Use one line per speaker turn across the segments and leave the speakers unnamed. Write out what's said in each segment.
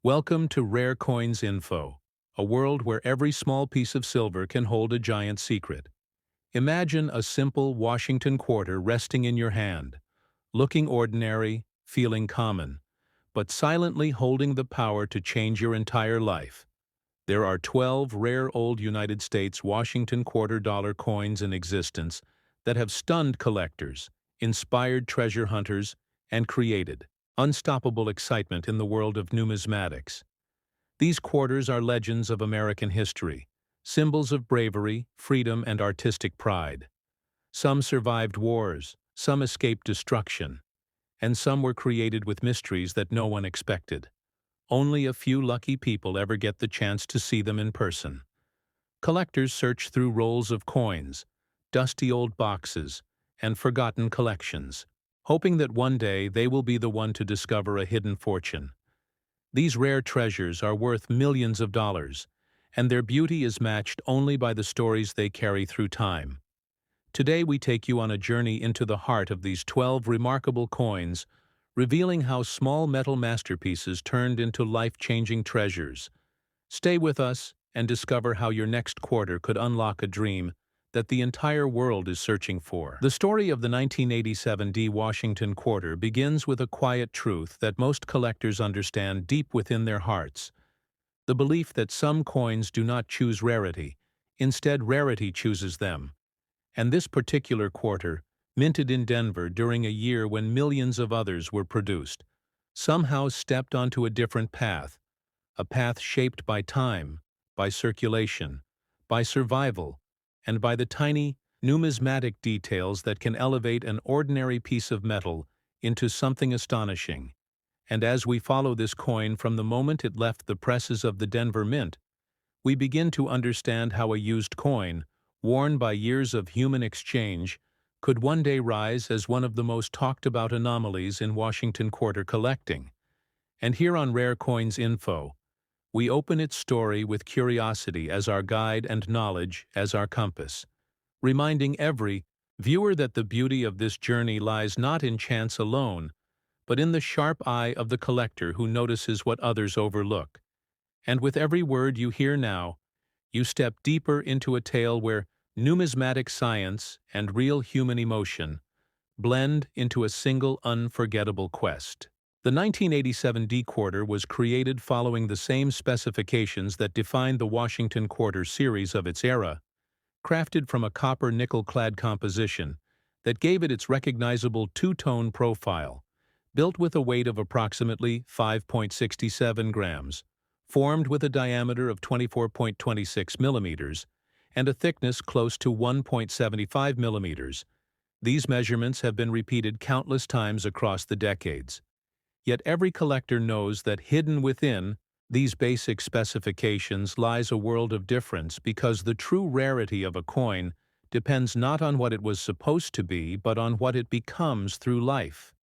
Welcome to Rare Coins Info, a world where every small piece of silver can hold a giant secret. Imagine a simple Washington quarter resting in your hand, looking ordinary, feeling common, but silently holding the power to change your entire life. There are 12 rare old United States Washington quarter dollar coins in existence that have stunned collectors, inspired treasure hunters, and created unstoppable excitement in the world of numismatics. These quarters are legends of American history, symbols of bravery, freedom, and artistic pride. Some survived wars, some escaped destruction, and some were created with mysteries that no one expected. Only a few lucky people ever get the chance to see them in person. Collectors search through rolls of coins, dusty old boxes, and forgotten collections, hoping that one day they will be the one to discover a hidden fortune. These rare treasures are worth millions of dollars, and their beauty is matched only by the stories they carry through time. Today we take you on a journey into the heart of these 12 remarkable coins, revealing how small metal masterpieces turned into life-changing treasures. Stay with us and discover how your next quarter could unlock a dream that the entire world is searching for. The story of the 1987 D Washington quarter begins with a quiet truth that most collectors understand deep within their hearts: the belief that some coins do not choose rarity, instead rarity chooses them. And this particular quarter, minted in Denver during a year when millions of others were produced, somehow stepped onto a different path, a path shaped by time, by circulation, by survival, and by the tiny, numismatic details that can elevate an ordinary piece of metal into something astonishing. And as we follow this coin from the moment it left the presses of the Denver Mint, we begin to understand how a used coin, worn by years of human exchange, could one day rise as one of the most talked-about anomalies in Washington quarter collecting. And here on Rare Coins Info, we open its story with curiosity as our guide and knowledge as our compass, reminding every viewer that the beauty of this journey lies not in chance alone, but in the sharp eye of the collector who notices what others overlook. And with every word you hear now, you step deeper into a tale where numismatic science and real human emotion blend into a single unforgettable quest. The 1987 D quarter was created following the same specifications that defined the Washington quarter series of its era, crafted from a copper nickel-clad composition that gave it its recognizable two-tone profile, built with a weight of approximately 5.67 grams, formed with a diameter of 24.26 millimeters, and a thickness close to 1.75 millimeters. These measurements have been repeated countless times across the decades. Yet every collector knows that hidden within these basic specifications lies a world of difference, because the true rarity of a coin depends not on what it was supposed to be, but on what it becomes through life,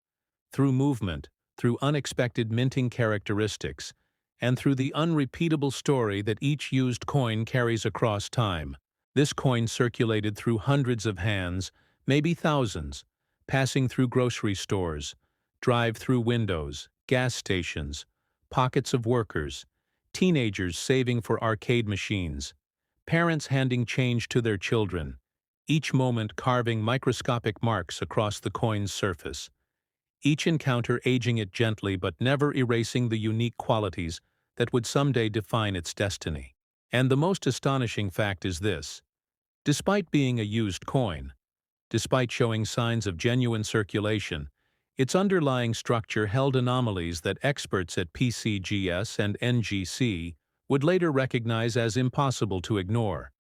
through movement, through unexpected minting characteristics, and through the unrepeatable story that each used coin carries across time. This coin circulated through hundreds of hands, maybe thousands, passing through grocery stores, drive-through windows, gas stations, pockets of workers, teenagers saving for arcade machines, parents handing change to their children, each moment carving microscopic marks across the coin's surface, each encounter aging it gently but never erasing the unique qualities that would someday define its destiny. And the most astonishing fact is this: despite being a used coin, despite showing signs of genuine circulation, its underlying structure held anomalies that experts at PCGS and NGC would later recognize as impossible to ignore.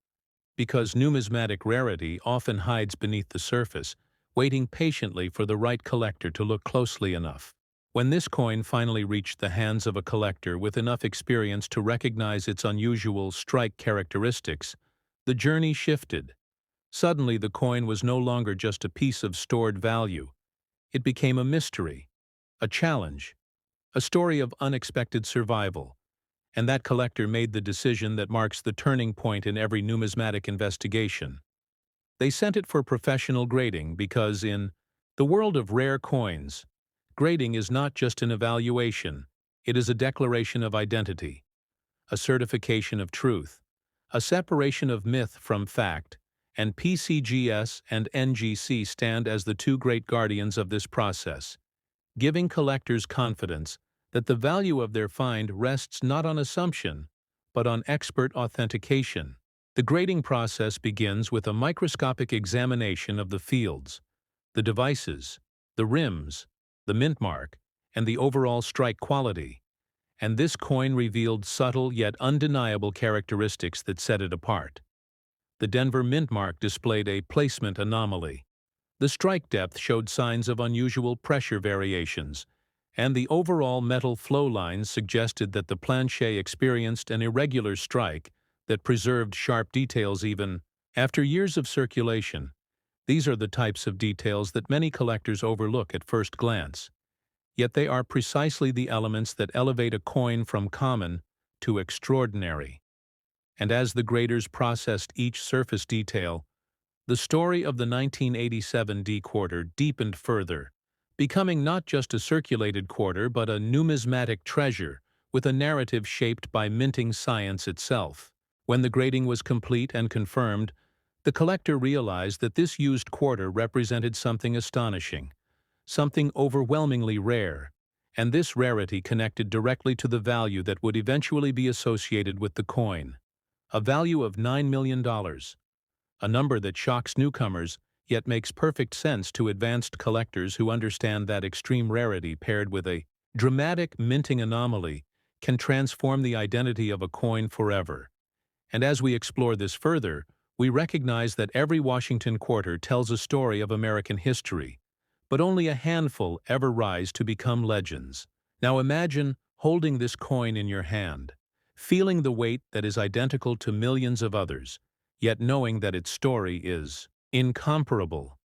Because numismatic rarity often hides beneath the surface, waiting patiently for the right collector to look closely enough. When this coin finally reached the hands of a collector with enough experience to recognize its unusual strike characteristics, the journey shifted. Suddenly the coin was no longer just a piece of stored value. It became a mystery, a challenge, a story of unexpected survival. And that collector made the decision that marks the turning point in every numismatic investigation. They sent it for professional grading because in the world of rare coins, grading is not just an evaluation, It is a declaration of identity, a certification of truth, a separation of myth from fact, and PCGS and NGC stand as the two great guardians of this process, giving collectors confidence that the value of their find rests not on assumption, but on expert authentication. The grading process begins with a microscopic examination of the fields, the devices, the rims, the mint mark, and the overall strike quality, and this coin revealed subtle yet undeniable characteristics that set it apart. The Denver mint mark displayed a placement anomaly. The strike depth showed signs of unusual pressure variations, and the overall metal flow lines suggested that the planchet experienced an irregular strike that preserved sharp details even after years of circulation. These are the types of details that many collectors overlook at first glance. Yet they are precisely the elements that elevate a coin from common to extraordinary. And as the graders processed each surface detail, the story of the 1987 D quarter deepened further, becoming not just a circulated quarter but a numismatic treasure with a narrative shaped by minting science itself. When the grading was complete and confirmed, the collector realized that this used quarter represented something astonishing, something overwhelmingly rare, and this rarity connected directly to the value that would eventually be associated with the coin, a value of $9 million, a number that shocks newcomers yet makes perfect sense to advanced collectors who understand that extreme rarity paired with a dramatic minting anomaly can transform the identity of a coin forever. And as we explore this further, we recognize that every Washington quarter tells a story of American history, but only a handful ever rise to become legends. Now imagine holding this coin in your hand, feeling the weight that is identical to millions of others, yet knowing that its story is incomparable.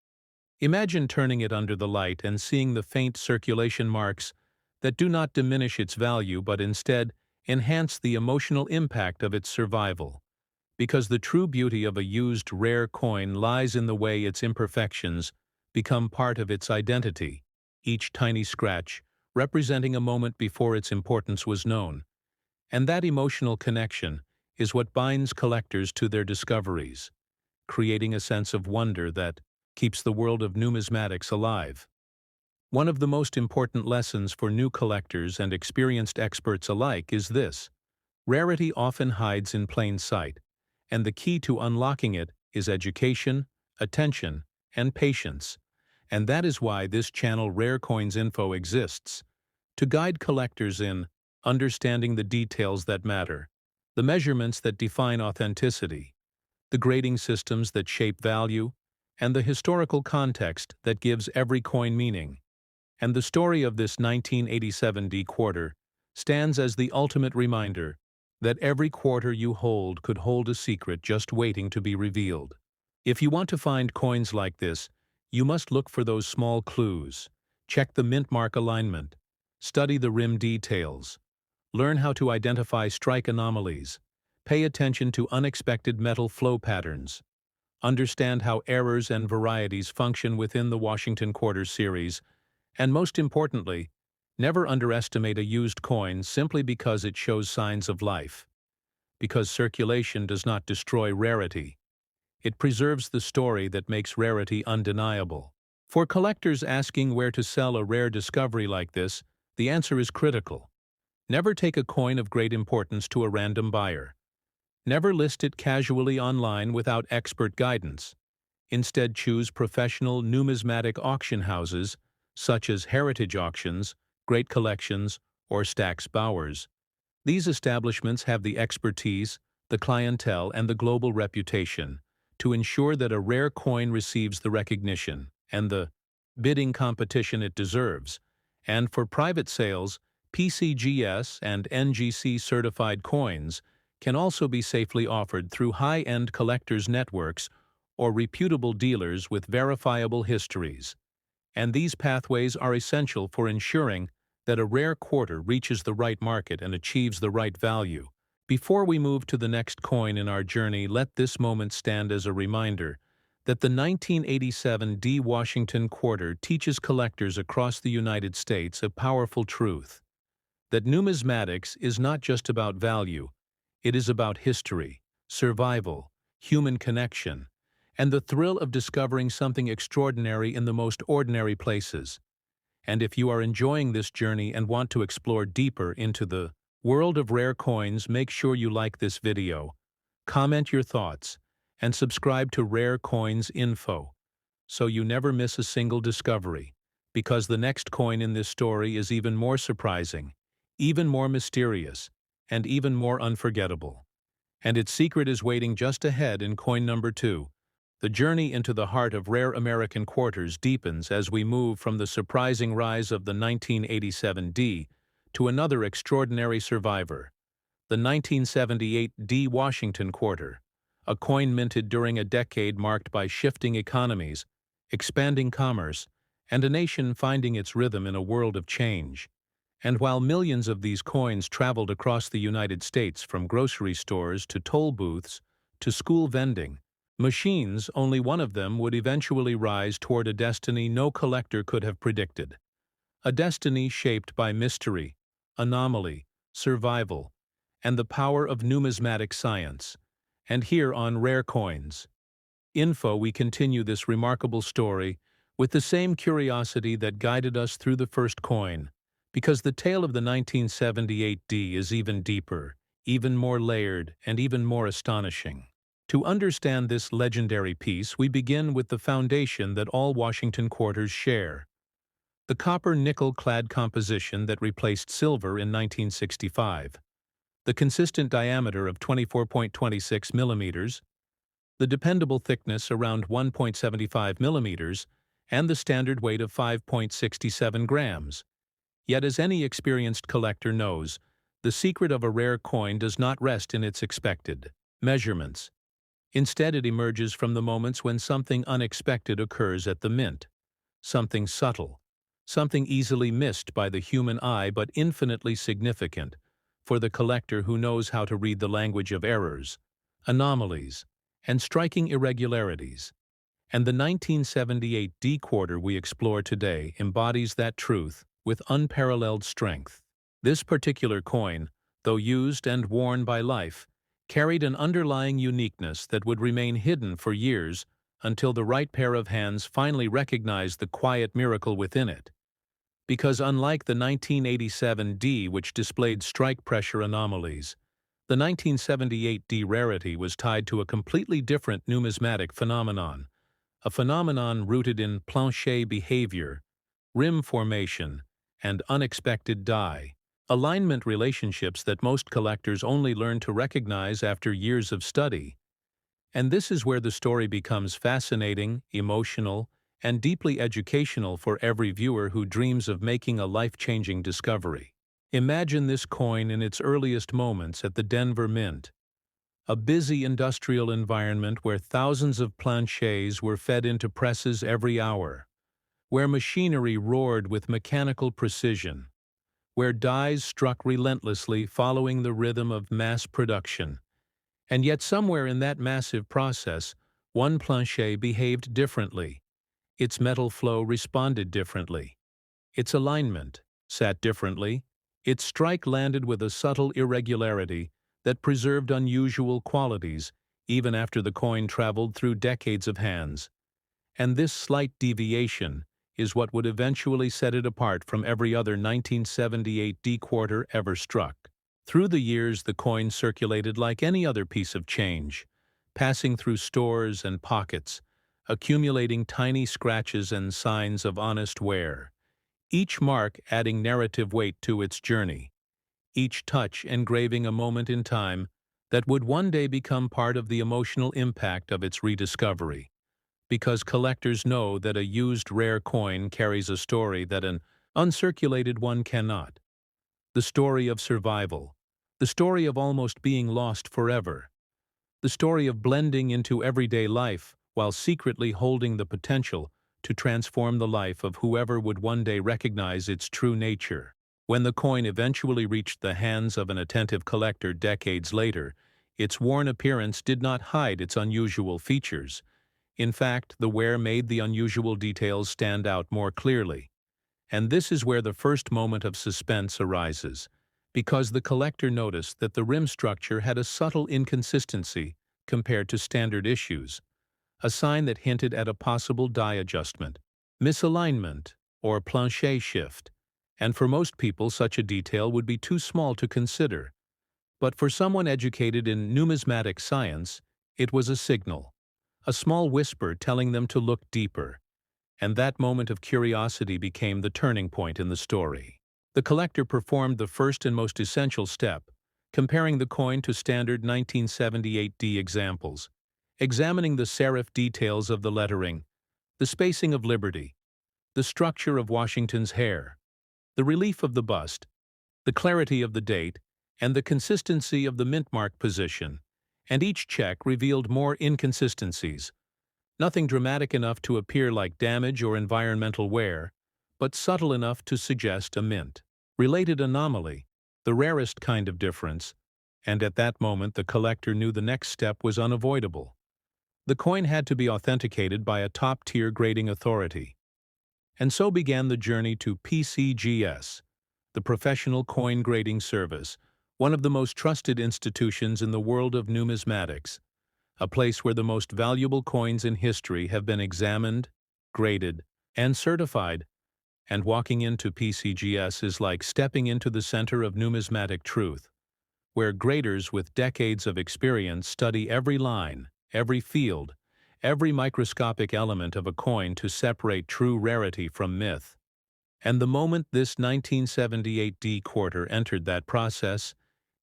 Imagine turning it under the light and seeing the faint circulation marks that do not diminish its value but instead enhance the emotional impact of its survival. Because the true beauty of a used rare coin lies in the way its imperfections become part of its identity, each tiny scratch representing a moment before its importance was known. And that emotional connection is what binds collectors to their discoveries, creating a sense of wonder that keeps the world of numismatics alive. One of the most important lessons for new collectors and experienced experts alike is this: rarity often hides in plain sight, and the key to unlocking it is education, attention, and patience. And that is why this channel Rare Coins Info exists, to guide collectors in understanding the details that matter, the measurements that define authenticity, the grading systems that shape value, and the historical context that gives every coin meaning. And the story of this 1987 D quarter stands as the ultimate reminder that every quarter you hold could hold a secret just waiting to be revealed. If you want to find coins like this, you must look for those small clues. Check the mint mark alignment, study the rim details, learn how to identify strike anomalies, pay attention to unexpected metal flow patterns, understand how errors and varieties function within the Washington Quarter series, and most importantly, never underestimate a used coin simply because it shows signs of life. Because circulation does not destroy rarity. It preserves the story that makes rarity undeniable. For collectors asking where to sell a rare discovery like this, the answer is critical. Never take a coin of great importance to a random buyer. Never list it casually online without expert guidance. Instead, choose professional numismatic auction houses such as Heritage Auctions, Great Collections, or Stax Bowers. These establishments have the expertise, the clientele, and the global reputation to ensure that a rare coin receives the recognition and the bidding competition it deserves. And for private sales, PCGS and NGC certified coins can also be safely offered through high-end collectors' networks or reputable dealers with verifiable histories. And these pathways are essential for ensuring that a rare quarter reaches the right market and achieves the right value. Before we move to the next coin in our journey, let this moment stand as a reminder that the 1987 D Washington Quarter teaches collectors across the United States a powerful truth. that numismatics is not just about value, it is about history, survival, human connection, and the thrill of discovering something extraordinary in the most ordinary places. And if you are enjoying this journey and want to explore deeper into the world of rare coins, make sure you like this video, comment your thoughts, and subscribe to Rare Coins Info so you never miss a single discovery, because the next coin in this story is even more surprising, even more mysterious, and even more unforgettable. And its secret is waiting just ahead in coin number 2. The journey into the heart of rare American quarters deepens as we move from the surprising rise of the 1987 D to another extraordinary survivor, the 1978 D Washington quarter, a coin minted during a decade marked by shifting economies, expanding commerce, and a nation finding its rhythm in a world of change. And while millions of these coins traveled across the United States from grocery stores to toll booths to school vending machines, only one of them would eventually rise toward a destiny no collector could have predicted. A destiny shaped by mystery, anomaly, survival, and the power of numismatic science. And here on Rare Coins Info, we continue this remarkable story with the same curiosity that guided us through the first coin, because the tale of the 1978 D is even deeper, even more layered, and even more astonishing. To understand this legendary piece, we begin with the foundation that all Washington quarters share: the copper-nickel-clad composition that replaced silver in 1965, the consistent diameter of 24.26 millimeters, the dependable thickness around 1.75 millimeters, and the standard weight of 5.67 grams. Yet, as any experienced collector knows, the secret of a rare coin does not rest in its expected measurements. Instead, it emerges from the moments when something unexpected occurs at the mint. Something subtle, something easily missed by the human eye but infinitely significant for the collector who knows how to read the language of errors, anomalies, and striking irregularities. And the 1978 D quarter we explore today embodies that truth with unparalleled strength. This particular coin, though used and worn by life, carried an underlying uniqueness that would remain hidden for years until the right pair of hands finally recognized the quiet miracle within it. Because unlike the 1987 D, which displayed strike pressure anomalies, the 1978 D rarity was tied to a completely different numismatic phenomenon, a phenomenon rooted in plancher behavior, rim formation, and unexpected die alignment relationships that most collectors only learn to recognize after years of study. And this is where the story becomes fascinating, emotional, and deeply educational for every viewer who dreams of making a life-changing discovery. Imagine this coin in its earliest moments at the Denver Mint, a busy industrial environment where thousands of planchers were fed into presses every hour, where machinery roared with mechanical precision, where dies struck relentlessly following the rhythm of mass production. And yet somewhere in that massive process, one plancher behaved differently. Its metal flow responded differently. Its alignment sat differently. Its strike landed with a subtle irregularity that preserved unusual qualities even after the coin traveled through decades of hands. And this slight deviation is what would eventually set it apart from every other 1978 D quarter ever struck. Through the years, the coin circulated like any other piece of change, passing through stores and pockets, accumulating tiny scratches and signs of honest wear, each mark adding narrative weight to its journey, each touch engraving a moment in time that would one day become part of the emotional impact of its rediscovery. Because collectors know that a used rare coin carries a story that an uncirculated one cannot. The story of survival, the story of almost being lost forever, the story of blending into everyday life while secretly holding the potential to transform the life of whoever would one day recognize its true nature. When the coin eventually reached the hands of an attentive collector decades later, its worn appearance did not hide its unusual features. In fact, the wear made the unusual details stand out more clearly. And this is where the first moment of suspense arises. because the collector noticed that the rim structure had a subtle inconsistency compared to standard issues, a sign that hinted at a possible die adjustment, misalignment, or plancher shift, and for most people such a detail would be too small to consider. But for someone educated in numismatic science, it was a signal, a small whisper telling them to look deeper, and that moment of curiosity became the turning point in the story. The collector performed the first and most essential step, comparing the coin to standard 1978D examples, examining the serif details of the lettering, the spacing of Liberty, the structure of Washington's hair, the relief of the bust, the clarity of the date, and the consistency of the mint mark position, and each check revealed more inconsistencies. Nothing dramatic enough to appear like damage or environmental wear, but subtle enough to suggest a mint-related anomaly, the rarest kind of difference, and at that moment the collector knew the next step was unavoidable. The coin had to be authenticated by a top-tier grading authority. And so began the journey to PCGS, the Professional Coin Grading Service, one of the most trusted institutions in the world of numismatics, a place where the most valuable coins in history have been examined, graded, and certified, and walking into PCGS is like stepping into the center of numismatic truth, where graders with decades of experience study every line, every field, every microscopic element of a coin to separate true rarity from myth. And the moment this 1978D quarter entered that process,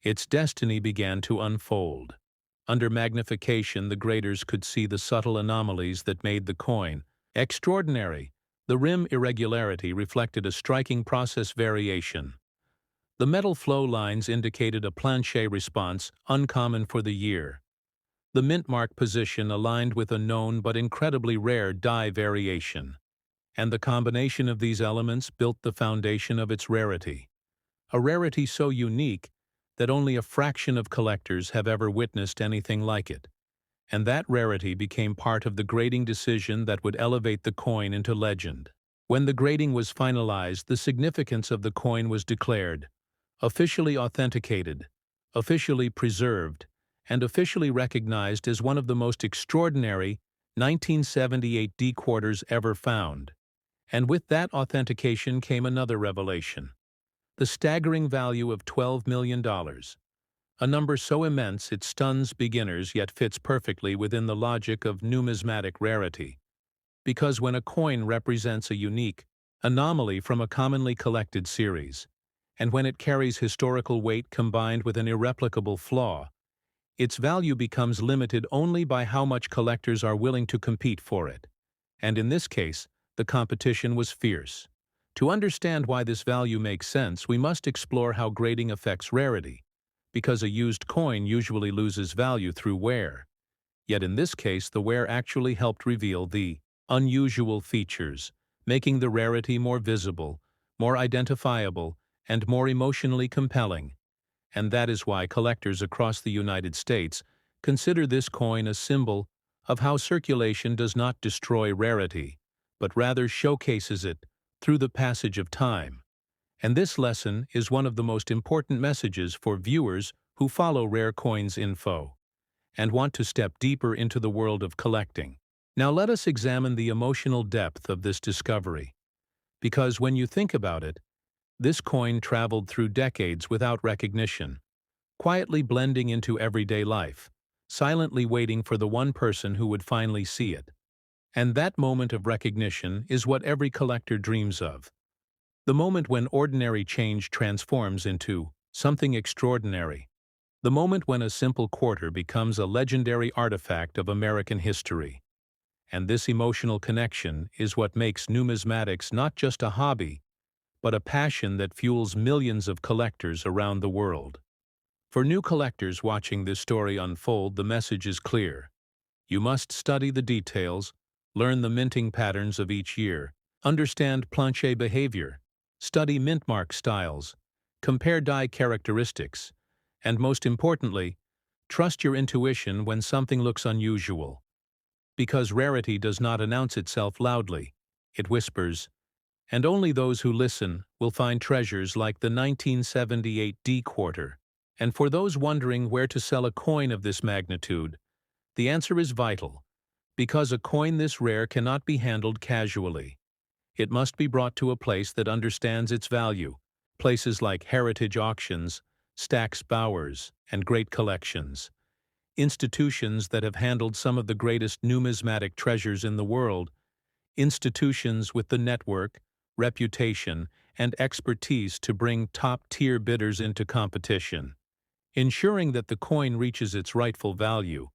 its destiny began to unfold. Under magnification, the graders could see the subtle anomalies that made the coin extraordinary. The rim irregularity reflected a striking process variation. The metal flow lines indicated a plancher response uncommon for the year. The mint mark position aligned with a known but incredibly rare die variation. And the combination of these elements built the foundation of its rarity. A rarity so unique that only a fraction of collectors have ever witnessed anything like it. And that rarity became part of the grading decision that would elevate the coin into legend. When the grading was finalized, the significance of the coin was declared, officially authenticated, officially preserved, and officially recognized as one of the most extraordinary 1978D quarters ever found. And with that authentication came another revelation: the staggering value of $12 million. A number so immense it stuns beginners yet fits perfectly within the logic of numismatic rarity. Because when a coin represents a unique anomaly from a commonly collected series, and when it carries historical weight combined with an irreplicable flaw, its value becomes limited only by how much collectors are willing to compete for it. And in this case, the competition was fierce. To understand why this value makes sense, we must explore how grading affects rarity, because a used coin usually loses value through wear. Yet in this case, the wear actually helped reveal the unusual features, making the rarity more visible, more identifiable, and more emotionally compelling. And that is why collectors across the United States consider this coin a symbol of how circulation does not destroy rarity, but rather showcases it through the passage of time. And this lesson is one of the most important messages for viewers who follow Rare Coins Info and want to step deeper into the world of collecting. Now let us examine the emotional depth of this discovery. Because when you think about it, this coin traveled through decades without recognition, quietly blending into everyday life, silently waiting for the one person who would finally see it. And that moment of recognition is what every collector dreams of. The moment when ordinary change transforms into something extraordinary. The moment when a simple quarter becomes a legendary artifact of American history. And this emotional connection is what makes numismatics not just a hobby, but a passion that fuels millions of collectors around the world. For new collectors watching this story unfold, the message is clear. You must study the details, learn the minting patterns of each year, understand plancher behavior, study mint mark styles, compare die characteristics, and most importantly, trust your intuition when something looks unusual. Because rarity does not announce itself loudly, it whispers, And only those who listen will find treasures like the 1978 D quarter. And for those wondering where to sell a coin of this magnitude, the answer is vital, because a coin this rare cannot be handled casually. It must be brought to a place that understands its value, places like heritage auctions, Stack's Bowers, and great collections, institutions that have handled some of the greatest numismatic treasures in the world, institutions with the network, reputation, and expertise to bring top-tier bidders into competition, ensuring that the coin reaches its rightful value.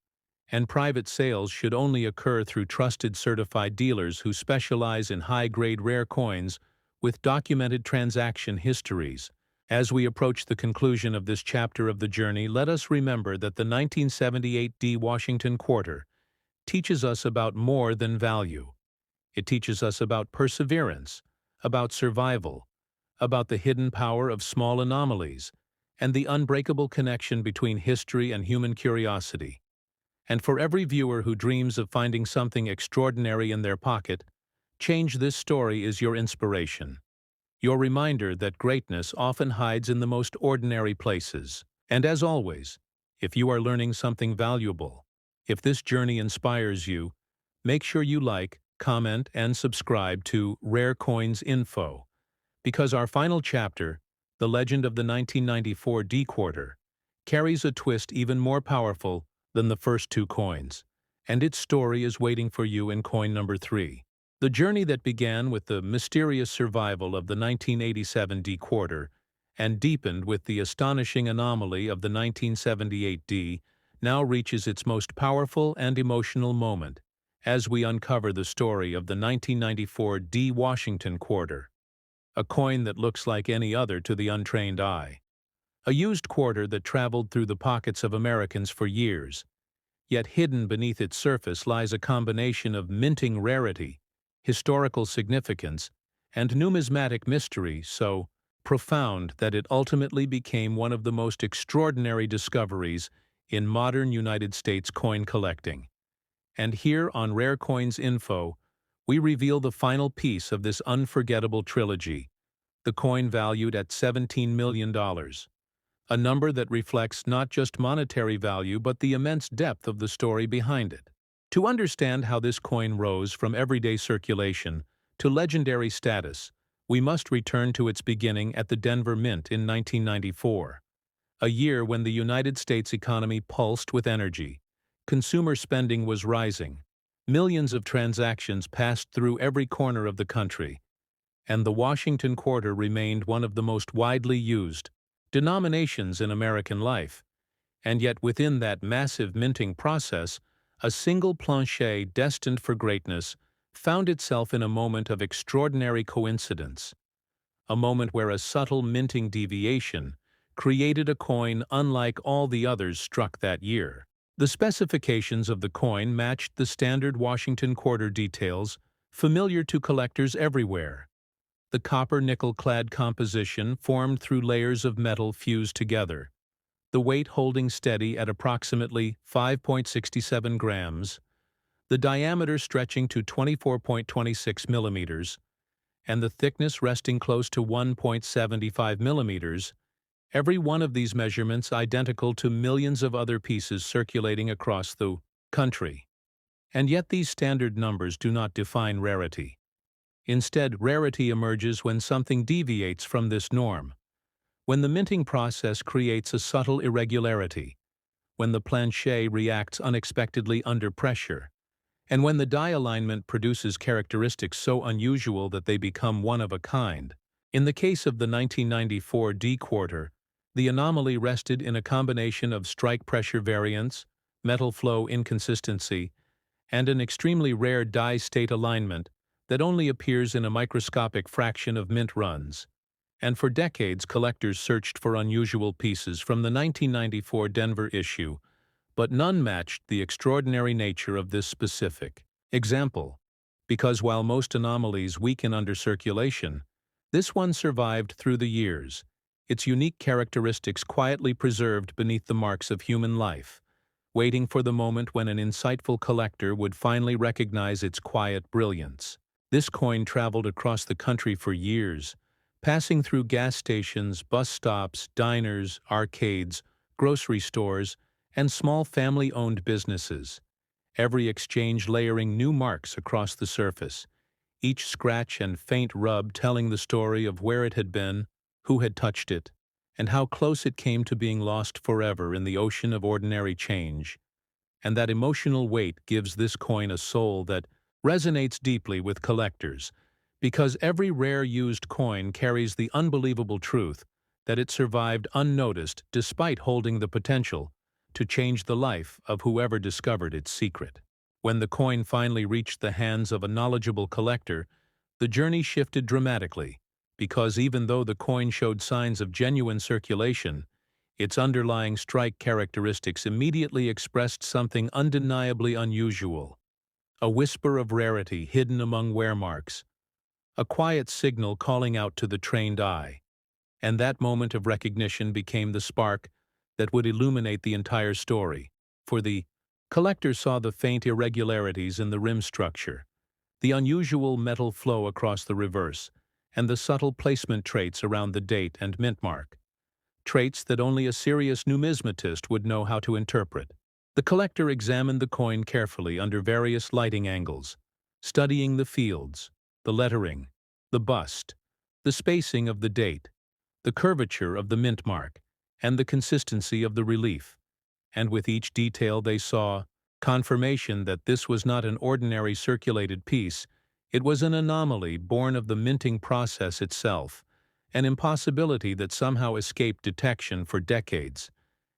And private sales should only occur through trusted certified dealers who specialize in high-grade rare coins with documented transaction histories. As we approach the conclusion of this chapter of the journey, let us remember that the 1978 D Washington quarter teaches us about more than value. It teaches us about perseverance, about survival, about the hidden power of small anomalies, and the unbreakable connection between history and human curiosity. And for every viewer who dreams of finding something extraordinary in their pocket, Change This Story is your inspiration. Your reminder that greatness often hides in the most ordinary places. And as always, if you are learning something valuable, if this journey inspires you, make sure you like, comment, and subscribe to Rare Coins Info, because our final chapter, The Legend of the 1994 D Quarter, carries a twist even more powerful than the first two coins, and its story is waiting for you in coin number 3. The journey that began with the mysterious survival of the 1987 D quarter and deepened with the astonishing anomaly of the 1978 D now reaches its most powerful and emotional moment as we uncover the story of the 1994 D Washington quarter, a coin that looks like any other to the untrained eye. A used quarter that traveled through the pockets of Americans for years, yet hidden beneath its surface lies a combination of minting rarity, historical significance, and numismatic mystery so profound that it ultimately became one of the most extraordinary discoveries in modern United States coin collecting. And here on Rare Coins Info, we reveal the final piece of this unforgettable trilogy, the coin valued at $17 million. A number that reflects not just monetary value but the immense depth of the story behind it. To understand how this coin rose from everyday circulation to legendary status, we must return to its beginning at the Denver Mint in 1994, a year when the United States economy pulsed with energy. Consumer spending was rising, millions of transactions passed through every corner of the country, and the Washington quarter remained one of the most widely used denominations in American life. And yet within that massive minting process, a single planchet destined for greatness found itself in a moment of extraordinary coincidence, a moment where a subtle minting deviation created a coin unlike all the others struck that year. The specifications of the coin matched the standard Washington quarter details familiar to collectors everywhere. The copper-nickel-clad composition formed through layers of metal fused together, the weight holding steady at approximately 5.67 grams, the diameter stretching to 24.26 millimeters, and the thickness resting close to 1.75 millimeters, every one of these measurements identical to millions of other pieces circulating across the country. And yet these standard numbers do not define rarity. Instead, rarity emerges when something deviates from this norm, when the minting process creates a subtle irregularity, when the planchet reacts unexpectedly under pressure, and when the die alignment produces characteristics so unusual that they become one of a kind. In the case of the 1994 D quarter, the anomaly rested in a combination of strike pressure variance, metal flow inconsistency, and an extremely rare die state alignment that only appears in a microscopic fraction of mint runs. And for decades, collectors searched for unusual pieces from the 1994 Denver issue, but none matched the extraordinary nature of this specific example. Because while most anomalies weaken under circulation, this one survived through the years, its unique characteristics quietly preserved beneath the marks of human life, waiting for the moment when an insightful collector would finally recognize its quiet brilliance. This coin traveled across the country for years, passing through gas stations, bus stops, diners, arcades, grocery stores, and small family-owned businesses, every exchange layering new marks across the surface, each scratch and faint rub telling the story of where it had been, who had touched it, and how close it came to being lost forever in the ocean of ordinary change. And that emotional weight gives this coin a soul that resonates deeply with collectors, because every rare used coin carries the unbelievable truth that it survived unnoticed despite holding the potential to change the life of whoever discovered its secret. When the coin finally reached the hands of a knowledgeable collector, the journey shifted dramatically, because even though the coin showed signs of genuine circulation, its underlying strike characteristics immediately expressed something undeniably unusual: a whisper of rarity hidden among wear marks, a quiet signal calling out to the trained eye. And that moment of recognition became the spark that would illuminate the entire story. For the collector saw the faint irregularities in the rim structure, the unusual metal flow across the reverse, and the subtle placement traits around the date and mint mark, traits that only a serious numismatist would know how to interpret. The collector examined the coin carefully under various lighting angles, studying the fields, the lettering, the bust, the spacing of the date, the curvature of the mint mark, and the consistency of the relief. And with each detail they saw confirmation that this was not an ordinary circulated piece, it was an anomaly born of the minting process itself, an impossibility that somehow escaped detection for decades.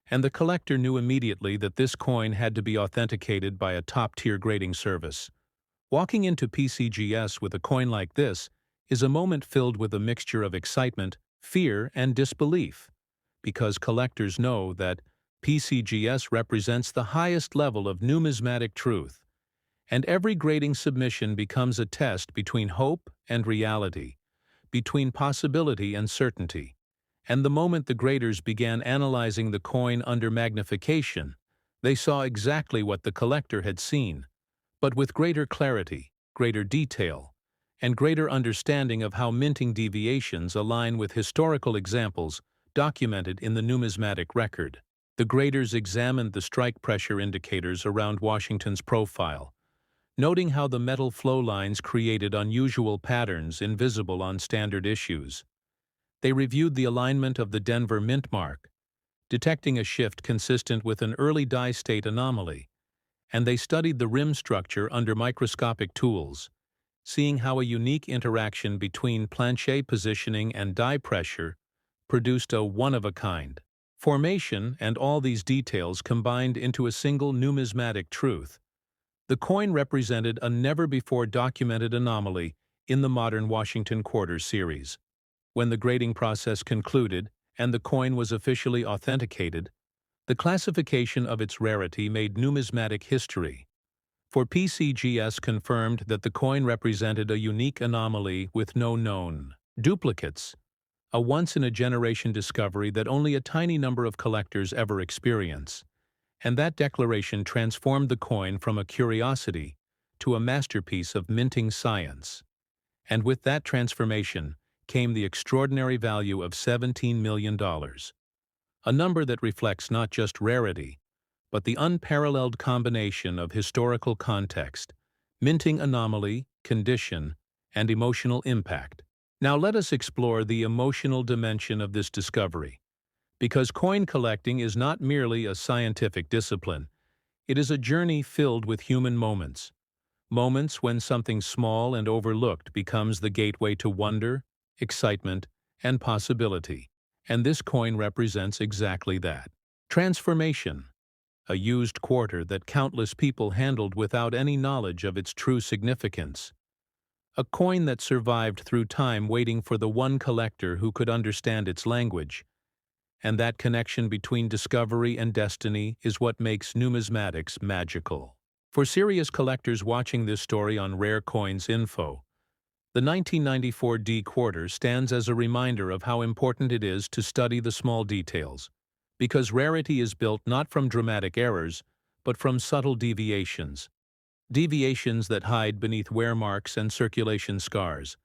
And the collector knew immediately that this coin had to be authenticated by a top-tier grading service. Walking into PCGS with a coin like this is a moment filled with a mixture of excitement, fear, and disbelief, because collectors know that PCGS represents the highest level of numismatic truth, and every grading submission becomes a test between hope and reality, between possibility and certainty. And the moment the graders began analyzing the coin under magnification, they saw exactly what the collector had seen, but with greater clarity, greater detail, and greater understanding of how minting deviations align with historical examples documented in the numismatic record. The graders examined the strike pressure indicators around Washington's profile, noting how the metal flow lines created unusual patterns invisible on standard issues. They reviewed the alignment of the Denver mint mark, detecting a shift consistent with an early die-state anomaly, and they studied the rim structure under microscopic tools, seeing how a unique interaction between planchet positioning and die pressure produced a one-of-a-kind formation, and all these details combined into a single numismatic truth. The coin represented a never-before-documented anomaly in the modern Washington Quarter series. When the grading process concluded and the coin was officially authenticated, the classification of its rarity made numismatic history. For PCGS confirmed that the coin represented a unique anomaly with no known duplicates, a once-in-a-generation discovery that only a tiny number of collectors ever experience. And that declaration transformed the coin from a curiosity to a masterpiece of minting science. And with that transformation came the extraordinary value of $17 million, a number that reflects not just rarity, but the unparalleled combination of historical context, minting anomaly, condition, and emotional impact. Now let us explore the emotional dimension of this discovery, because coin collecting is not merely a scientific discipline, it is a journey filled with human moments. Moments when something small and overlooked becomes the gateway to wonder, excitement, and possibility. And this coin represents exactly that. Transformation, a used quarter that countless people handled without any knowledge of its true significance. A coin that survived through time waiting for the one collector who could understand its language. And that connection between discovery and destiny is what makes numismatics magical. For serious collectors watching this story on Rare Coins Info, the 1994 D quarter stands as a reminder of how important it is to study the small details, because rarity is built not from dramatic errors, but from subtle deviations. deviations that hide beneath wear marks and circulation scars.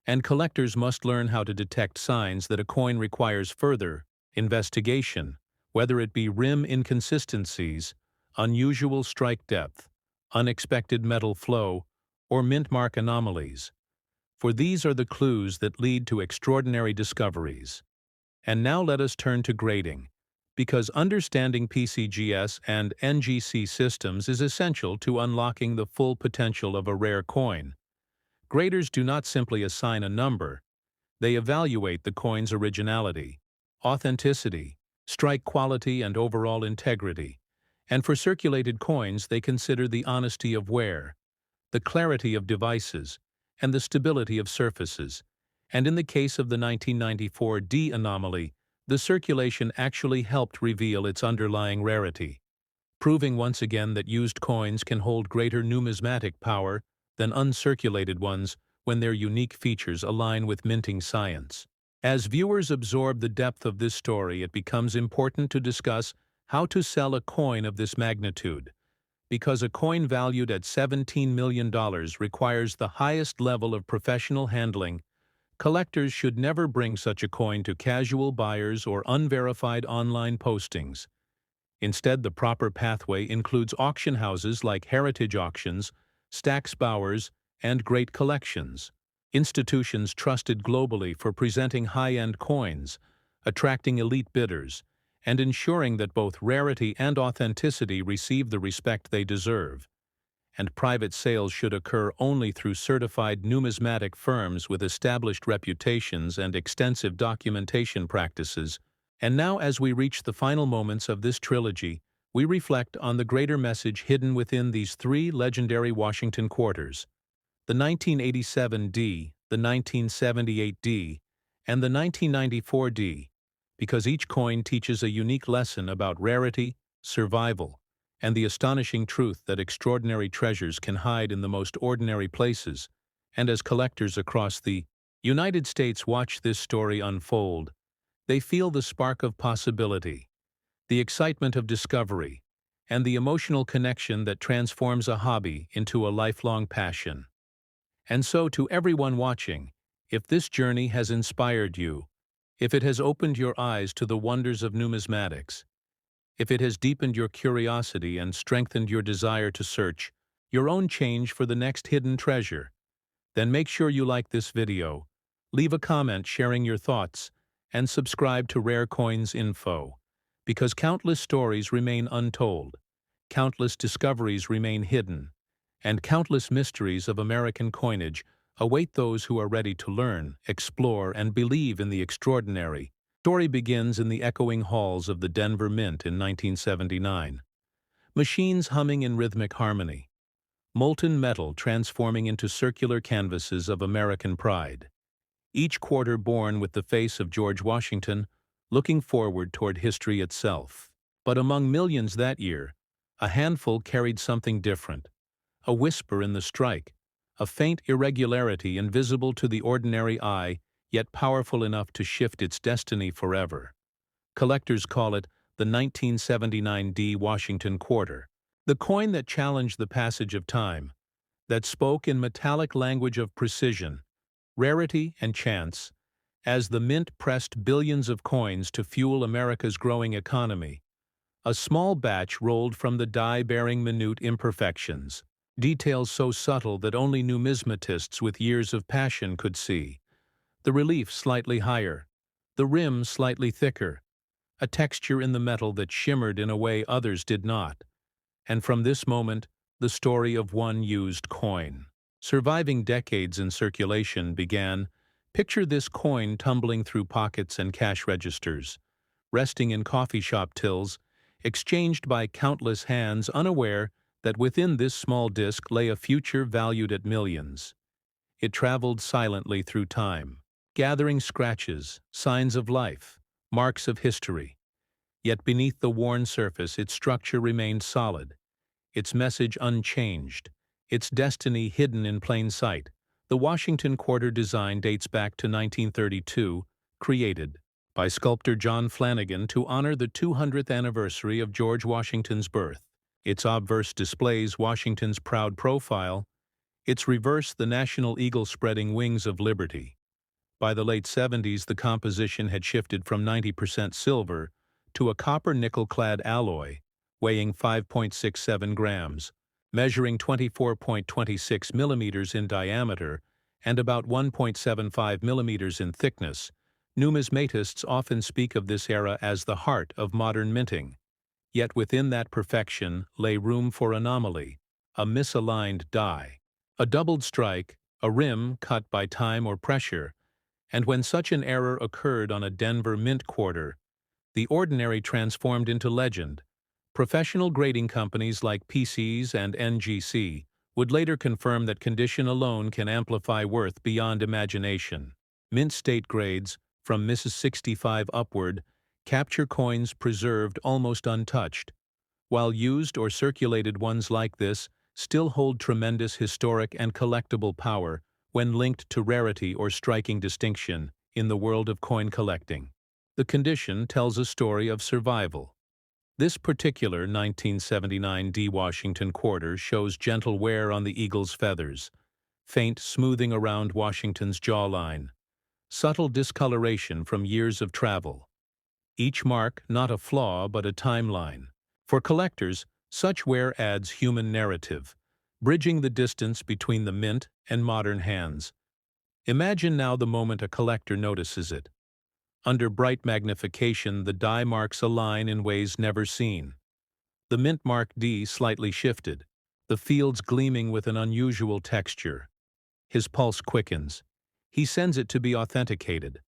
And collectors must learn how to detect signs that a coin requires further investigation, whether it be rim inconsistencies, unusual strike depth, unexpected metal flow, or mint mark anomalies. For these are the clues that lead to extraordinary discoveries. And now let us turn to grading, because understanding PCGS and NGC systems is essential to unlocking the full potential of a rare coin. Graders do not simply assign a number, they evaluate the coin's originality, authenticity, strike quality, and overall integrity. And for circulated coins, they consider the honesty of wear, the clarity of devices, and the stability of surfaces. And in the case of the 1994 D anomaly, the circulation actually helped reveal its underlying rarity, proving once again that used coins can hold greater numismatic power than uncirculated ones when their unique features align with minting science. As viewers absorb the depth of this story, it becomes important to discuss how to sell a coin of this magnitude. Because a coin valued at $17 million requires the highest level of professional handling, collectors should never bring such a coin to casual buyers or unverified online postings. Instead, the proper pathway includes auction houses like Heritage Auctions, Stack's Bowers, and Great Collections, institutions trusted globally for presenting high-end coins, attracting elite bidders, and ensuring that both rarity and authenticity receive the respect they deserve. And private sales should occur only through certified numismatic firms with established reputations and extensive documentation practices. And now, as we reach the final moments of this trilogy, we reflect on the greater message hidden within these three legendary Washington quarters: the 1987 D, the 1978 D, and the 1994 D, because each coin teaches a unique lesson about rarity, survival, and the astonishing truth that extraordinary treasures can hide in the most ordinary places. And as collectors across the United States watch this story unfold, they feel the spark of possibility, the excitement of discovery, and the emotional connection that transforms a hobby into a lifelong passion. And so, to everyone watching, if this journey has inspired you, if it has opened your eyes to the wonders of numismatics, if it has deepened your curiosity and strengthened your desire to search your own change for the next hidden treasure, then make sure you like this video, leave a comment sharing your thoughts, and subscribe to Rare Coins Info, because countless stories remain untold, countless discoveries remain hidden, and countless mysteries of American coinage await those who are ready to learn, explore, and believe in the extraordinary. The story begins in the echoing halls of the Denver Mint in 1979. Machines humming in rhythmic harmony, molten metal transforming into circular canvases of American pride. Each quarter born with the face of George Washington, looking forward toward history itself. But among millions that year, a handful carried something different. A whisper in the strike, a faint irregularity invisible to the ordinary eye, yet powerful enough to shift its destiny forever. Collectors call it the 1979 D Washington Quarter, the coin that challenged the passage of time, that spoke in metallic language of precision, rarity, and chance, as the mint pressed billions of coins to fuel America's growing economy. A small batch rolled from the die bearing minute imperfections, details so subtle that only numismatists with years of passion could see. The relief slightly higher, the rim slightly thicker, a texture in the metal that shimmered in a way others did not. And from this moment, the story of one used coin, surviving decades in circulation, began. Picture this coin tumbling through pockets and cash registers, resting in coffee shop tills, exchanged by countless hands unaware that within this small disc lay a future valued at millions. It traveled silently through time, gathering scratches, signs of life, marks of history. Yet beneath the worn surface, its structure remained solid, its message unchanged, its destiny hidden in plain sight. The Washington Quarter design dates back to 1932, created by sculptor John Flanagan to honor the 200th anniversary of George Washington's birth. Its obverse displays Washington's proud profile, its reverse the national eagle spreading wings of liberty. By the late 70s, the composition had shifted from 90% silver to a copper-nickel-clad alloy, weighing 5.67 grams, measuring 24.26 millimeters in diameter and about 1.75 millimeters in thickness. Numismatists often speak of this era as the heart of modern minting. Yet within that perfection lay room for anomaly, a misaligned die, a doubled strike, a rim cut by time or pressure, and when such an error occurred on a Denver mint quarter, the ordinary transformed into legend. Professional grading companies like PCs and NGC would later confirm that condition alone can amplify worth beyond imagination. Mint state grades, from Mrs. 65 upward, capture coins preserved almost untouched, while used or circulated ones like this still hold tremendous historic and collectible power when linked to rarity or striking distinction in the world of coin collecting. The condition tells a story of survival. This particular 1979 D Washington quarter shows gentle wear on the eagle's feathers, faint smoothing around Washington's jawline, subtle discoloration from years of travel. Each mark not a flaw but a timeline. For collectors, such wear adds human narrative, bridging the distance between the mint and modern hands. Imagine now the moment a collector notices it. Under bright magnification, the die marks a line in ways never seen. The mint mark D slightly shifted, the fields gleaming with an unusual texture. His pulse quickens. He sends it to be authenticated.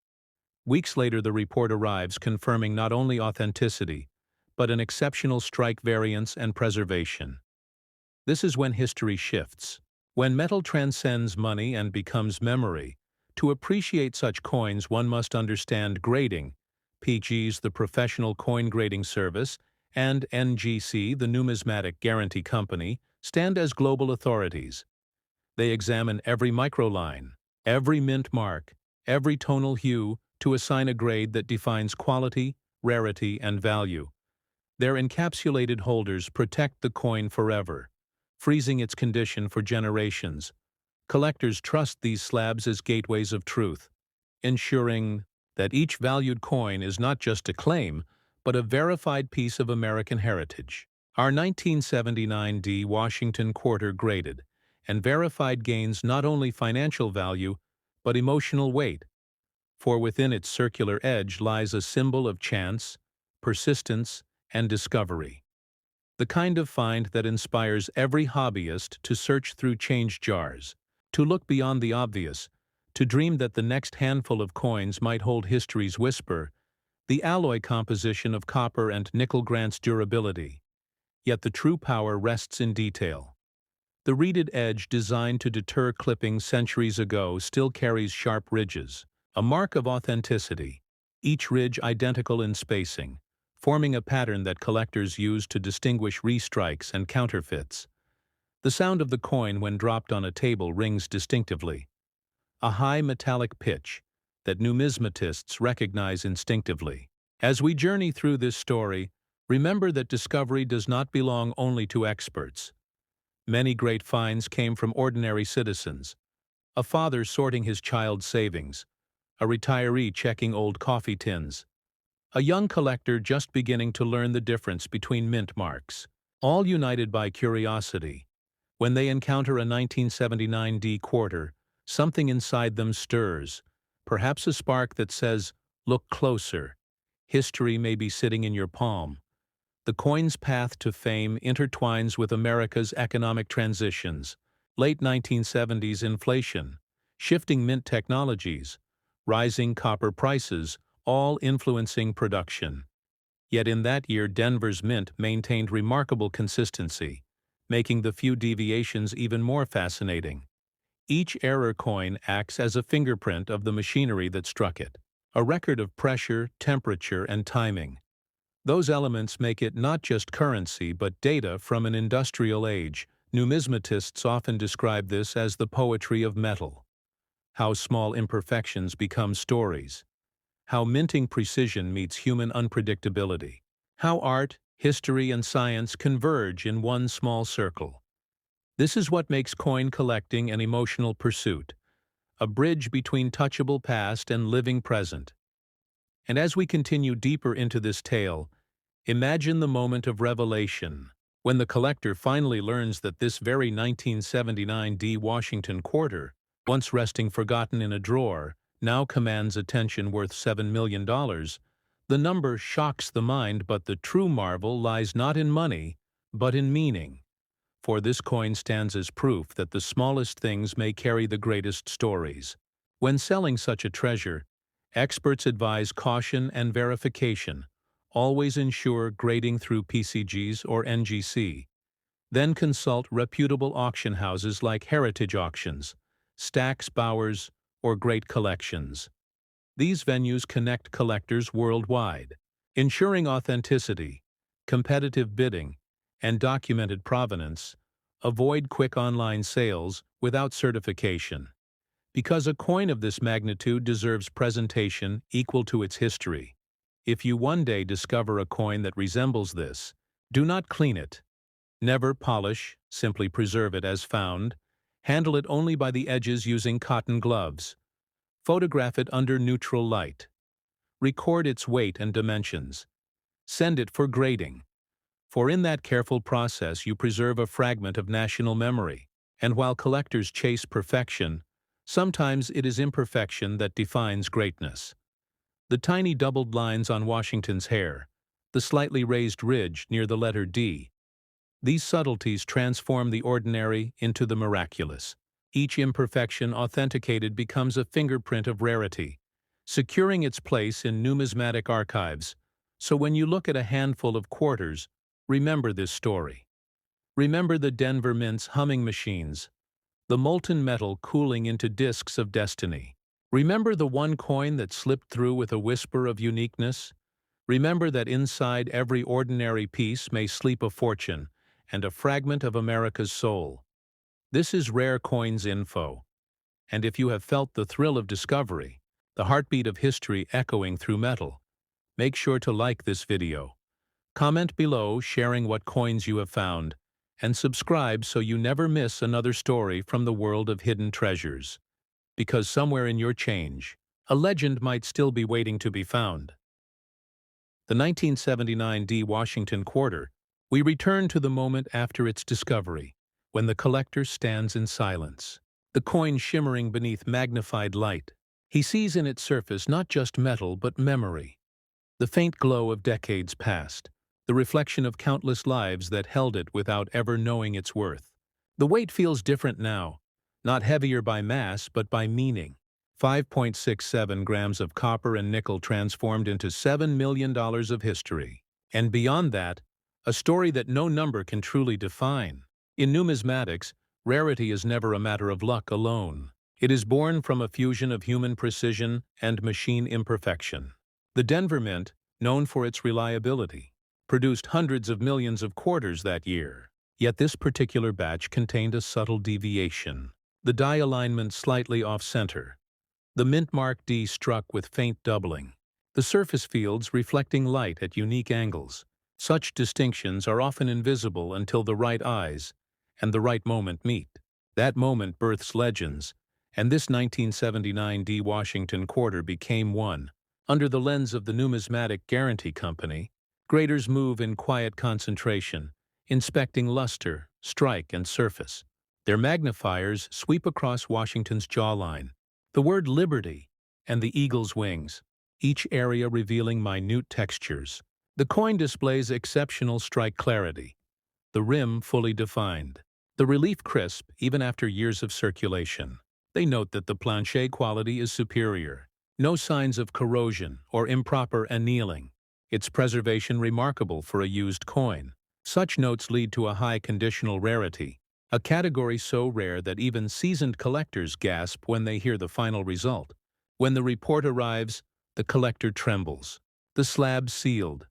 Weeks later, the report arrives confirming not only authenticity, but an exceptional strike variance and preservation. This is when history shifts. When metal transcends money and becomes memory, to appreciate such coins one must understand grading. PG's the Professional Coin Grading Service and NGC, the Numismatic Guarantee Company, stand as global authorities. They examine every microline, every mint mark, every tonal hue to assign a grade that defines quality, rarity, and value. Their encapsulated holders protect the coin forever, freezing its condition for generations. Collectors trust these slabs as gateways of truth, ensuring that each valued coin is not just a claim, but a verified piece of American heritage. Our 1979 D Washington quarter graded and verified gains not only financial value, but emotional weight, for within its circular edge lies a symbol of chance, persistence, and discovery. The kind of find that inspires every hobbyist to search through change jars, to look beyond the obvious, to dream that the next handful of coins might hold history's whisper. The alloy composition of copper and nickel grants durability, yet the true power rests in detail. The reeded edge designed to deter clipping centuries ago still carries sharp ridges, a mark of authenticity, each ridge identical in spacing, forming a pattern that collectors use to distinguish restrikes and counterfeits. The sound of the coin when dropped on a table rings distinctively, a high metallic pitch that numismatists recognize instinctively. As we journey through this story, remember that discovery does not belong only to experts. Many great finds came from ordinary citizens, a father sorting his child's savings, a retiree checking old coffee tins, a young collector just beginning to learn the difference between mint marks, all united by curiosity. When they encounter a 1979 D quarter, something inside them stirs, perhaps a spark that says, "Look closer. History may be sitting in your palm." The coin's path to fame intertwines with America's economic transitions, late 1970s inflation, shifting mint technologies, rising copper prices, all influencing production. Yet in that year, Denver's mint maintained remarkable consistency, making the few deviations even more fascinating. Each error coin acts as a fingerprint of the machinery that struck it, a record of pressure, temperature, and timing. Those elements make it not just currency but data from an industrial age. Numismatists often describe this as the poetry of metal. How small imperfections become stories. How minting precision meets human unpredictability. How art, history and science converge in one small circle. This is what makes coin collecting an emotional pursuit, a bridge between touchable past and living present. And as we continue deeper into this tale, imagine the moment of revelation, when the collector finally learns that this very 1979 D Washington quarter, once resting forgotten in a drawer, now commands attention worth $7 million. The number shocks the mind, but the true marvel lies not in money, but in meaning. For this coin stands as proof that the smallest things may carry the greatest stories. When selling such a treasure, experts advise caution and verification. Always ensure grading through PCGs or NGC. Then consult reputable auction houses like Heritage Auctions, Stack's Bowers, or Great Collections. These venues connect collectors worldwide, ensuring authenticity, competitive bidding, and documented provenance. Avoid quick online sales without certification, because a coin of this magnitude deserves presentation equal to its history. If you one day discover a coin that resembles this, do not clean it. Never polish, simply preserve it as found. Handle it only by the edges using cotton gloves. Photograph it under neutral light. Record its weight and dimensions. Send it for grading. For in that careful process you preserve a fragment of national memory. And while collectors chase perfection, sometimes it is imperfection that defines greatness. The tiny doubled lines on Washington's hair, the slightly raised ridge near the letter D. These subtleties transform the ordinary into the miraculous. Each imperfection authenticated becomes a fingerprint of rarity, securing its place in numismatic archives. So when you look at a handful of quarters, remember this story. Remember the Denver Mint's humming machines, the molten metal cooling into discs of destiny. Remember the one coin that slipped through with a whisper of uniqueness? Remember that inside every ordinary piece may sleep a fortune and a fragment of America's soul. This is Rare Coins Info. And if you have felt the thrill of discovery, the heartbeat of history echoing through metal, make sure to like this video. Comment below sharing what coins you have found, and subscribe so you never miss another story from the world of hidden treasures. Because somewhere in your change, a legend might still be waiting to be found. The 1979 D Washington quarter, we return to the moment after its discovery, when the collector stands in silence, the coin shimmering beneath magnified light. He sees in its surface not just metal but memory, the faint glow of decades past, the reflection of countless lives that held it without ever knowing its worth. The weight feels different now, not heavier by mass but by meaning. 5.67 grams of copper and nickel transformed into $7 million of history. And beyond that, a story that no number can truly define. In numismatics, rarity is never a matter of luck alone. It is born from a fusion of human precision and machine imperfection. The Denver Mint, known for its reliability, produced hundreds of millions of quarters that year. Yet this particular batch contained a subtle deviation. The die alignment slightly off-center. The mint mark D struck with faint doubling. The surface fields reflecting light at unique angles. Such distinctions are often invisible until the right eyes and the right moment meet. That moment births legends, and this 1979 D Washington quarter became one. Under the lens of the Numismatic Guarantee Company, graders move in quiet concentration, inspecting luster, strike, and surface. Their magnifiers sweep across Washington's jawline, the word liberty, and the eagle's wings, each area revealing minute textures. The coin displays exceptional strike clarity, the rim fully defined, the relief crisp even after years of circulation. They note that the plancher quality is superior. No signs of corrosion or improper annealing. Its preservation remarkable for a used coin. Such notes lead to a high conditional rarity, a category so rare that even seasoned collectors gasp when they hear the final result. When the report arrives, the collector trembles. The slab sealed,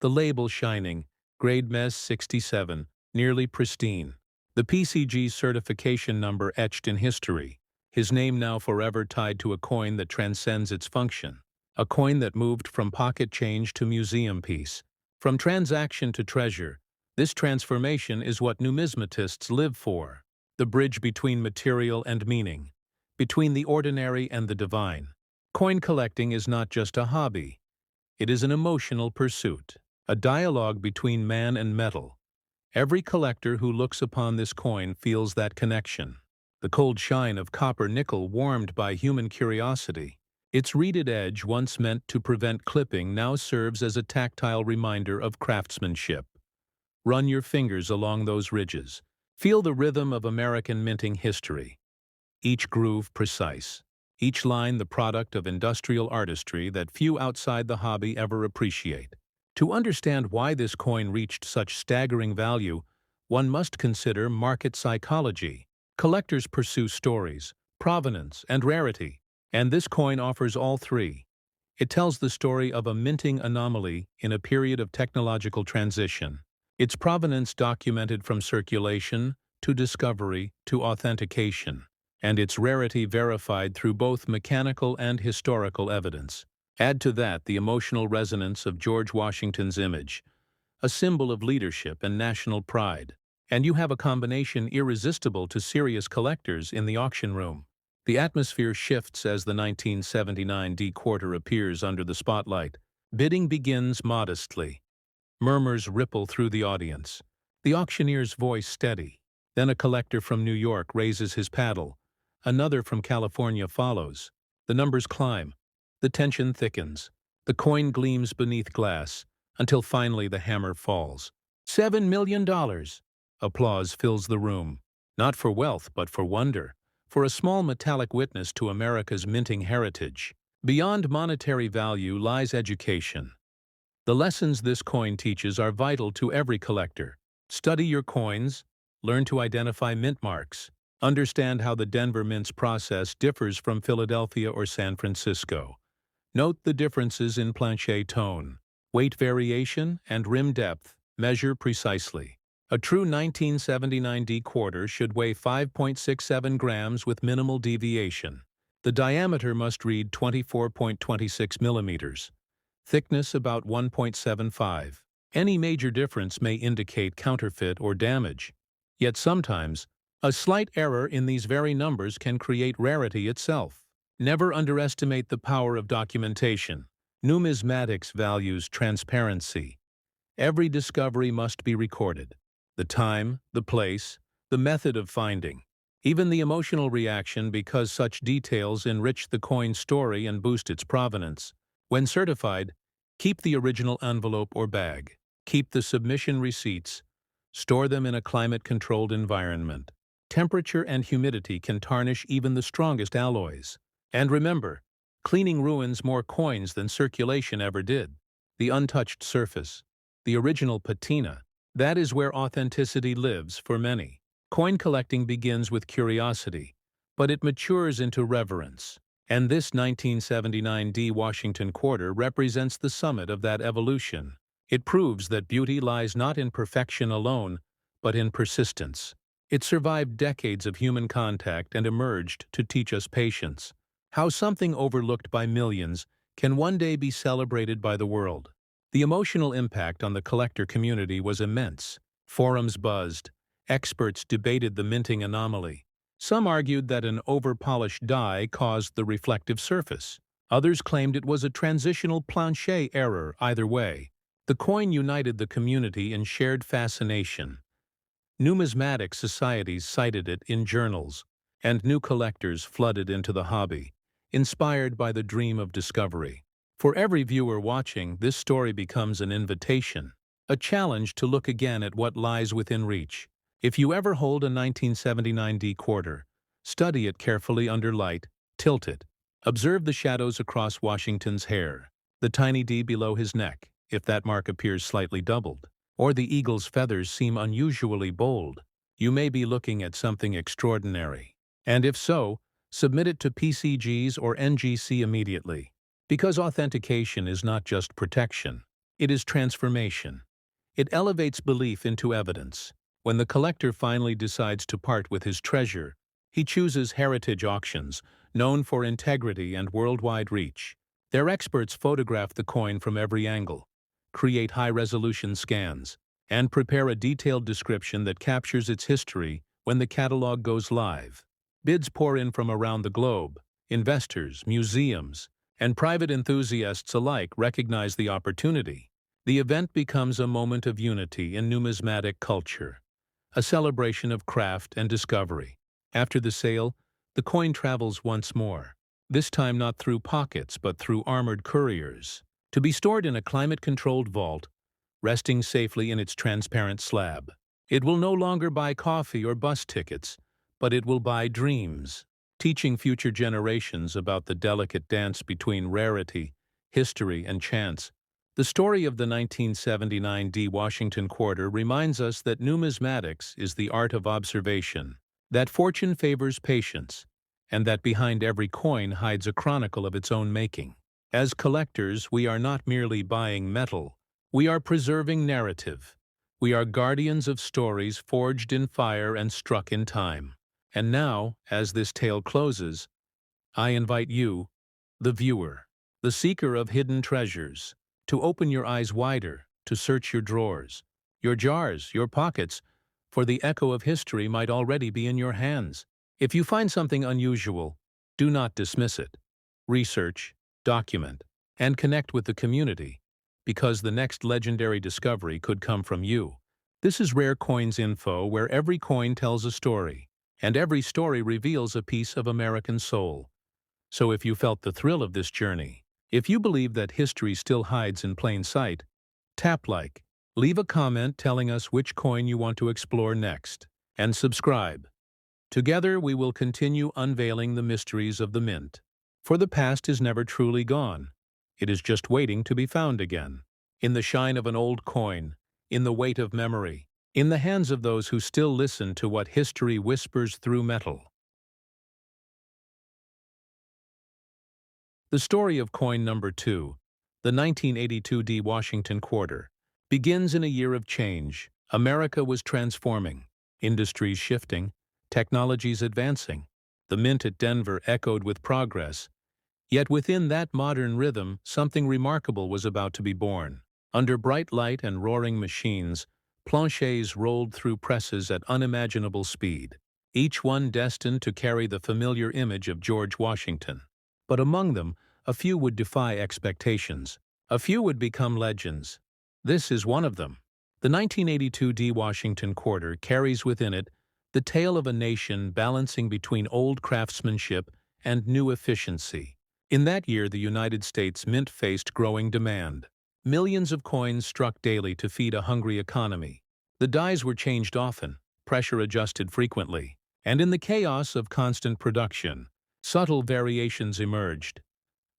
the label shining, grade MES 67, nearly pristine. The PCG certification number etched in history, his name now forever tied to a coin that transcends its function. A coin that moved from pocket change to museum piece. From transaction to treasure, this transformation is what numismatists live for, the bridge between material and meaning, between the ordinary and the divine. Coin collecting is not just a hobby, it is an emotional pursuit, a dialogue between man and metal. Every collector who looks upon this coin feels that connection. The cold shine of copper-nickel warmed by human curiosity. Its reeded edge, once meant to prevent clipping, now serves as a tactile reminder of craftsmanship. Run your fingers along those ridges. Feel the rhythm of American minting history. Each groove precise, each line the product of industrial artistry that few outside the hobby ever appreciate. To understand why this coin reached such staggering value, one must consider market psychology. Collectors pursue stories, provenance, and rarity, and this coin offers all three. It tells the story of a minting anomaly in a period of technological transition. Its provenance documented from circulation to discovery to authentication, and its rarity verified through both mechanical and historical evidence. Add to that the emotional resonance of George Washington's image, a symbol of leadership and national pride, and you have a combination irresistible to serious collectors in the auction room. The atmosphere shifts as the 1979 D-quarter appears under the spotlight. Bidding begins modestly. Murmurs ripple through the audience. The auctioneer's voice steady. Then a collector from New York raises his paddle. Another from California follows. The numbers climb. The tension thickens. The coin gleams beneath glass, until finally the hammer falls. $7 million! Applause fills the room. Not for wealth, but for wonder. For a small metallic witness to America's minting heritage. Beyond monetary value lies education. The lessons this coin teaches are vital to every collector. Study your coins, learn to identify mint marks, understand how the Denver Mint's process differs from Philadelphia or San Francisco. Note the differences in planchet tone, weight variation, and rim depth. Measure precisely. A true 1979 D-quarter should weigh 5.67 grams with minimal deviation. The diameter must read 24.26 millimeters. Thickness about 1.75. Any major difference may indicate counterfeit or damage. Yet sometimes, a slight error in these very numbers can create rarity itself. Never underestimate the power of documentation. Numismatics values transparency. Every discovery must be recorded. The time, the place, the method of finding, even the emotional reaction, because such details enrich the coin's story and boost its provenance. When certified, keep the original envelope or bag. Keep the submission receipts. Store them in a climate-controlled environment. Temperature and humidity can tarnish even the strongest alloys. And remember, cleaning ruins more coins than circulation ever did. The untouched surface, the original patina, that is where authenticity lives for many. Coin collecting begins with curiosity, but it matures into reverence. And this 1979 D Washington quarter represents the summit of that evolution. It proves that beauty lies not in perfection alone, but in persistence. It survived decades of human contact and emerged to teach us patience. How something overlooked by millions can one day be celebrated by the world. The emotional impact on the collector community was immense. Forums buzzed. Experts debated the minting anomaly. Some argued that an over-polished die caused the reflective surface. Others claimed it was a transitional planchet error. Either way, the coin united the community in shared fascination. Numismatic societies cited it in journals, and new collectors flooded into the hobby, inspired by the dream of discovery. For every viewer watching, this story becomes an invitation, a challenge to look again at what lies within reach. If you ever hold a 1979 D-quarter, study it carefully under light, tilt it. Observe the shadows across Washington's hair, the tiny D below his neck, if that mark appears slightly doubled, or the eagle's feathers seem unusually bold. You may be looking at something extraordinary. And if so, submit it to PCGs or NGC immediately. Because authentication is not just protection, it is transformation. It elevates belief into evidence. When the collector finally decides to part with his treasure, he chooses heritage auctions, known for integrity and worldwide reach. Their experts photograph the coin from every angle, create high-resolution scans, and prepare a detailed description that captures its history when the catalog goes live. Bids pour in from around the globe. Investors, museums, and private enthusiasts alike recognize the opportunity. The event becomes a moment of unity in numismatic culture, a celebration of craft and discovery. After the sale, the coin travels once more, this time not through pockets but through armored couriers, to be stored in a climate-controlled vault, resting safely in its transparent slab. It will no longer buy coffee or bus tickets, but it will buy dreams, teaching future generations about the delicate dance between rarity, history, and chance. The story of the 1979 D. Washington Quarter reminds us that numismatics is the art of observation, that fortune favors patience, and that behind every coin hides a chronicle of its own making. As collectors, we are not merely buying metal, we are preserving narrative. We are guardians of stories forged in fire and struck in time. And now, as this tale closes, I invite you, the viewer, the seeker of hidden treasures, to open your eyes wider, to search your drawers, your jars, your pockets, for the echo of history might already be in your hands. If you find something unusual, do not dismiss it. Research, document, and connect with the community, because the next legendary discovery could come from you. This is Rare Coins Info, where every coin tells a story, and every story reveals a piece of American soul. So if you felt the thrill of this journey, if you believe that history still hides in plain sight, tap like, leave a comment telling us which coin you want to explore next, and subscribe. Together we will continue unveiling the mysteries of the mint. For the past is never truly gone. It is just waiting to be found again. In the shine of an old coin, in the weight of memory, in the hands of those who still listen to what history whispers through metal. The story of coin number 2, the 1982 D. Washington Quarter, begins in a year of change. America was transforming, industries shifting, technologies advancing. The mint at Denver echoed with progress. Yet within that modern rhythm, something remarkable was about to be born. Under bright light and roaring machines, planchets rolled through presses at unimaginable speed, each one destined to carry the familiar image of George Washington. But among them, a few would defy expectations. A few would become legends. This is one of them. The 1982 D. Washington Quarter carries within it the tale of a nation balancing between old craftsmanship and new efficiency. In that year, the United States Mint faced growing demand. Millions of coins struck daily to feed a hungry economy. The dies were changed often, pressure adjusted frequently, and in the chaos of constant production, subtle variations emerged.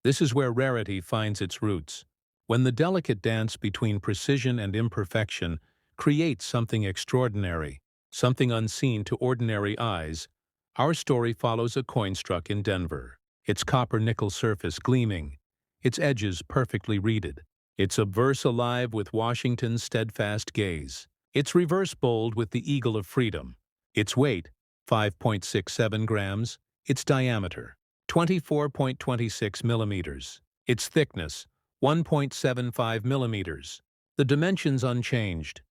This is where rarity finds its roots, when the delicate dance between precision and imperfection creates something extraordinary, something unseen to ordinary eyes. Our story follows a coin struck in Denver, its copper-nickel surface gleaming, its edges perfectly reeded, its obverse alive with Washington's steadfast gaze, its reverse bold with the eagle of freedom, its weight, 5.67 grams, its diameter, 24.26 millimeters, its thickness, 1.75 millimeters, the dimensions unchanged.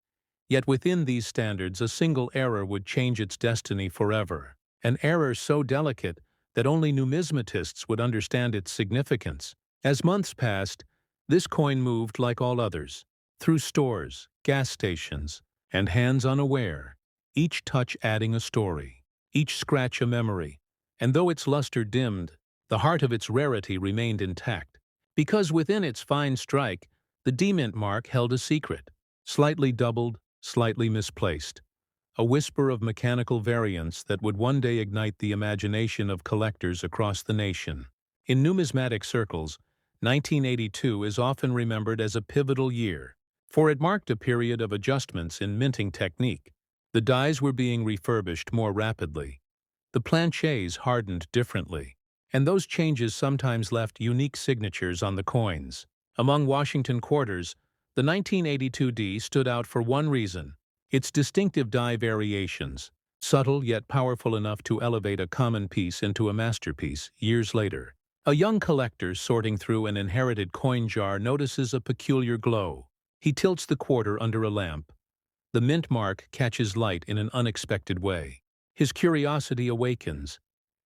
Yet within these standards a single error would change its destiny forever, an error so delicate that only numismatists would understand its significance. As months passed, this coin moved like all others, through stores, gas stations, and hands unaware, each touch adding a story, each scratch a memory, and though its luster dimmed, the heart of its rarity remained intact, because within its fine strike, the D-Mint mark held a secret, slightly doubled, slightly misplaced, a whisper of mechanical variance that would one day ignite the imagination of collectors across the nation. In numismatic circles, 1982 is often remembered as a pivotal year, for it marked a period of adjustments in minting technique. The dies were being refurbished more rapidly. The planchets hardened differently, and those changes sometimes left unique signatures on the coins. Among Washington Quarters, the 1982 D stood out for one reason: its distinctive die variations, subtle yet powerful enough to elevate a common piece into a masterpiece years later. A young collector sorting through an inherited coin jar notices a peculiar glow. He tilts the quarter under a lamp. The mint mark catches light in an unexpected way. His curiosity awakens.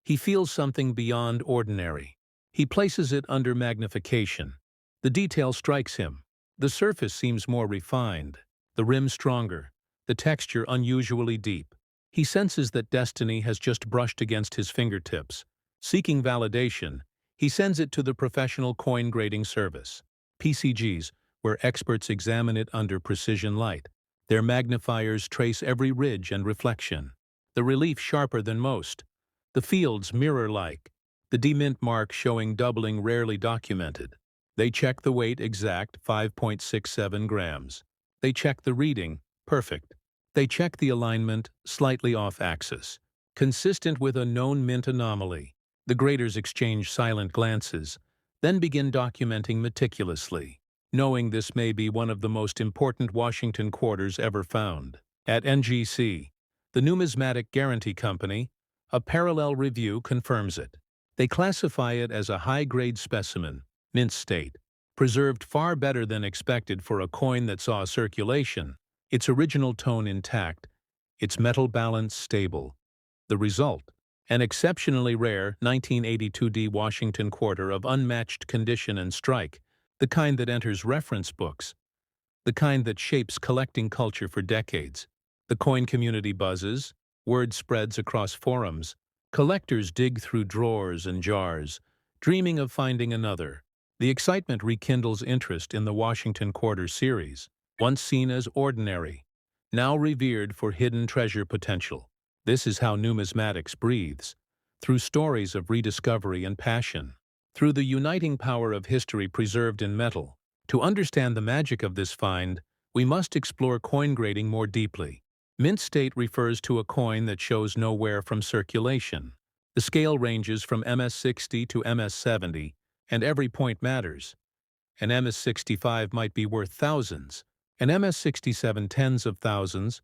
He feels something beyond ordinary. He places it under magnification. The detail strikes him. The surface seems more refined, the rim stronger, the texture unusually deep. He senses that destiny has just brushed against his fingertips. Seeking validation, he sends it to the professional coin grading service, PCGs, where experts examine it under precision light. Their magnifiers trace every ridge and reflection. The relief sharper than most. The fields mirror-like. The demint mark showing doubling rarely documented. They check the weight exact, 5.67 grams. They check the reading, perfect. They check the alignment, slightly off axis, consistent with a known mint anomaly. The graders exchange silent glances, then begin documenting meticulously, knowing this may be one of the most important Washington quarters ever found. At NGC, the Numismatic Guarantee Company, a parallel review confirms it. They classify it as a high-grade specimen, mint state, preserved far better than expected for a coin that saw circulation, its original tone intact, its metal balance stable. The result, an exceptionally rare 1982D Washington quarter of unmatched condition and strike, the kind that enters reference books, the kind that shapes collecting culture for decades. The coin community buzzes, word spreads across forums, collectors dig through drawers and jars, dreaming of finding another. The excitement rekindles interest in the Washington Quarter series, once seen as ordinary, now revered for hidden treasure potential. This is how numismatics breathes, through stories of rediscovery and passion, through the uniting power of history preserved in metal. To understand the magic of this find, we must explore coin grading more deeply. Mint state refers to a coin that shows no wear from circulation. The scale ranges from MS-60 to MS-70, and every point matters. An MS-65 might be worth thousands, an MS-67 tens of thousands,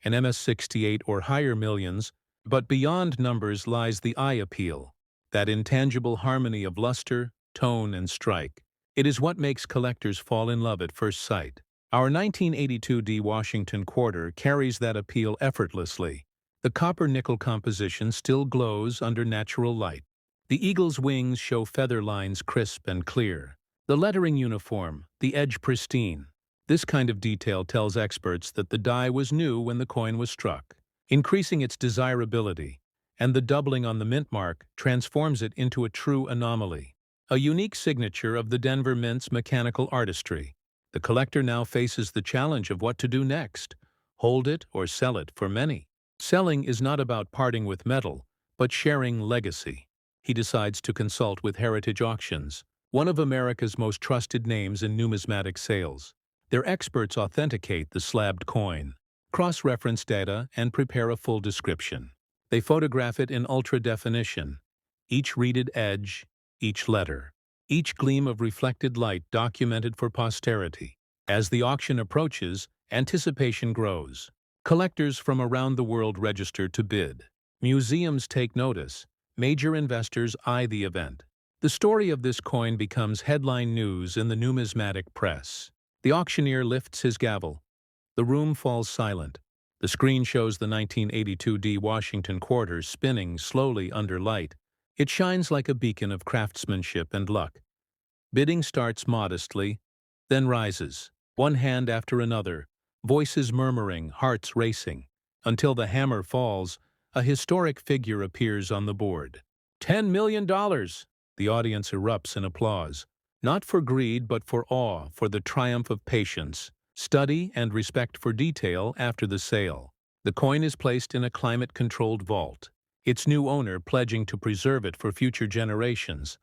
an MS-68 or higher millions, but beyond numbers lies the eye appeal, that intangible harmony of luster, tone, and strike. It is what makes collectors fall in love at first sight. Our 1982D Washington Quarter carries that appeal effortlessly. The copper-nickel composition still glows under natural light. The eagle's wings show feather lines crisp and clear. The lettering uniform, the edge pristine. This kind of detail tells experts that the die was new when the coin was struck, increasing its desirability, and the doubling on the mint mark transforms it into a true anomaly, a unique signature of the Denver Mint's mechanical artistry. The collector now faces the challenge of what to do next, hold it or sell it. For many, selling is not about parting with metal, but sharing legacy. He decides to consult with Heritage Auctions, one of America's most trusted names in numismatic sales. Their experts authenticate the slabbed coin, cross-reference data, and prepare a full description. They photograph it in ultra-definition, each reeded edge, each letter, each gleam of reflected light documented for posterity. As the auction approaches, anticipation grows. Collectors from around the world register to bid. Museums take notice. Major investors eye the event. The story of this coin becomes headline news in the numismatic press. The auctioneer lifts his gavel. The room falls silent. The screen shows the 1982D Washington Quarter spinning slowly under light. It shines like a beacon of craftsmanship and luck. Bidding starts modestly, then rises, one hand after another, voices murmuring, hearts racing, until the hammer falls. A historic figure appears on the board. $10 million! The audience erupts in applause, not for greed but for awe, for the triumph of patience, study, and respect for detail after the sale. The coin is placed in a climate-controlled vault, its new owner pledging to preserve it for future generations.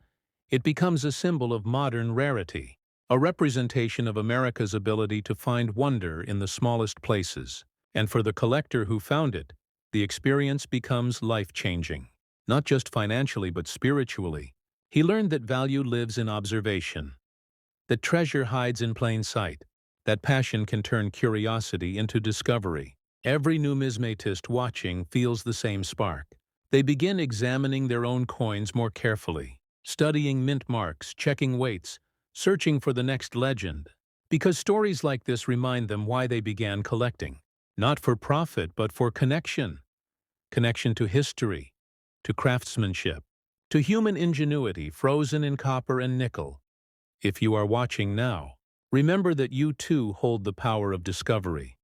It becomes a symbol of modern rarity, a representation of America's ability to find wonder in the smallest places. And for the collector who found it, the experience becomes life-changing, not just financially but spiritually. He learned that value lives in observation, that treasure hides in plain sight, that passion can turn curiosity into discovery. Every numismatist watching feels the same spark. They begin examining their own coins more carefully, studying mint marks, checking weights, searching for the next legend. Because stories like this remind them why they began collecting. Not for profit, but for connection. Connection to history, to craftsmanship, to human ingenuity frozen in copper and nickel. If you are watching now, remember that you too hold the power of discovery.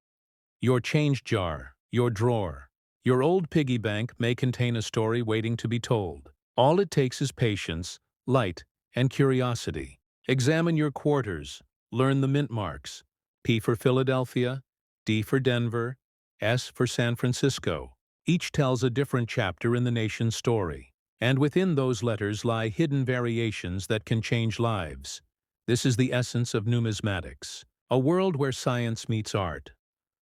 Your change jar, your drawer, your old piggy bank may contain a story waiting to be told. All it takes is patience, light, and curiosity. Examine your quarters, learn the mint marks. P for Philadelphia, D for Denver, S for San Francisco. Each tells a different chapter in the nation's story. And within those letters lie hidden variations that can change lives. This is the essence of numismatics, a world where science meets art,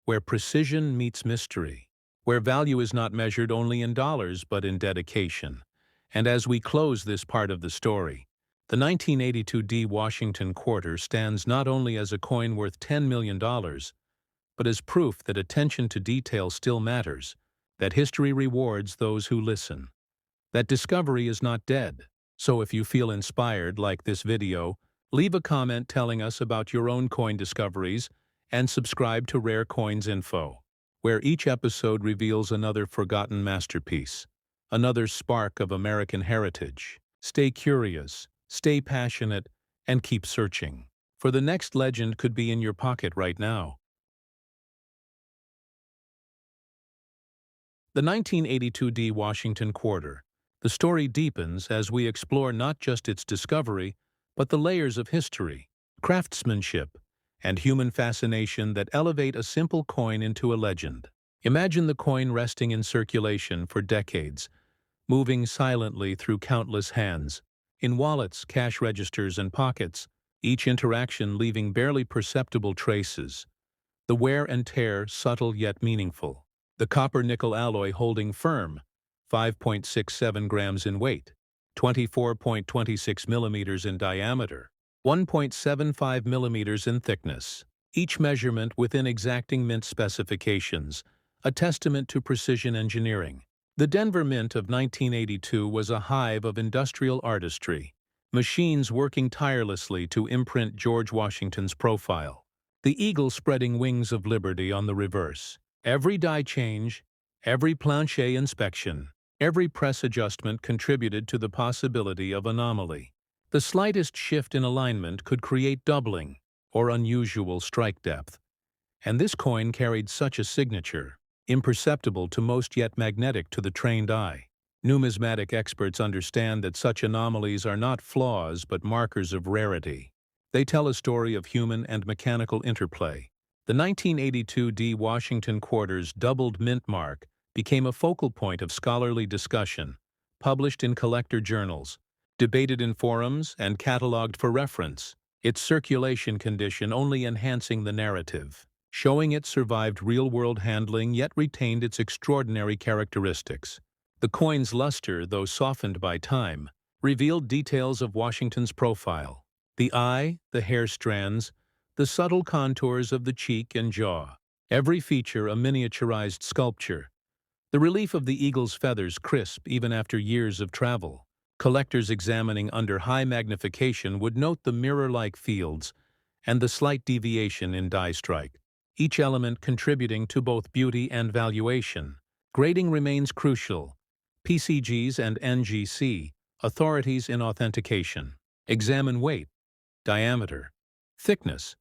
where precision meets mystery, where value is not measured only in dollars but in dedication. And as we close this part of the story, the 1982 D Washington quarter stands not only as a coin worth $10 million, but as proof that attention to detail still matters, that history rewards those who listen, that discovery is not dead. So if you feel inspired, like this video, leave a comment telling us about your own coin discoveries and subscribe to Rare Coins Info, where each episode reveals another forgotten masterpiece, another spark of American heritage. Stay curious, stay passionate, and keep searching, for the next legend could be in your pocket right now. The 1982 D Washington quarter. The story deepens as we explore not just its discovery, but the layers of history, craftsmanship, and human fascination that elevate a simple coin into a legend. Imagine the coin resting in circulation for decades, moving silently through countless hands, in wallets, cash registers, and pockets, each interaction leaving barely perceptible traces, the wear and tear subtle yet meaningful. The copper-nickel alloy holding firm, 5.67 grams in weight, 24.26 millimeters in diameter, 1.75 millimeters in thickness, each measurement within exacting mint specifications, a testament to precision engineering. The Denver Mint of 1982 was a hive of industrial artistry, machines working tirelessly to imprint George Washington's profile, the eagle spreading wings of liberty on the reverse. Every die change, every planche inspection, every press adjustment contributed to the possibility of anomaly. The slightest shift in alignment could create doubling or unusual strike depth. And this coin carried such a signature, imperceptible to most yet magnetic to the trained eye. Numismatic experts understand that such anomalies are not flaws but markers of rarity. They tell a story of human and mechanical interplay. The 1982 D Washington quarter's doubled mint mark became a focal point of scholarly discussion, published in collector journals, debated in forums, and catalogued for reference, its circulation condition only enhancing the narrative, showing it survived real-world handling yet retained its extraordinary characteristics. The coin's luster, though softened by time, revealed details of Washington's profile: the eye, the hair strands, the subtle contours of the cheek and jaw, every feature a miniaturized sculpture. The relief of the eagle's feathers crisp even after years of travel. Collectors examining under high magnification would note the mirror-like fields and the slight deviation in die strike, each element contributing to both beauty and valuation. Grading remains crucial. PCGs and NGC, authorities in authentication. Examine weight, diameter, thickness,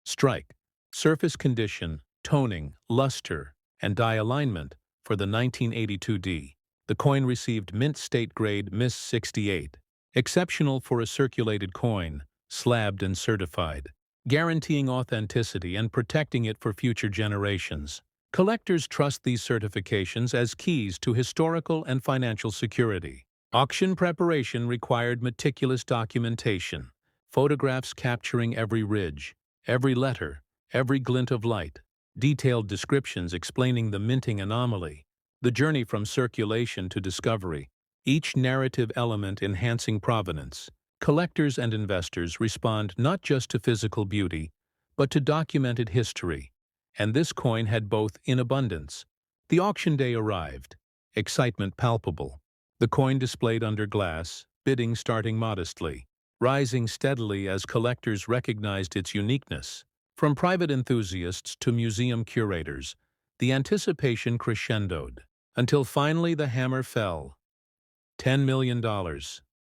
strike, surface condition, toning, luster, and die alignment for the 1982 D. The coin received mint state grade MIS 68, exceptional for a circulated coin, slabbed and certified, guaranteeing authenticity and protecting it for future generations. Collectors trust these certifications as keys to historical and financial security. Auction preparation required meticulous documentation, photographs capturing every ridge, every letter, every glint of light, detailed descriptions explaining the minting anomaly, the journey from circulation to discovery, each narrative element enhancing provenance. Collectors and investors respond not just to physical beauty, but to documented history, and this coin had both in abundance. The auction day arrived, excitement palpable. The coin displayed under glass, bidding starting modestly. rising steadily as collectors recognized its uniqueness. From private enthusiasts to museum curators, the anticipation crescendoed, until finally the hammer fell. $10 million.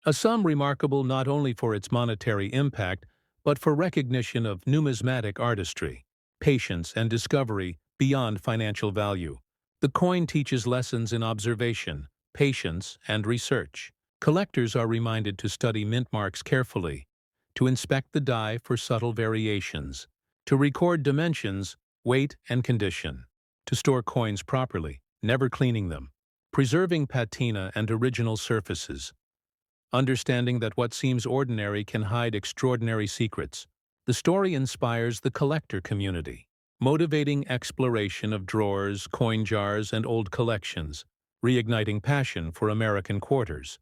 A sum remarkable not only for its monetary impact, but for recognition of numismatic artistry, patience, and discovery beyond financial value. The coin teaches lessons in observation, patience, and research. Collectors are reminded to study mint marks carefully, to inspect the die for subtle variations, to record dimensions, weight, and condition, to store coins properly, never cleaning them, preserving patina and original surfaces, understanding that what seems ordinary can hide extraordinary secrets. The story inspires the collector community, motivating exploration of drawers, coin jars, and old collections, reigniting passion for American quarters,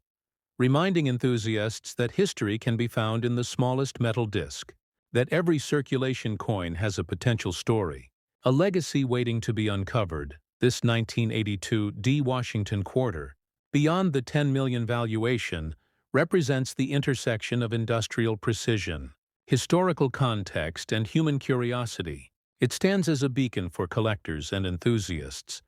reminding enthusiasts that history can be found in the smallest metal disc, that every circulation coin has a potential story, a legacy waiting to be uncovered. This 1982 D Washington quarter, beyond the $10 million valuation, represents the intersection of industrial precision, historical context, and human curiosity. It stands as a beacon for collectors and enthusiasts,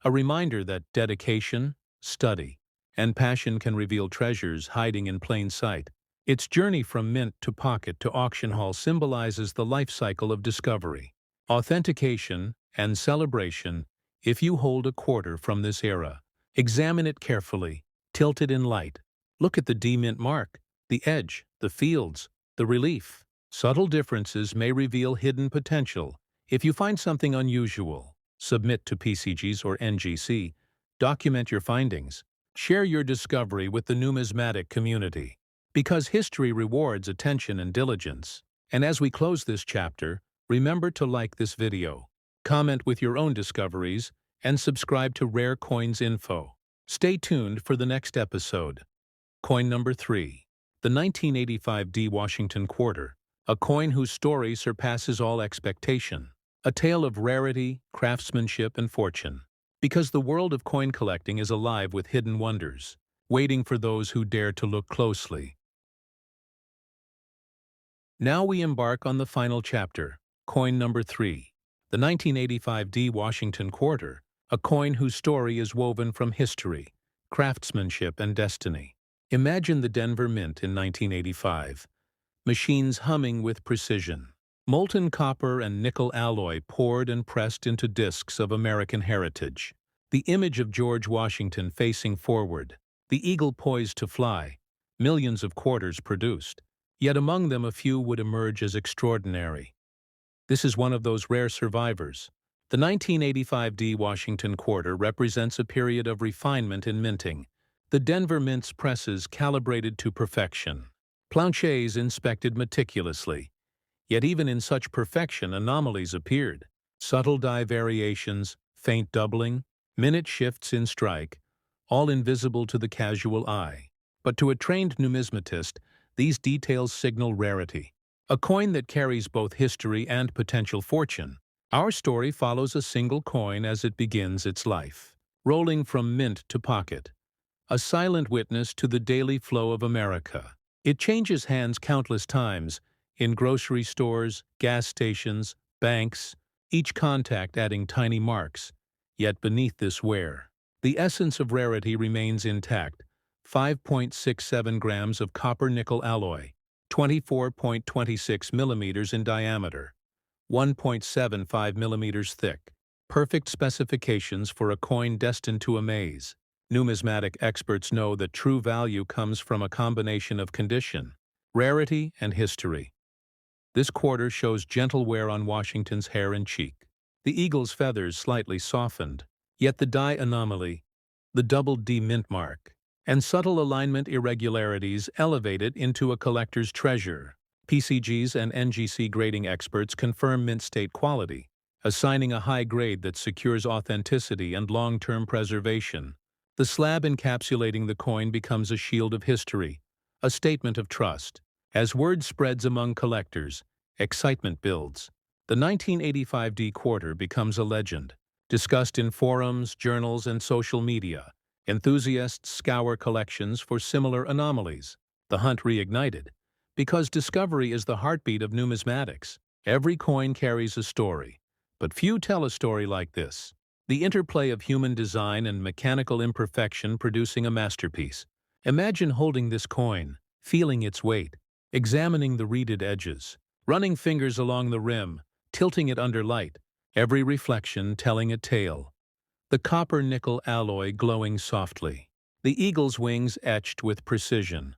a reminder that dedication, study, and passion can reveal treasures hiding in plain sight. Its journey from mint to pocket to auction hall symbolizes the life cycle of discovery, authentication, and celebration. If you hold a quarter from this era, examine it carefully, tilt it in light. Look at the D-mint mark, the edge, the fields, the relief. Subtle differences may reveal hidden potential. If you find something unusual, submit to PCGs or NGC. Document your findings. Share your discovery with the numismatic community, because history rewards attention and diligence. And as we close this chapter, remember to like this video, comment with your own discoveries, and subscribe to Rare Coins Info. Stay tuned for the next episode. Coin number 3. The 1985 D Washington Quarter, a coin whose story surpasses all expectation. A tale of rarity, craftsmanship, and fortune. Because the world of coin collecting is alive with hidden wonders, waiting for those who dare to look closely. Now we embark on the final chapter, coin number 3. The 1985 D Washington Quarter, a coin whose story is woven from history, craftsmanship, and destiny. Imagine the Denver Mint in 1985. Machines humming with precision. Molten copper and nickel alloy poured and pressed into discs of American heritage. The image of George Washington facing forward, the eagle poised to fly, millions of quarters produced, yet among them a few would emerge as extraordinary. This is one of those rare survivors. The 1985 D Washington Quarter represents a period of refinement in minting. The Denver Mint's presses calibrated to perfection. Planchets inspected meticulously. Yet even in such perfection, anomalies appeared. Subtle die variations, faint doubling, minute shifts in strike, all invisible to the casual eye. But to a trained numismatist, these details signal rarity. A coin that carries both history and potential fortune. Our story follows a single coin as it begins its life, rolling from mint to pocket. A silent witness to the daily flow of America. It changes hands countless times, in grocery stores, gas stations, banks, each contact adding tiny marks. Yet beneath this wear, the essence of rarity remains intact. 5.67 grams of copper-nickel alloy, 24.26 millimeters in diameter, 1.75 millimeters thick. Perfect specifications for a coin destined to amaze. Numismatic experts know that true value comes from a combination of condition, rarity, and history. This quarter shows gentle wear on Washington's hair and cheek. The eagle's feathers slightly softened, yet the die anomaly, the double D mint mark, and subtle alignment irregularities elevate it into a collector's treasure. PCGs and NGC grading experts confirm mint state quality, assigning a high grade that secures authenticity and long-term preservation. The slab encapsulating the coin becomes a shield of history, a statement of trust. As word spreads among collectors, excitement builds. The 1985 D Quarter becomes a legend, discussed in forums, journals, and social media. Enthusiasts scour collections for similar anomalies. The hunt reignited, Because discovery is the heartbeat of numismatics. Every coin carries a story, but few tell a story like this. The interplay of human design and mechanical imperfection producing a masterpiece. Imagine holding this coin, feeling its weight, examining the reeded edges, running fingers along the rim, tilting it under light, every reflection telling a tale. The copper-nickel alloy glowing softly, the eagle's wings etched with precision,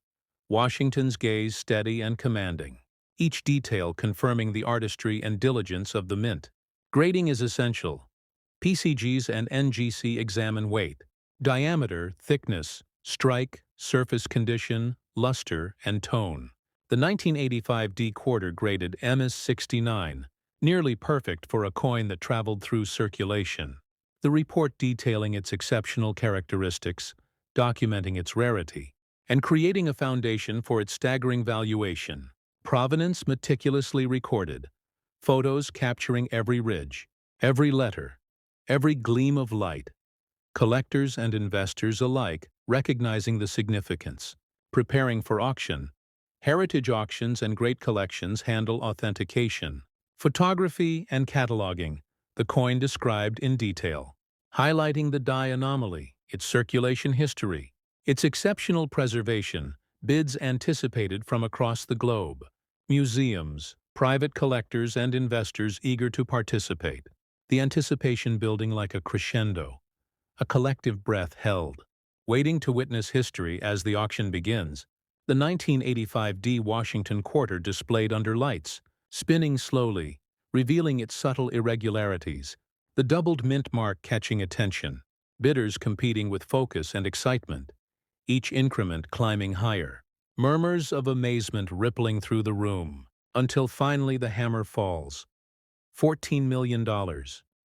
Washington's gaze steady and commanding, each detail confirming the artistry and diligence of the mint. Grading is essential. PCGs and NGC examine weight, diameter, thickness, strike, surface condition, luster, and tone. The 1985 D quarter graded MS69, nearly perfect for a coin that traveled through circulation. The report detailing its exceptional characteristics, documenting its rarity, and creating a foundation for its staggering valuation. Provenance meticulously recorded, photos capturing every ridge, every letter, every gleam of light. Collectors and investors alike recognizing the significance. Preparing for auction. Heritage auctions and great collections handle authentication. Photography and cataloging. The coin described in detail, highlighting the die anomaly, its circulation history, its exceptional preservation, bids anticipated from across the globe, museums, private collectors and investors eager to participate, the anticipation building like a crescendo, a collective breath held, waiting to witness history as the auction begins. The 1985 D Washington quarter displayed under lights, spinning slowly, revealing its subtle irregularities, the doubled mint mark catching attention, bidders competing with focus and excitement, each increment climbing higher, murmurs of amazement rippling through the room, until finally the hammer falls. $14 million,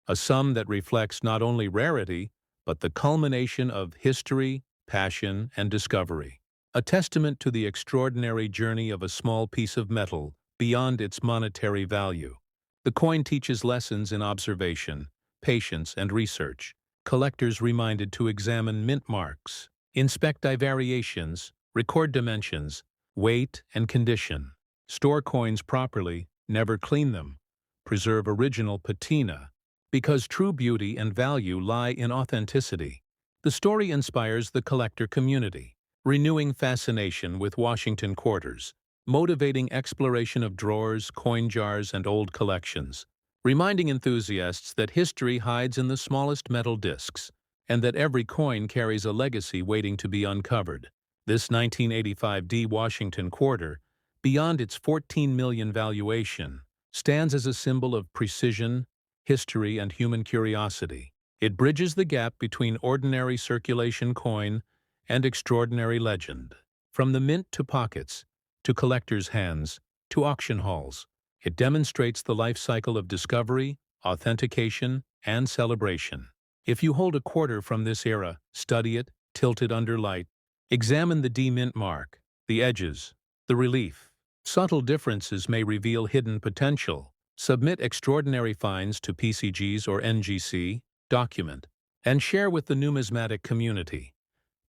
a sum that reflects not only rarity, but the culmination of history, passion, and discovery. A testament to the extraordinary journey of a small piece of metal beyond its monetary value. The coin teaches lessons in observation, patience, and research. Collectors reminded to examine mint marks, inspect die variations, record dimensions, weight, and condition. Store coins properly, never clean them. Preserve original patina, because true beauty and value lie in authenticity. The story inspires the collector community, renewing fascination with Washington quarters, motivating exploration of drawers, coin jars, and old collections, reminding enthusiasts that history hides in the smallest metal discs, and that every coin carries a legacy waiting to be uncovered. This 1985 D Washington quarter, beyond its $14 million valuation, stands as a symbol of precision, history, and human curiosity. It bridges the gap between ordinary circulation coin and extraordinary legend. From the mint to pockets, to collectors' hands, to auction halls, it demonstrates the life cycle of discovery, authentication, and celebration. If you hold a quarter from this era, study it, tilt it under light, examine the D mint mark, the edges, the relief. Subtle differences may reveal hidden potential. Submit extraordinary finds to PCGs or NGC, document, and share with the numismatic community,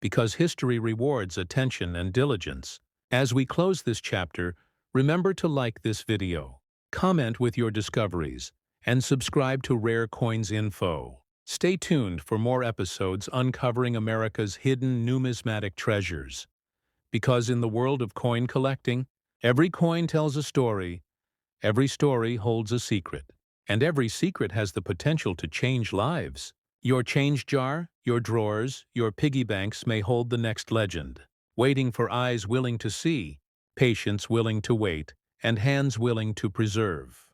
because history rewards attention and diligence. As we close this chapter, remember to like this video, comment with your discoveries, and subscribe to Rare Coins Info. Stay tuned for more episodes uncovering America's hidden numismatic treasures. Because in the world of coin collecting, every coin tells a story, every story holds a secret, and every secret has the potential to change lives. Your change jar, your drawers, your piggy banks may hold the next legend, waiting for eyes willing to see, patience willing to wait, and hands willing to preserve.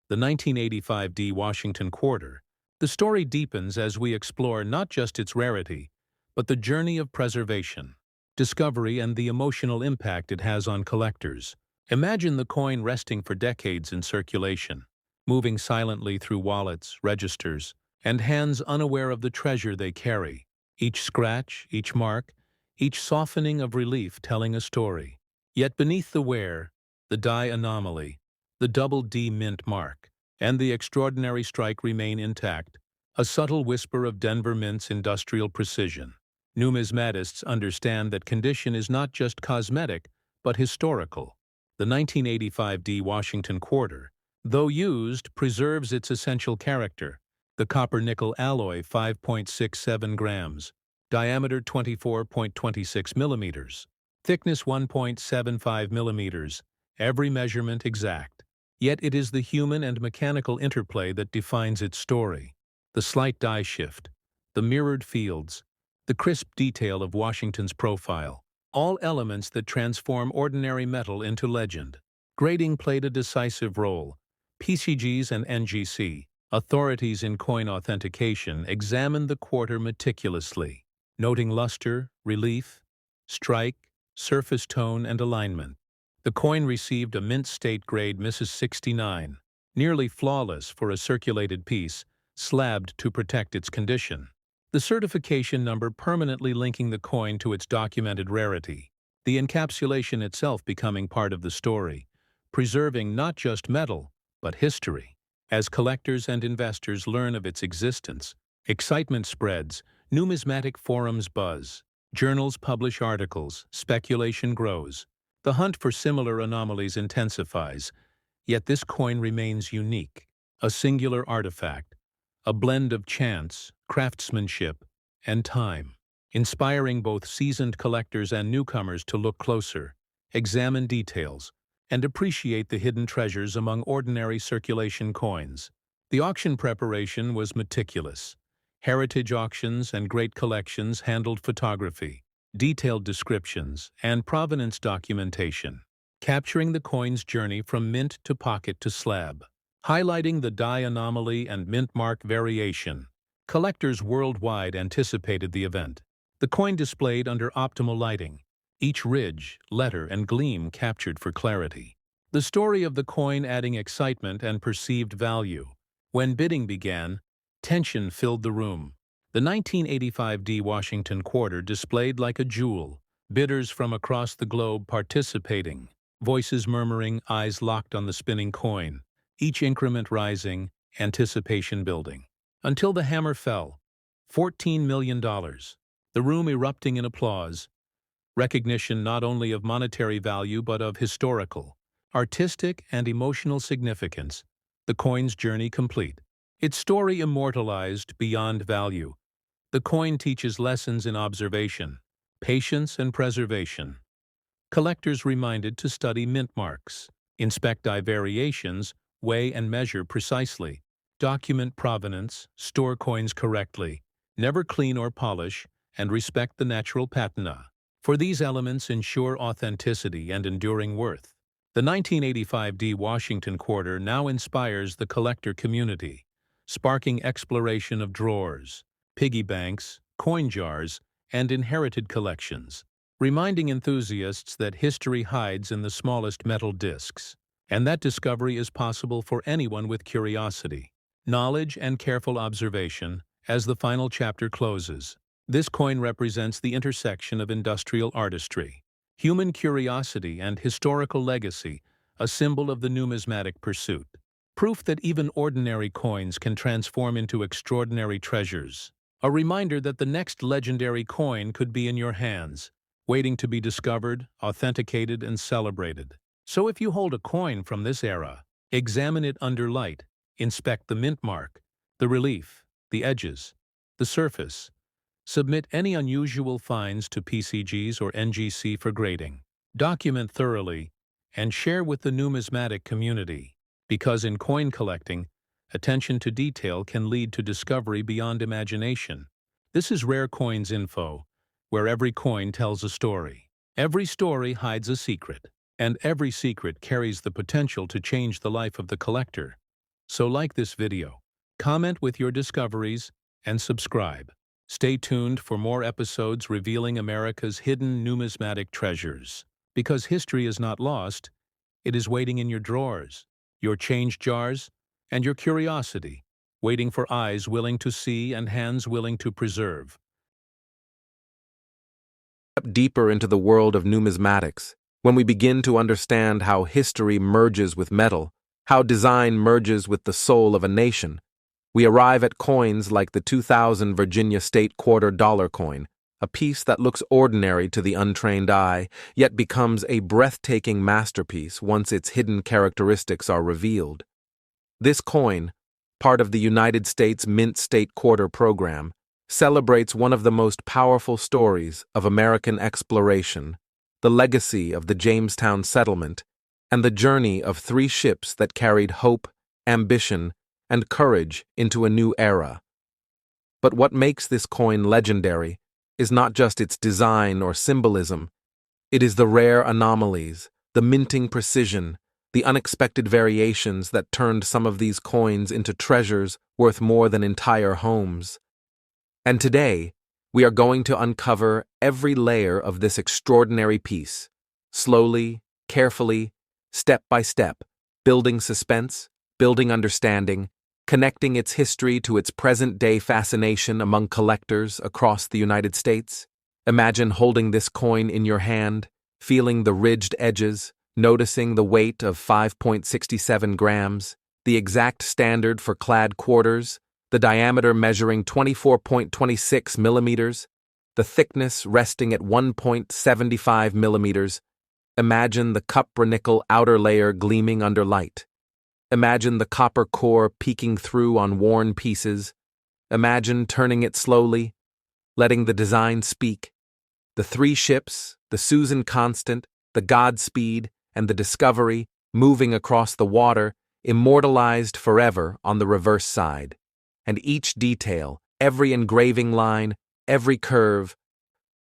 The 1985 D Washington quarter. The story deepens as we explore not just its rarity, but the journey of preservation, discovery, and the emotional impact it has on collectors. Imagine the coin resting for decades in circulation, moving silently through wallets, registers, and hands unaware of the treasure they carry. Each scratch, each mark, each softening of relief telling a story. Yet beneath the wear, the die anomaly, the double D mint mark, and the extraordinary strike remain intact, a subtle whisper of Denver Mint's industrial precision. Numismatists understand that condition is not just cosmetic, but historical. The 1985 D Washington quarter, though used, preserves its essential character. The copper-nickel alloy 5.67 grams, diameter 24.26 millimeters, thickness 1.75 millimeters, every measurement exact. Yet it is the human and mechanical interplay that defines its story. The slight die shift, the mirrored fields, the crisp detail of Washington's profile, all elements that transform ordinary metal into legend. Grading played a decisive role. PCGs and NGC, authorities in coin authentication, examined the quarter meticulously, noting luster, relief, strike, surface tone, and alignment. The coin received a mint state grade Mrs. 69, nearly flawless for a circulated piece, slabbed to protect its condition. The certification number permanently linking the coin to its documented rarity, the encapsulation itself becoming part of the story, preserving not just metal, but history. As collectors and investors learn of its existence, excitement spreads, numismatic forums buzz, journals publish articles, speculation grows. The hunt for similar anomalies intensifies, yet this coin remains unique, a singular artifact, a blend of chance, craftsmanship, and time, inspiring both seasoned collectors and newcomers to look closer, examine details, and appreciate the hidden treasures among ordinary circulation coins. The auction preparation was meticulous. Heritage auctions and great collections handled photography, detailed descriptions, and provenance documentation, capturing the coin's journey from mint to pocket to slab. Highlighting the die anomaly and mint mark variation, collectors worldwide anticipated the event. The coin displayed under optimal lighting, each ridge, letter, and gleam captured for clarity. The story of the coin adding excitement and perceived value. When bidding began, tension filled the room. The 1985 D Washington quarter displayed like a jewel, bidders from across the globe participating, voices murmuring, eyes locked on the spinning coin, each increment rising, anticipation building. Until the hammer fell. $14 million. The room erupting in applause. Recognition not only of monetary value but of historical, artistic, and emotional significance. The coin's journey complete. Its story immortalized beyond value. The coin teaches lessons in observation, patience, and preservation. Collectors reminded to study mint marks, inspect die variations, weigh and measure precisely, document provenance, store coins correctly, never clean or polish, and respect the natural patina. For these elements ensure authenticity and enduring worth. The 1985 D Washington quarter now inspires the collector community, sparking exploration of drawers, piggy banks, coin jars, and inherited collections, reminding enthusiasts that history hides in the smallest metal discs, and that discovery is possible for anyone with curiosity, knowledge, and careful observation. As the final chapter closes, this coin represents the intersection of industrial artistry, human curiosity, and historical legacy, a symbol of the numismatic pursuit. Proof that even ordinary coins can transform into extraordinary treasures. A reminder that the next legendary coin could be in your hands, waiting to be discovered, authenticated, and celebrated. So if you hold a coin from this era, examine it under light, inspect the mint mark, the relief, the edges, the surface. Submit any unusual finds to PCGs or NGC for grading. Document thoroughly, and share with the numismatic community. Because in coin collecting, attention to detail can lead to discovery beyond imagination. This is Rare Coins Info, where every coin tells a story. Every story hides a secret, and every secret carries the potential to change the life of the collector. So like this video, comment with your discoveries, and subscribe. Stay tuned for more episodes revealing America's hidden numismatic treasures. Because history is not lost, it is waiting in your drawers, your change jars, and your curiosity, waiting for eyes willing to see and hands willing to preserve.
Deeper into the world of numismatics, when we begin to understand how history merges with metal, how design merges with the soul of a nation, we arrive at coins like the 2000 Virginia State $quarter coin, a piece that looks ordinary to the untrained eye, yet becomes a breathtaking masterpiece once its hidden characteristics are revealed. This coin, part of the United States Mint State Quarter program, celebrates one of the most powerful stories of American exploration, the legacy of the Jamestown settlement, and the journey of 3 ships that carried hope, ambition, and courage into a new era. But what makes this coin legendary is not just its design or symbolism. It is the rare anomalies, the minting precision, the unexpected variations that turned some of these coins into treasures worth more than entire homes. And today, we are going to uncover every layer of this extraordinary piece, slowly, carefully, step by step, building suspense, building understanding, connecting its history to its present-day fascination among collectors across the United States. Imagine holding this coin in your hand, feeling the ridged edges, noticing the weight of 5.67 grams, the exact standard for clad quarters, the diameter measuring 24.26 millimeters, the thickness resting at 1.75 millimeters. Imagine the cupronickel outer layer gleaming under light. Imagine the copper core peeking through on worn pieces. Imagine turning it slowly, letting the design speak. The 3 ships, the Susan Constant, the Godspeed, and the Discovery, moving across the water, immortalized forever on the reverse side. And each detail, every engraving line, every curve,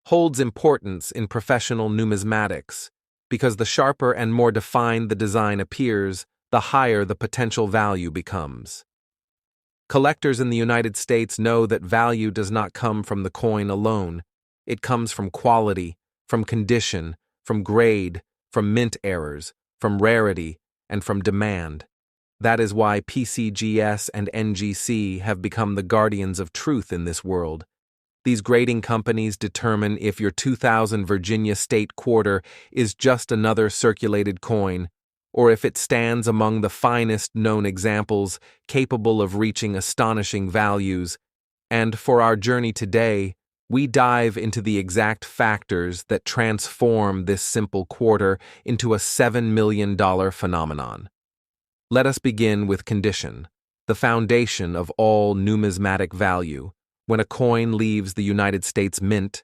holds importance in professional numismatics, because the sharper and more defined the design appears, the higher the potential value becomes. Collectors in the United States know that value does not come from the coin alone. It comes from quality, from condition, from grade, from mint errors, from rarity, and from demand. That is why PCGS and NGC have become the guardians of truth in this world. These grading companies determine if your 2000 Virginia State Quarter is just another circulated coin, or if it stands among the finest known examples capable of reaching astonishing values. And for our journey today, we dive into the exact factors that transform this simple quarter into a $7 million phenomenon. Let us begin with condition, the foundation of all numismatic value. When a coin leaves the United States Mint,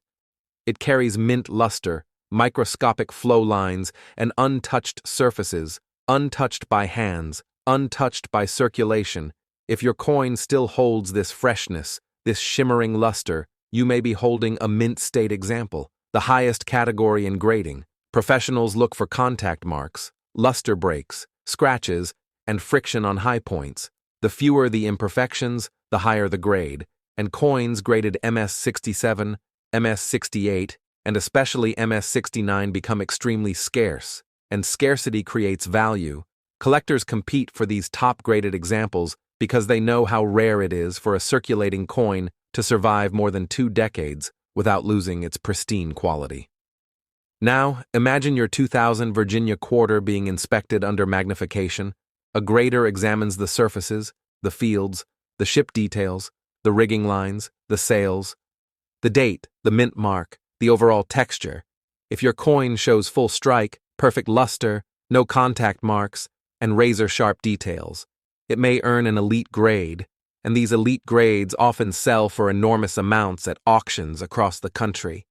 it carries mint luster, microscopic flow lines, and untouched surfaces, untouched by hands, untouched by circulation. If your coin still holds this freshness, this shimmering luster, you may be holding a mint state example, the highest category in grading. Professionals look for contact marks, luster breaks, scratches, and friction on high points. The fewer the imperfections, the higher the grade, and coins graded MS-67, MS-68, and especially MS-69 become extremely scarce, and scarcity creates value. Collectors compete for these top-graded examples because they know how rare it is for a circulating coin to survive more than 2 decades without losing its pristine quality. Now, imagine your 2000 Virginia Quarter being inspected under magnification. A grader examines the surfaces, the fields, the ship details, the rigging lines, the sails, the date, the mint mark, the overall texture. If your coin shows full strike, perfect luster, no contact marks, and razor-sharp details, it may earn an elite grade, and these elite grades often sell for enormous amounts at auctions across the country.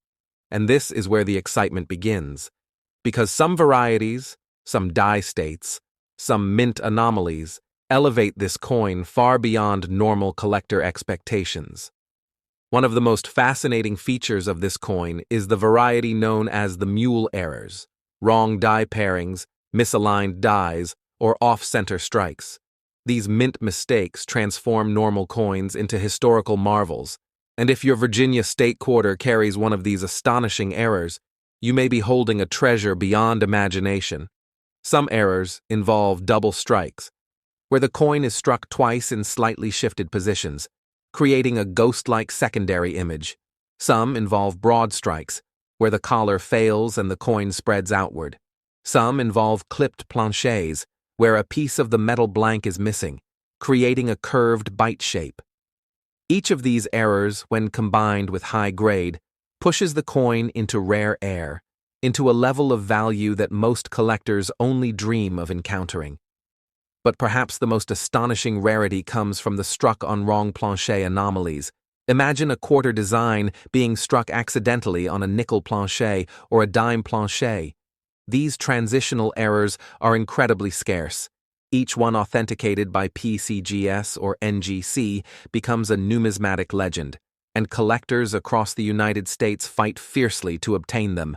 And this is where the excitement begins, because some varieties, some die states, some mint anomalies elevate this coin far beyond normal collector expectations. One of the most fascinating features of this coin is the variety known as the mule errors, wrong die pairings, misaligned dies, or off-center strikes. These mint mistakes transform normal coins into historical marvels, and if your Virginia State Quarter carries one of these astonishing errors, you may be holding a treasure beyond imagination. Some errors involve double strikes, where the coin is struck twice in slightly shifted positions, creating a ghost-like secondary image. Some involve broad strikes, where the collar fails and the coin spreads outward. Some involve clipped planchets, where a piece of the metal blank is missing, creating a curved bite shape. Each of these errors, when combined with high grade, pushes the coin into rare air, into a level of value that most collectors only dream of encountering. But perhaps the most astonishing rarity comes from the struck-on-wrong plancher anomalies. Imagine a quarter design being struck accidentally on a nickel plancher or a dime plancher. These transitional errors are incredibly scarce. Each one authenticated by PCGS or NGC becomes a numismatic legend, and collectors across the United States fight fiercely to obtain them.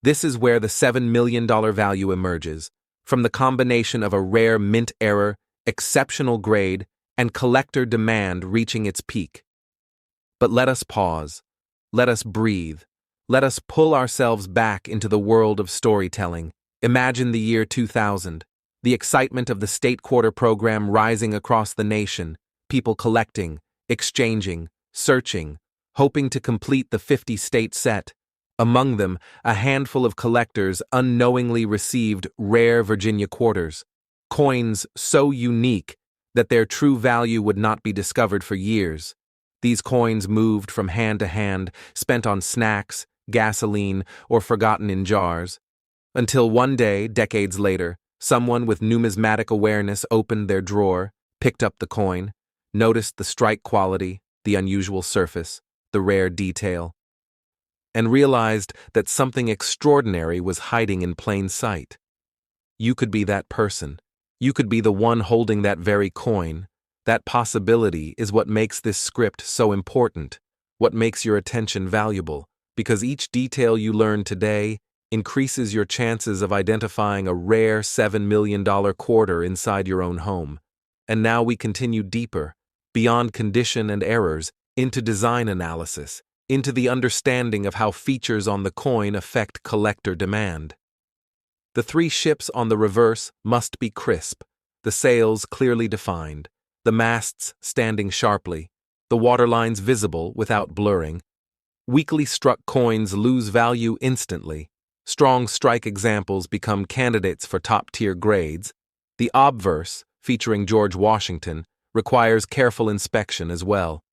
This is where the $7 million value emerges, from the combination of a rare mint error, exceptional grade, and collector demand reaching its peak. But let us pause. Let us breathe. Let us pull ourselves back into the world of storytelling. Imagine the year 2000, the excitement of the state quarter program rising across the nation, people collecting, exchanging, searching, hoping to complete the 50-state set. Among them, a handful of collectors unknowingly received rare Virginia quarters, coins so unique that their true value would not be discovered for years. These coins moved from hand to hand, spent on snacks, gasoline, or forgotten in jars, until one day, decades later, someone with numismatic awareness opened their drawer, picked up the coin, noticed the strike quality, the unusual surface, the rare detail, and realized that something extraordinary was hiding in plain sight. You could be that person. You could be the one holding that very coin. That possibility is what makes this script so important, what makes your attention valuable, because each detail you learn today increases your chances of identifying a rare $7 million quarter inside your own home. And now we continue deeper, beyond condition and errors, into design analysis, into the understanding of how features on the coin affect collector demand. The three ships on the reverse must be crisp, the sails clearly defined, the masts standing sharply, the waterlines visible without blurring. Weakly struck coins lose value instantly. Strong strike examples become candidates for top-tier grades. The obverse, featuring George Washington, requires careful inspection as well.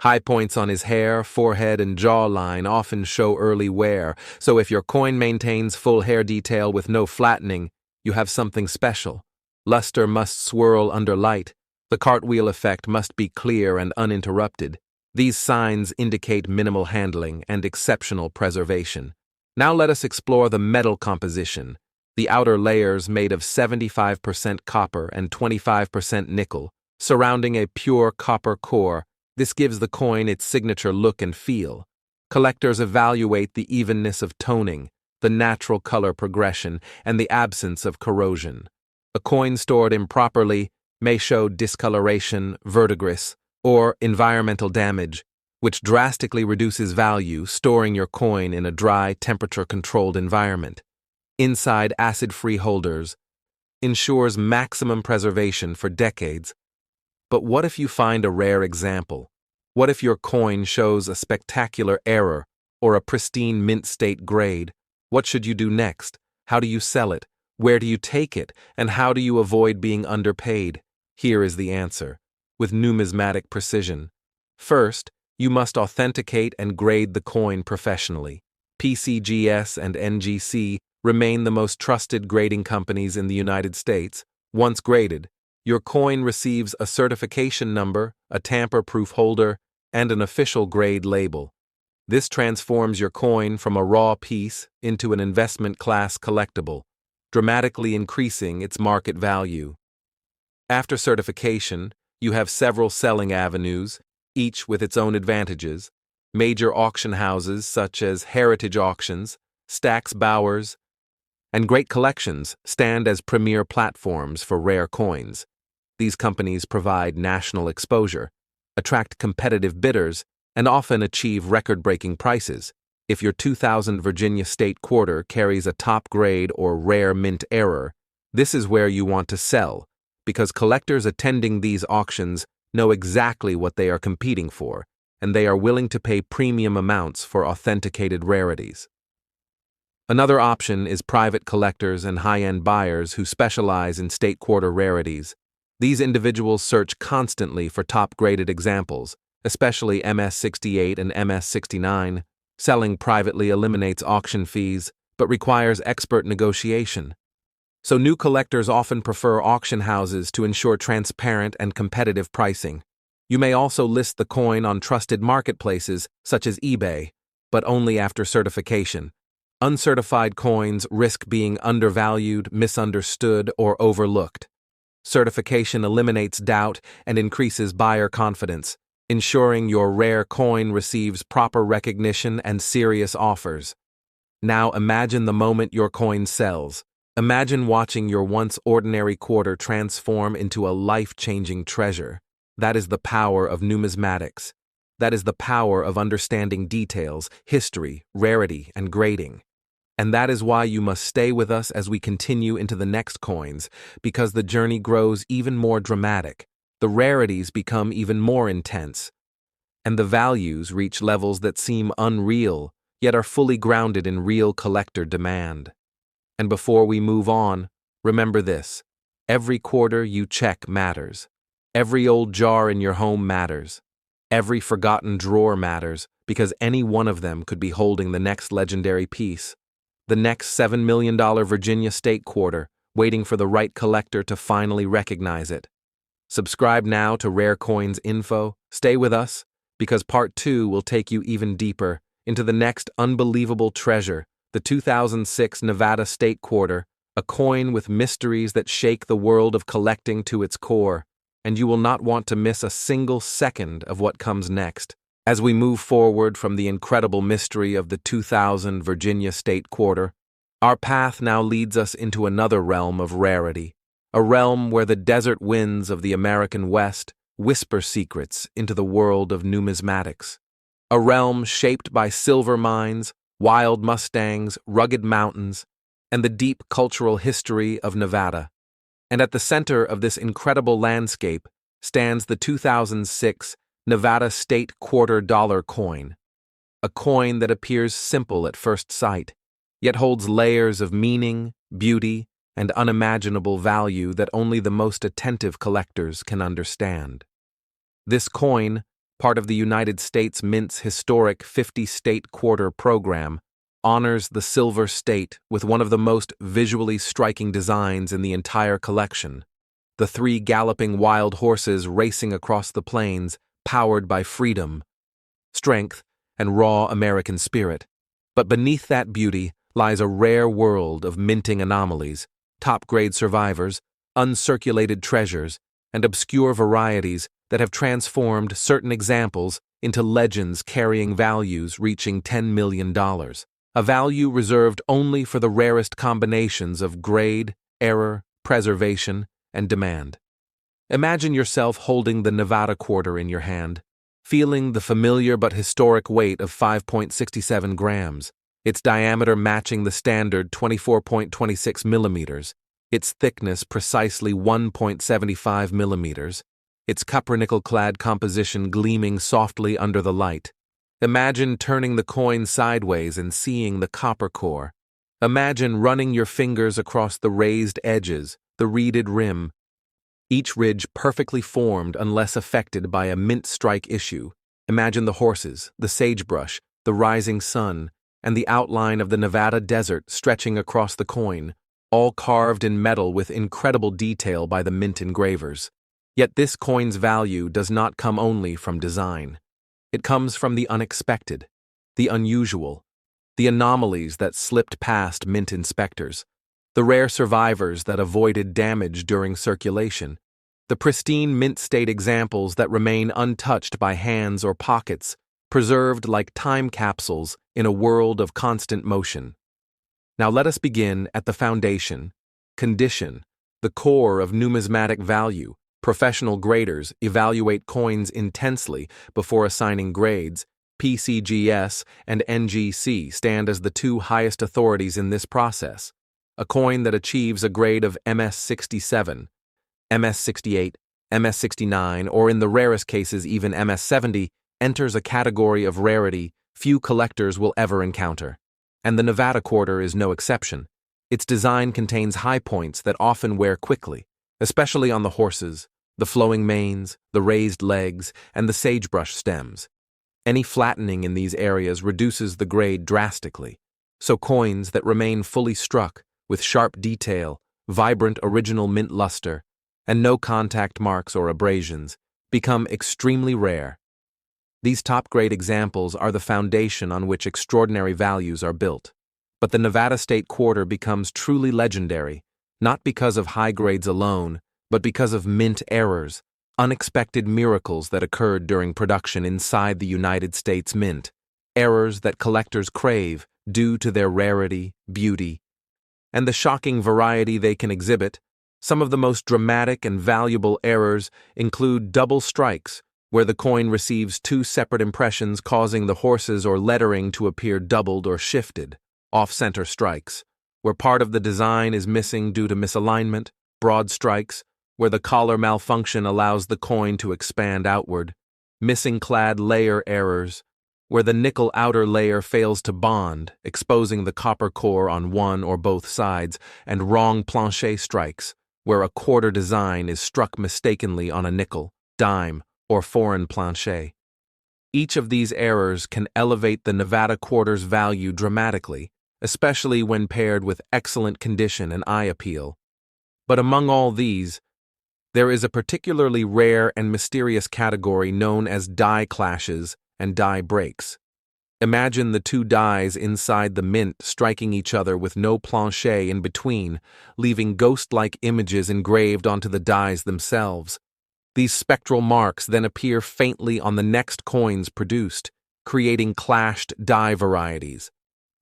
High points on his hair, forehead, and jawline often show early wear, so if your coin maintains full hair detail with no flattening, you have something special. Luster must swirl under light. The cartwheel effect must be clear and uninterrupted. These signs indicate minimal handling and exceptional preservation. Now let us explore the metal composition. The outer layers made of 75% copper and 25% nickel, surrounding a pure copper core. This gives the coin its signature look and feel. Collectors evaluate the evenness of toning, the natural color progression, and the absence of corrosion. A coin stored improperly may show discoloration, verdigris, or environmental damage, which drastically reduces value. Storing your coin in a dry, temperature-controlled environment, inside acid-free holders, ensures maximum preservation for decades. But what if you find a rare example? What if your coin shows a spectacular error or a pristine mint state grade? What should you do next? How do you sell it? Where do you take it? And how do you avoid being underpaid? Here is the answer, with numismatic precision. First, you must authenticate and grade the coin professionally. PCGS and NGC remain the most trusted grading companies in the United States. Once graded, your coin receives a certification number, a tamper-proof holder, and an official grade label. This transforms your coin from a raw piece into an investment-class collectible, dramatically increasing its market value. After certification, you have several selling avenues, each with its own advantages. Major auction houses such as Heritage Auctions, Stack's Bowers, and Great Collections stand as premier platforms for rare coins. These companies provide national exposure, attract competitive bidders, and often achieve record-breaking prices. If your 2000 Virginia State Quarter carries a top grade or rare mint error, this is where you want to sell, because collectors attending these auctions know exactly what they are competing for, and they are willing to pay premium amounts for authenticated rarities. Another option is private collectors and high-end buyers who specialize in state quarter rarities. These individuals search constantly for top-graded examples, especially MS-68 and MS-69, Selling privately eliminates auction fees, but requires expert negotiation. So new collectors often prefer auction houses to ensure transparent and competitive pricing. You may also list the coin on trusted marketplaces such as eBay, but only after certification. Uncertified coins risk being undervalued, misunderstood, or overlooked. Certification eliminates doubt and increases buyer confidence, ensuring your rare coin receives proper recognition and serious offers. Now imagine the moment your coin sells. Imagine watching your once ordinary quarter transform into a life-changing treasure. That is the power of numismatics. That is the power of understanding details, history, rarity, and grading. And that is why you must stay with us as we continue into the next coins, because the journey grows even more dramatic, the rarities become even more intense, and the values reach levels that seem unreal, yet are fully grounded in real collector demand. And before we move on, remember this: every quarter you check matters. Every old jar in your home matters. Every forgotten drawer matters, because any one of them could be holding the next legendary piece. The next $7 million Virginia State quarter, waiting for the right collector to finally recognize it. Subscribe now to Rare Coins Info. Stay with us, because Part 2 will take you even deeper into the next unbelievable treasure, the 2006 Nevada State Quarter, a coin with mysteries that shake the world of collecting to its core, and you will not want to miss a single second of what comes next. As we move forward from the incredible mystery of the 2000 Virginia State Quarter, our path now leads us into another realm of rarity, a realm where the desert winds of the American West whisper secrets into the world of numismatics, a realm shaped by silver mines, wild mustangs, rugged mountains, and the deep cultural history of Nevada. And at the center of this incredible landscape stands the 2006 Nevada State Quarter Dollar coin, a coin that appears simple at first sight, yet holds layers of meaning, beauty, and unimaginable value that only the most attentive collectors can understand. This coin, part of the United States Mint's historic 50-state quarter program, honors the Silver State with one of the most visually striking designs in the entire collection: the 3 galloping wild horses racing across the plains, powered by freedom, strength, and raw American spirit. But beneath that beauty lies a rare world of minting anomalies, top-grade survivors, uncirculated treasures, and obscure varieties that have transformed certain examples into legends carrying values reaching $10 million, a value reserved only for the rarest combinations of grade, error, preservation, and demand. Imagine yourself holding the Nevada quarter in your hand, feeling the familiar but historic weight of 5.67 grams, its diameter matching the standard 24.26 millimeters, its thickness precisely 1.75 millimeters, its copper-nickel-clad composition gleaming softly under the light. Imagine turning the coin sideways and seeing the copper core. Imagine running your fingers across the raised edges, the reeded rim, each ridge perfectly formed unless affected by a mint strike issue. Imagine the horses, the sagebrush, the rising sun, and the outline of the Nevada desert stretching across the coin, all carved in metal with incredible detail by the mint engravers. Yet this coin's value does not come only from design. It comes from the unexpected, the unusual, the anomalies that slipped past mint inspectors, the rare survivors that avoided damage during circulation, the pristine mint state examples that remain untouched by hands or pockets, preserved like time capsules in a world of constant motion. Now let us begin at the foundation, condition, the core of numismatic value. Professional graders evaluate coins intensely before assigning grades. PCGS and NGC stand as the 2 highest authorities in this process. A coin that achieves a grade of MS67, MS68, MS69, or in the rarest cases even MS70, enters a category of rarity few collectors will ever encounter. And the Nevada quarter is no exception. Its design contains high points that often wear quickly, especially on the horses, the flowing manes, the raised legs, and the sagebrush stems. Any flattening in these areas reduces the grade drastically, so coins that remain fully struck, with sharp detail, vibrant original mint luster, and no contact marks or abrasions, become extremely rare. These top-grade examples are the foundation on which extraordinary values are built. But the Nevada State Quarter becomes truly legendary, not because of high grades alone, but because of mint errors, unexpected miracles that occurred during production inside the United States Mint, errors that collectors crave due to their rarity, beauty, and the shocking variety they can exhibit. Some of the most dramatic and valuable errors include double strikes, where the coin receives two separate impressions causing the horses or lettering to appear doubled or shifted, off-center strikes, where part of the design is missing due to misalignment, broad strikes, where the collar malfunction allows the coin to expand outward, missing clad layer errors, where the nickel outer layer fails to bond, exposing the copper core on one or both sides, and wrong plancher strikes, where a quarter design is struck mistakenly on a nickel, dime, or foreign plancher. Each of these errors can elevate the Nevada quarter's value dramatically, especially when paired with excellent condition and eye appeal. But among all these, there is a particularly rare and mysterious category known as die clashes and die breaks. Imagine the two dies inside the mint striking each other with no plancher in between, leaving ghost-like images engraved onto the dies themselves. These spectral marks then appear faintly on the next coins produced, creating clashed die varieties.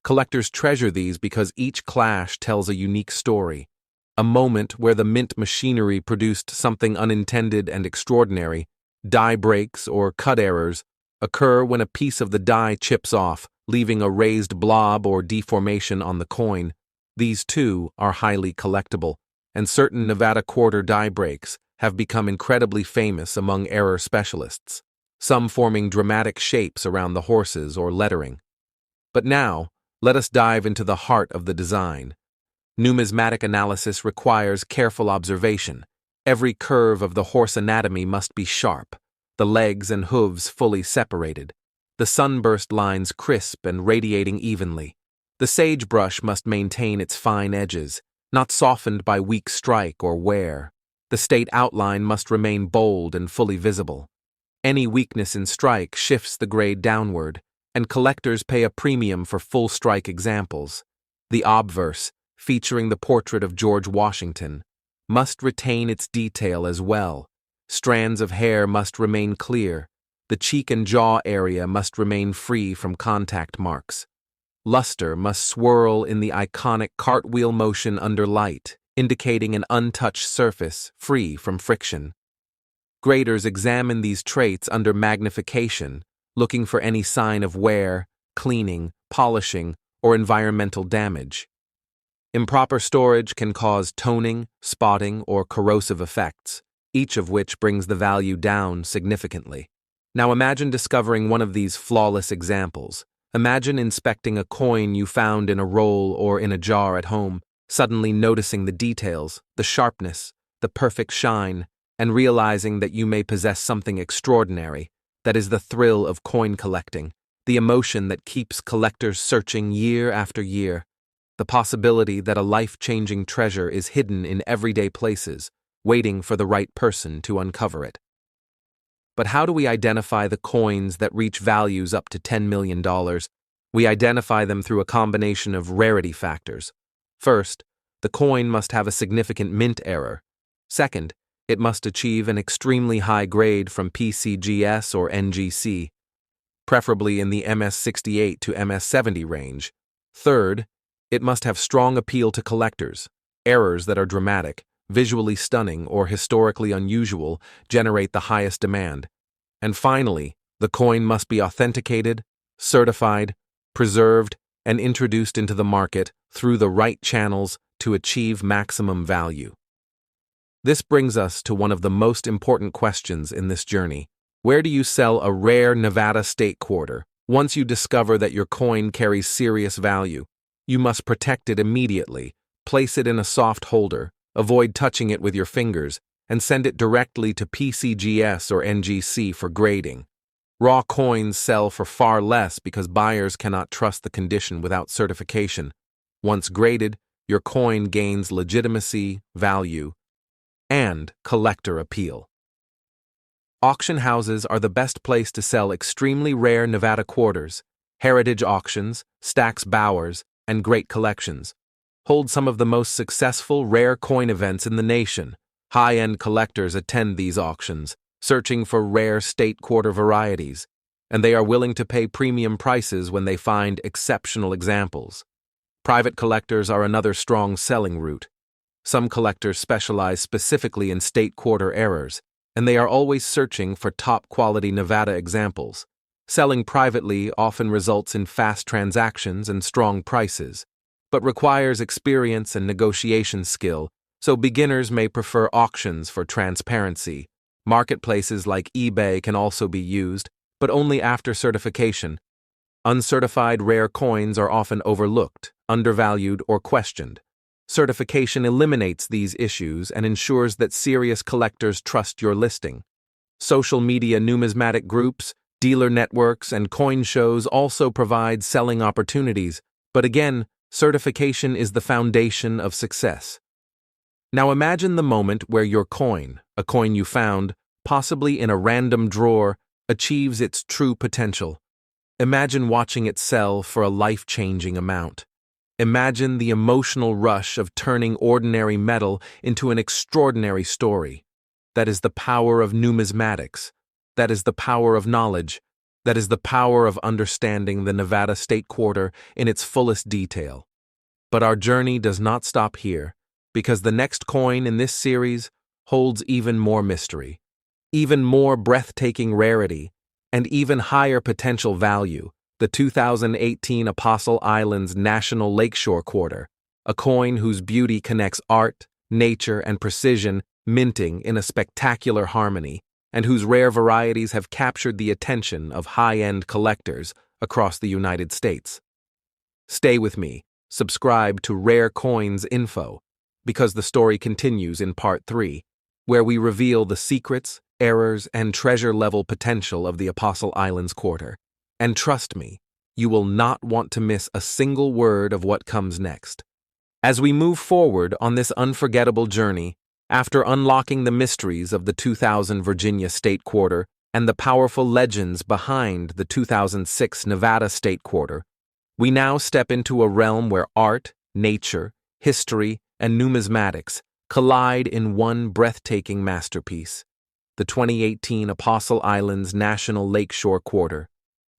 Collectors treasure these because each clash tells a unique story, a moment where the mint machinery produced something unintended and extraordinary. Die breaks, or cut errors, occur when a piece of the die chips off, leaving a raised blob or deformation on the coin. These, too, are highly collectible, and certain Nevada quarter die breaks have become incredibly famous among error specialists, some forming dramatic shapes around the horses or lettering. But now, let us dive into the heart of the design. Numismatic analysis requires careful observation. Every curve of the horse anatomy must be sharp, the legs and hooves fully separated, the sunburst lines crisp and radiating evenly. The sagebrush must maintain its fine edges, not softened by weak strike or wear. The state outline must remain bold and fully visible. Any weakness in strike shifts the grade downward, and collectors pay a premium for full strike examples. The obverse, featuring the portrait of George Washington, must retain its detail as well. Strands of hair must remain clear. The cheek and jaw area must remain free from contact marks. Luster must swirl in the iconic cartwheel motion under light, indicating an untouched surface free from friction. Graders examine these traits under magnification, looking for any sign of wear, cleaning, polishing, or environmental damage. Improper storage can cause toning, spotting, or corrosive effects, each of which brings the value down significantly. Now imagine discovering one of these flawless examples. Imagine inspecting a coin you found in a roll or in a jar at home, suddenly noticing the details, the sharpness, the perfect shine, and realizing that you may possess something extraordinary. That is the thrill of coin collecting, the emotion that keeps collectors searching year after year. The possibility that a life-changing treasure is hidden in everyday places, waiting for the right person to uncover it. But how do we identify the coins that reach values up to $10 million? We identify them through a combination of rarity factors. First, the coin must have a significant mint error. Second, it must achieve an extremely high grade from PCGS or NGC, preferably in the MS68 to MS70 range. Third, it must have strong appeal to collectors. Errors that are dramatic, visually stunning, or historically unusual generate the highest demand. And finally, the coin must be authenticated, certified, preserved, and introduced into the market through the right channels to achieve maximum value. This brings us to one of the most important questions in this journey. Where do you sell a rare Nevada State Quarter? Once you discover that your coin carries serious value, you must protect it immediately, place it in a soft holder, avoid touching it with your fingers, and send it directly to PCGS or NGC for grading. Raw coins sell for far less because buyers cannot trust the condition without certification. Once graded, your coin gains legitimacy, value, and collector appeal. Auction houses are the best place to sell extremely rare Nevada quarters. Heritage auctions, Stack's Bowers, and Great Collections hold some of the most successful rare coin events in the nation. High-end collectors attend these auctions, searching for rare state quarter varieties, and they are willing to pay premium prices when they find exceptional examples. Private collectors are another strong selling route. Some collectors specialize specifically in state quarter errors, and they are always searching for top-quality Nevada examples. Selling privately often results in fast transactions and strong prices, but requires experience and negotiation skill, so beginners may prefer auctions for transparency. Marketplaces like eBay can also be used, but only after certification. Uncertified rare coins are often overlooked, undervalued, or questioned. Certification eliminates these issues and ensures that serious collectors trust your listing. Social media numismatic groups, dealer networks, and coin shows also provide selling opportunities, but again, certification is the foundation of success. Now imagine the moment where your coin, a coin you found, possibly in a random drawer, achieves its true potential. Imagine watching it sell for a life-changing amount. Imagine the emotional rush of turning ordinary metal into an extraordinary story. That is the power of numismatics. That is the power of knowledge. That is the power of understanding the Nevada State Quarter in its fullest detail. But our journey does not stop here, because the next coin in this series holds even more mystery, even more breathtaking rarity, and even higher potential value. The 2018 Apostle Islands National Lakeshore Quarter, a coin whose beauty connects art, nature, and precision, minting in a spectacular harmony, and whose rare varieties have captured the attention of high-end collectors across the United States. Stay with me, subscribe to Rare Coins Info, because the story continues in Part 3, where we reveal the secrets, errors, and treasure-level potential of the Apostle Islands Quarter. And trust me, you will not want to miss a single word of what comes next. As we move forward on this unforgettable journey, after unlocking the mysteries of the 2000 Virginia State Quarter and the powerful legends behind the 2006 Nevada State Quarter, we now step into a realm where art, nature, history, and numismatics collide in one breathtaking masterpiece. The 2018 Apostle Islands National Lakeshore Quarter.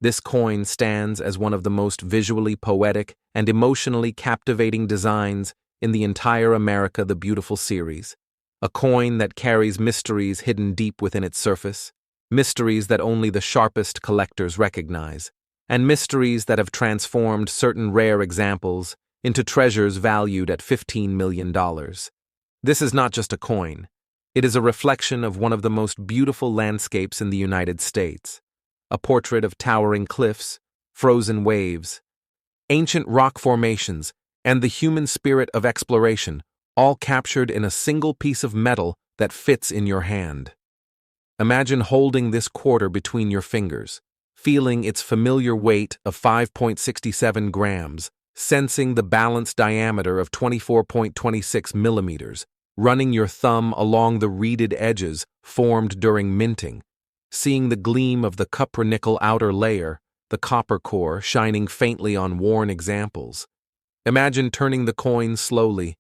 This coin stands as one of the most visually poetic and emotionally captivating designs in the entire America the Beautiful series. A coin that carries mysteries hidden deep within its surface, mysteries that only the sharpest collectors recognize, and mysteries that have transformed certain rare examples into treasures valued at $15 million. This is not just a coin. It is a reflection of one of the most beautiful landscapes in the United States. A portrait of towering cliffs, frozen waves, ancient rock formations, and the human spirit of exploration, all captured in a single piece of metal that fits in your hand. Imagine holding this quarter between your fingers, feeling its familiar weight of 5.67 grams, sensing the balanced diameter of 24.26 millimeters, running your thumb along the reeded edges formed during minting, seeing the gleam of the cupronickel outer layer, the copper core shining faintly on worn examples. Imagine turning the coin slowly,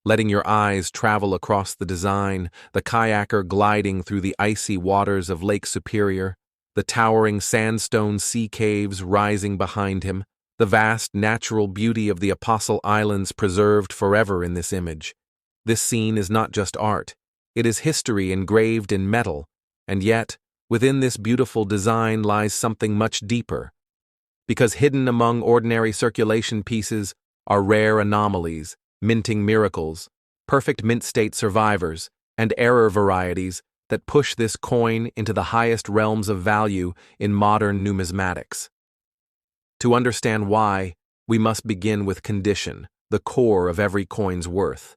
letting your eyes travel across the design, the kayaker gliding through the icy waters of Lake Superior, the towering sandstone sea caves rising behind him, the vast natural beauty of the Apostle Islands preserved forever in this image. This scene is not just art, it is history engraved in metal, and yet, within this beautiful design lies something much deeper. Because hidden among ordinary circulation pieces are rare anomalies, minting miracles, perfect mint state survivors, and error varieties that push this coin into the highest realms of value in modern numismatics. To understand why, we must begin with condition, the core of every coin's worth.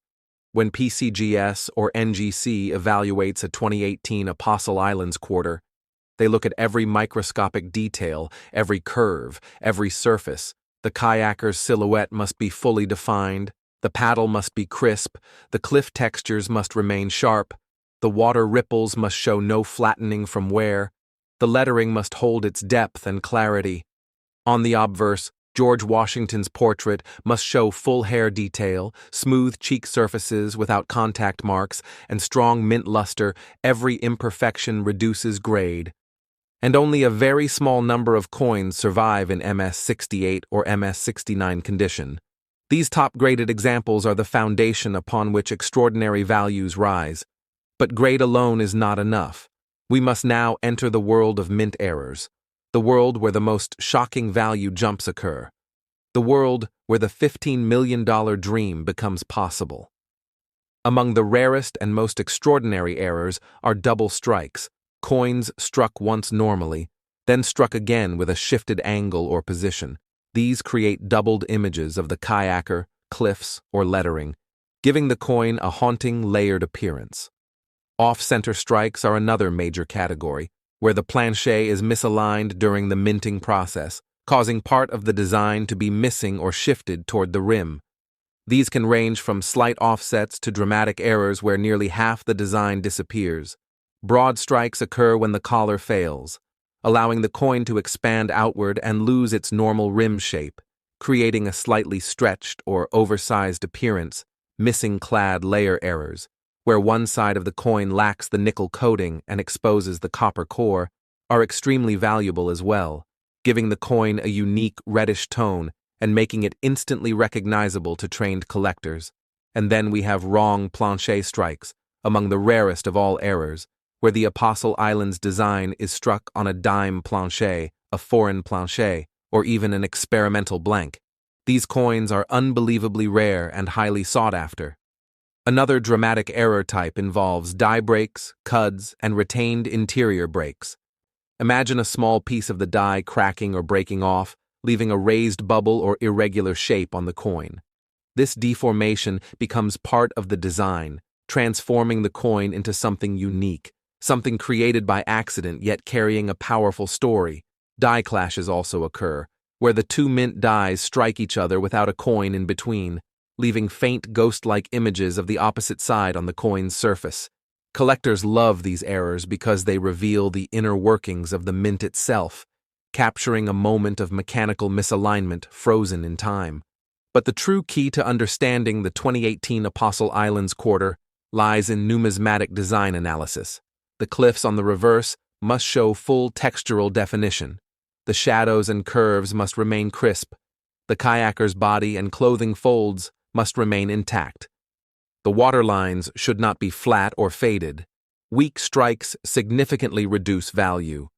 When PCGS or NGC evaluates a 2018 Apostle Islands quarter, They look at every microscopic detail, every curve, every surface. The kayaker's silhouette must be fully defined, the paddle must be crisp, the cliff textures must remain sharp, the water ripples must show no flattening from wear, the lettering must hold its depth and clarity. On the obverse, George Washington's portrait must show full hair detail, smooth cheek surfaces without contact marks, and strong mint luster. Every imperfection reduces grade. And only a very small number of coins survive in MS-68 or MS-69 condition. These top-graded examples are the foundation upon which extraordinary values rise. But grade alone is not enough. We must now enter the world of mint errors, the world where the most shocking value jumps occur, the world where the $15 million dream becomes possible. Among the rarest and most extraordinary errors are double strikes, coins struck once normally, then struck again with a shifted angle or position. These create doubled images of the kayaker, cliffs, or lettering, giving the coin a haunting, layered appearance. Off-center strikes are another major category, where the planchet is misaligned during the minting process, causing part of the design to be missing or shifted toward the rim. These can range from slight offsets to dramatic errors where nearly half the design disappears. Broad strikes occur when the collar fails, allowing the coin to expand outward and lose its normal rim shape, creating a slightly stretched or oversized appearance. Missing clad layer errors, where one side of the coin lacks the nickel coating and exposes the copper core, are extremely valuable as well, giving the coin a unique reddish tone and making it instantly recognizable to trained collectors. And then we have wrong planchet strikes, among the rarest of all errors, where the Apostle Islands design is struck on a dime planchet, a foreign planchet, or even an experimental blank. These coins are unbelievably rare and highly sought after. Another dramatic error type involves die breaks, cuds, and retained interior breaks. Imagine a small piece of the die cracking or breaking off, leaving a raised bubble or irregular shape on the coin. This deformation becomes part of the design, transforming the coin into something unique, something created by accident yet carrying a powerful story. Die clashes also occur, where the two mint dies strike each other without a coin in between, leaving faint ghost-like images of the opposite side on the coin's surface. Collectors love these errors because they reveal the inner workings of the mint itself, capturing a moment of mechanical misalignment frozen in time. But the true key to understanding the 2018 Apostle Islands quarter lies in numismatic design analysis. The cliffs on the reverse must show full textural definition. The shadows and curves must remain crisp. The kayaker's body and clothing folds must remain intact. The waterlines should not be flat or faded. Weak strikes significantly reduce value.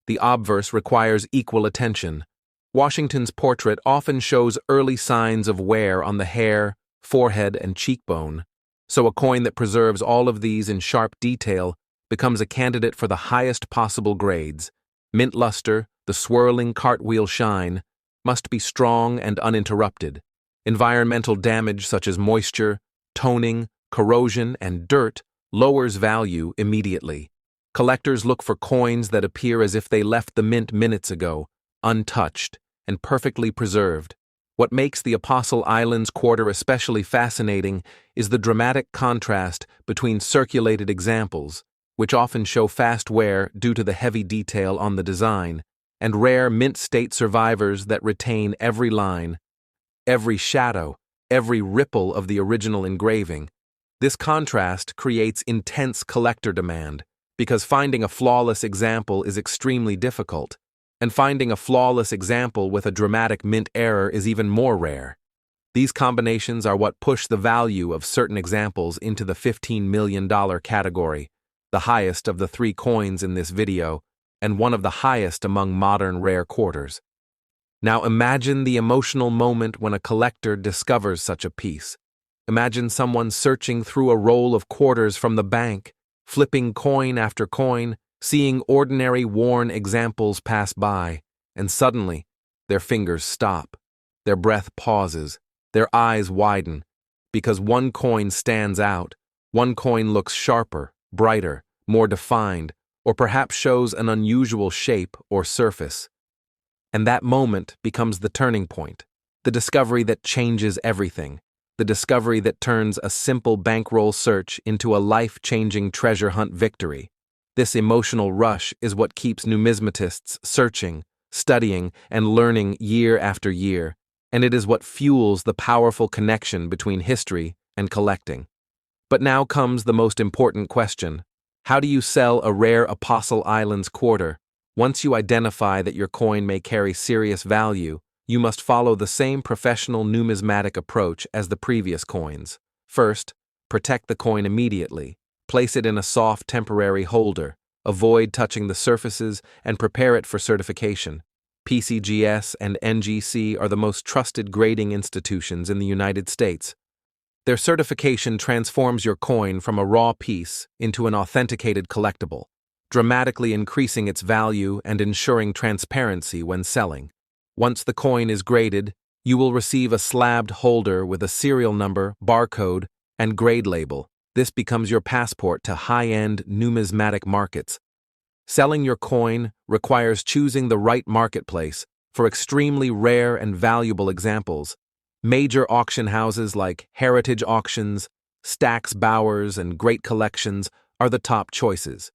The obverse requires equal attention. Washington's portrait often shows early signs of wear on the hair, forehead, and cheekbone, so a coin that preserves all of these in sharp detail becomes a candidate for the highest possible grades. Mint luster, the swirling cartwheel shine, must be strong and uninterrupted. Environmental damage such as moisture, toning, corrosion, and dirt lowers value immediately. Collectors look for coins that appear as if they left the mint minutes ago, untouched and perfectly preserved. What makes the Apostle Islands quarter especially fascinating is the dramatic contrast between circulated examples, which often show fast wear due to the heavy detail on the design, and rare mint state survivors that retain every line, every shadow, every ripple of the original engraving. This contrast creates intense collector demand, because finding a flawless example is extremely difficult, and finding a flawless example with a dramatic mint error is even more rare. These combinations are what push the value of certain examples into the $15 million category, the highest of the three coins in this video, and one of the highest among modern rare quarters. Now imagine the emotional moment when a collector discovers such a piece. Imagine someone searching through a roll of quarters from the bank, flipping coin after coin, seeing ordinary worn examples pass by, and suddenly, their fingers stop, their breath pauses, their eyes widen, because one coin stands out, one coin looks sharper, brighter, more defined, or perhaps shows an unusual shape or surface. And that moment becomes the turning point, the discovery that changes everything, the discovery that turns a simple bankroll search into a life-changing treasure hunt victory. This emotional rush is what keeps numismatists searching, studying, and learning year after year, and it is what fuels the powerful connection between history and collecting. But now comes the most important question. How do you sell a rare Apostle Islands quarter? Once you identify that your coin may carry serious value, you must follow the same professional numismatic approach as the previous coins. First, protect the coin immediately. Place it in a soft temporary holder. Avoid touching the surfaces and prepare it for certification. PCGS and NGC are the most trusted grading institutions in the United States. Their certification transforms your coin from a raw piece into an authenticated collectible, dramatically increasing its value and ensuring transparency when selling. Once the coin is graded, you will receive a slabbed holder with a serial number, barcode, and grade label. This becomes your passport to high-end numismatic markets. Selling your coin requires choosing the right marketplace for extremely rare and valuable examples. Major auction houses like Heritage Auctions, Stax Bowers, and Great Collections are the top choices.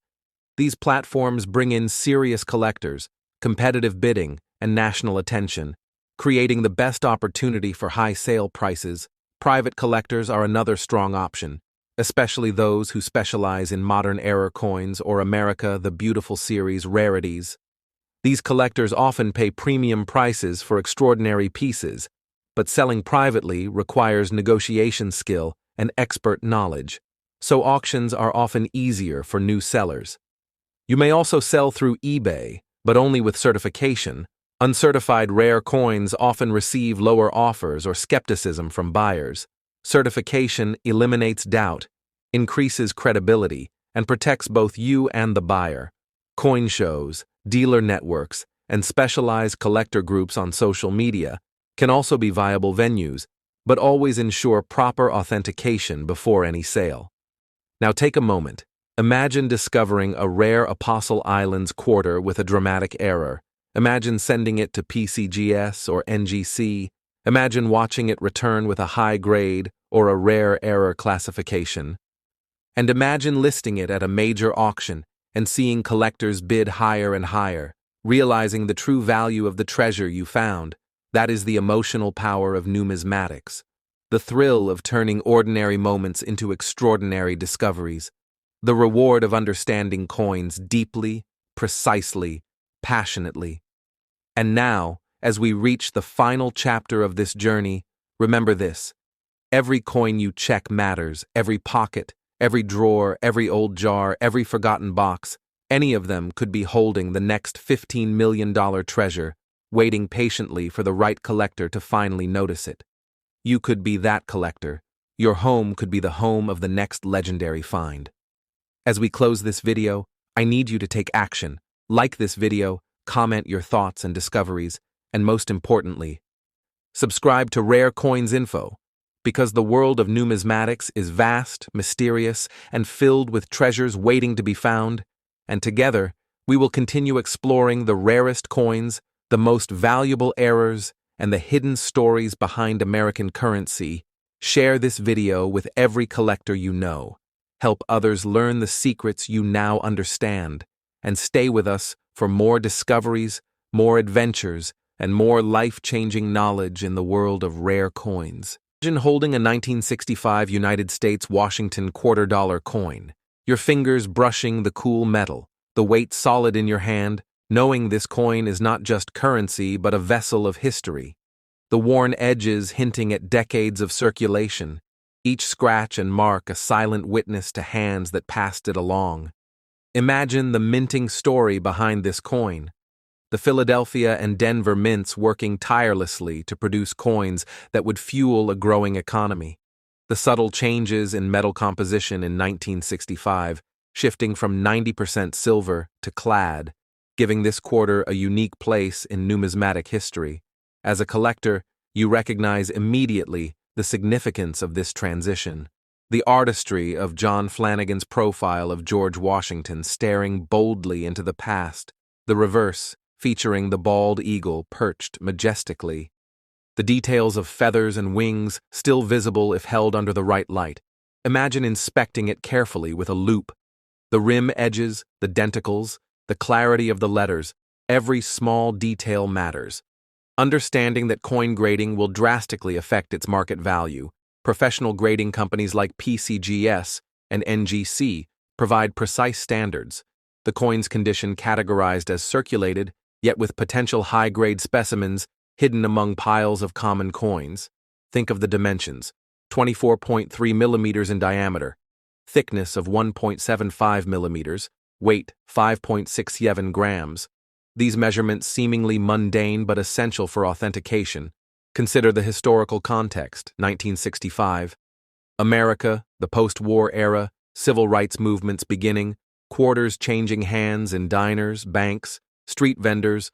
These platforms bring in serious collectors, competitive bidding, and national attention, creating the best opportunity for high sale prices. Private collectors are another strong option, especially those who specialize in modern-era coins or America the Beautiful series rarities. These collectors often pay premium prices for extraordinary pieces, but selling privately requires negotiation skill and expert knowledge, so auctions are often easier for new sellers. You may also sell through eBay, but only with certification. Uncertified rare coins often receive lower offers or skepticism from buyers. Certification eliminates doubt, increases credibility, and protects both you and the buyer. Coin shows, dealer networks, and specialized collector groups on social media can also be viable venues, but always ensure proper authentication before any sale. Now take a moment. Imagine discovering a rare Apostle Islands quarter with a dramatic error. Imagine sending it to PCGS or NGC. Imagine watching it return with a high grade or a rare error classification. And imagine listing it at a major auction and seeing collectors bid higher and higher, realizing the true value of the treasure you found. That is the emotional power of numismatics, the thrill of turning ordinary moments into extraordinary discoveries, the reward of understanding coins deeply, precisely, passionately. And now, as we reach the final chapter of this journey, remember this. Every coin you check matters, every pocket, every drawer, every old jar, every forgotten box. Any of them could be holding the next $15 million treasure, waiting patiently for the right collector to finally notice it. You could be that collector. Your home could be the home of the next legendary find. As we close this video, I need you to take action. Like this video, comment your thoughts and discoveries, and most importantly, subscribe to Rare Coins Info, because the world of numismatics is vast, mysterious, and filled with treasures waiting to be found, and together, we will continue exploring the rarest coins, the most valuable errors, and the hidden stories behind American currency. Share this video with every collector you know. Help others learn the secrets you now understand, and stay with us for more discoveries, more adventures, and more life-changing knowledge in the world of rare coins. Imagine holding a 1965 United States Washington $quarter coin, your fingers brushing the cool metal, the weight solid in your hand, knowing this coin is not just currency but a vessel of history. The worn edges hinting at decades of circulation, each scratch and mark a silent witness to hands that passed it along. Imagine the minting story behind this coin. The Philadelphia and Denver mints working tirelessly to produce coins that would fuel a growing economy. The subtle changes in metal composition in 1965, shifting from 90% silver to clad, giving this quarter a unique place in numismatic history. As a collector, you recognize immediately the significance of this transition. The artistry of John Flanagan's profile of George Washington staring boldly into the past, the reverse, featuring the bald eagle perched majestically. The details of feathers and wings still visible if held under the right light. Imagine inspecting it carefully with a loupe. The rim edges, the denticles, the clarity of the letters, every small detail matters. Understanding that coin grading will drastically affect its market value, professional grading companies like PCGS and NGC provide precise standards. The coin's condition categorized as circulated, yet with potential high-grade specimens hidden among piles of common coins. Think of the dimensions: 24.3 millimeters in diameter, thickness of 1.75 millimeters, weight 5.67 grams. These measurements seemingly mundane but essential for authentication. Consider the historical context: 1965. America, the post-war era, civil rights movements beginning, quarters changing hands in diners, banks, street vendors,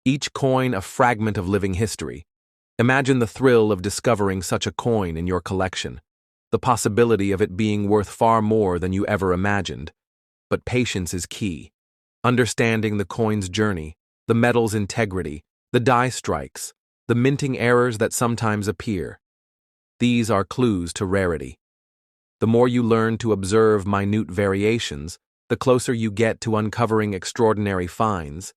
each coin a fragment of living history. Imagine the thrill of discovering such a coin in your collection, the possibility of it being worth far more than you ever imagined. But patience is key. Understanding the coin's journey, the metal's integrity, the die strikes, the minting errors that sometimes appear. These are clues to rarity. The more you learn to observe minute variations, the closer you get to uncovering extraordinary finds.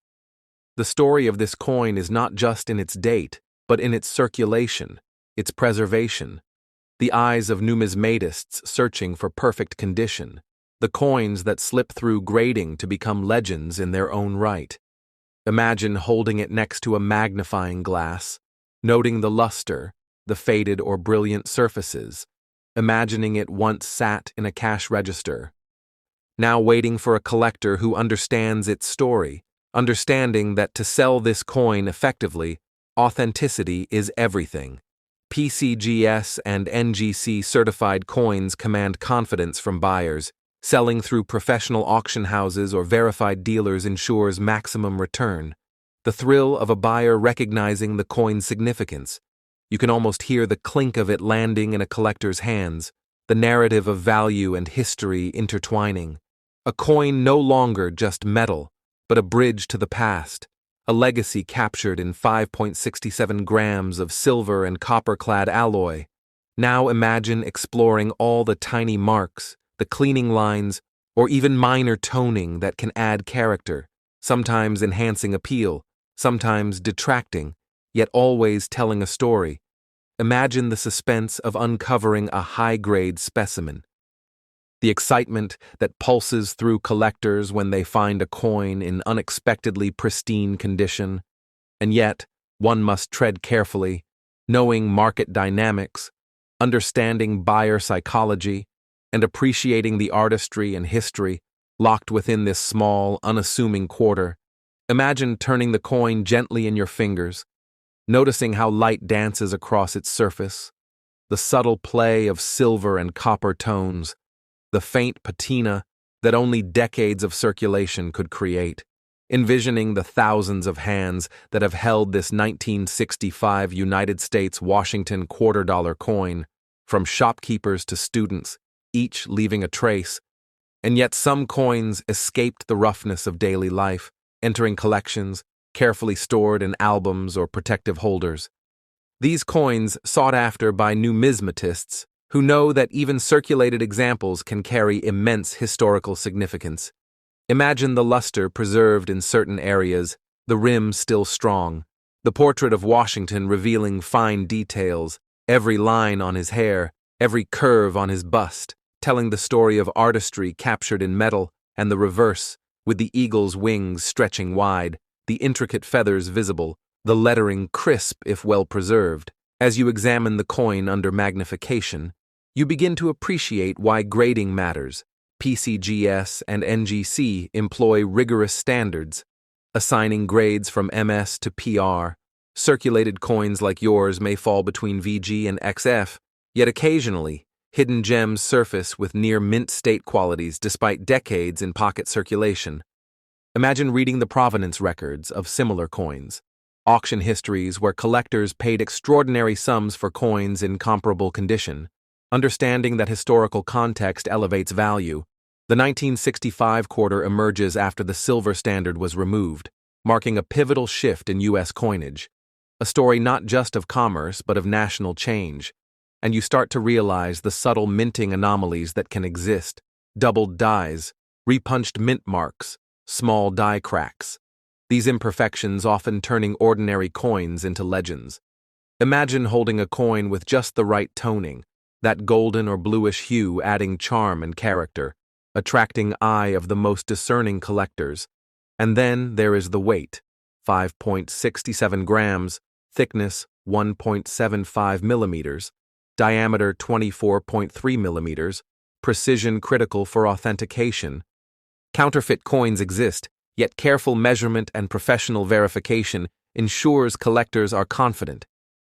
The story of this coin is not just in its date, but in its circulation, its preservation. The eyes of numismatists searching for perfect condition, the coins that slip through grading to become legends in their own right. Imagine holding it next to a magnifying glass, noting the luster, the faded or brilliant surfaces, imagining it once sat in a cash register, now waiting for a collector who understands its story, understanding that to sell this coin effectively, authenticity is everything. PCGS and NGC certified coins command confidence from buyers. Selling through professional auction houses or verified dealers ensures maximum return. The thrill of a buyer recognizing the coin's significance. You can almost hear the clink of it landing in a collector's hands, the narrative of value and history intertwining. A coin no longer just metal, but a bridge to the past, a legacy captured in 5.67 grams of silver and copper-clad alloy. Now imagine exploring all the tiny marks, the cleaning lines, or even minor toning that can add character, sometimes enhancing appeal, sometimes detracting, yet always telling a story. Imagine the suspense of uncovering a high-grade specimen. The excitement that pulses through collectors when they find a coin in unexpectedly pristine condition. And yet, one must tread carefully, knowing market dynamics, understanding buyer psychology, and appreciating the artistry and history locked within this small, unassuming quarter. Imagine turning the coin gently in your fingers, noticing how light dances across its surface, the subtle play of silver and copper tones, the faint patina that only decades of circulation could create, envisioning the thousands of hands that have held this 1965 United States Washington $quarter coin, from shopkeepers to students, each leaving a trace. And yet some coins escaped the roughness of daily life, entering collections, carefully stored in albums or protective holders. These coins sought after by numismatists who know that even circulated examples can carry immense historical significance. Imagine the luster preserved in certain areas, the rim still strong, the portrait of Washington revealing fine details, every line on his hair, every curve on his bust, telling the story of artistry captured in metal, and the reverse, with the eagle's wings stretching wide, the intricate feathers visible, the lettering crisp if well preserved. As you examine the coin under magnification, you begin to appreciate why grading matters. PCGS and NGC employ rigorous standards, assigning grades from MS to PR. Circulated coins like yours may fall between VG and XF, yet occasionally, hidden gems surface with near mint state qualities despite decades in pocket circulation. Imagine reading the provenance records of similar coins, auction histories where collectors paid extraordinary sums for coins in comparable condition. Understanding that historical context elevates value, the 1965 quarter emerges after the silver standard was removed, marking a pivotal shift in U.S. coinage. A story not just of commerce but of national change. And you start to realize the subtle minting anomalies that can exist: doubled dies, repunched mint marks, small die cracks. These imperfections often turning ordinary coins into legends. Imagine holding a coin with just the right toning, that golden or bluish hue adding charm and character, attracting eye of the most discerning collectors. And then there is the weight: 5.67 grams, thickness 1.75 millimeters, diameter 24.3 millimeters, precision critical for authentication. Counterfeit coins exist, yet careful measurement and professional verification ensures collectors are confident.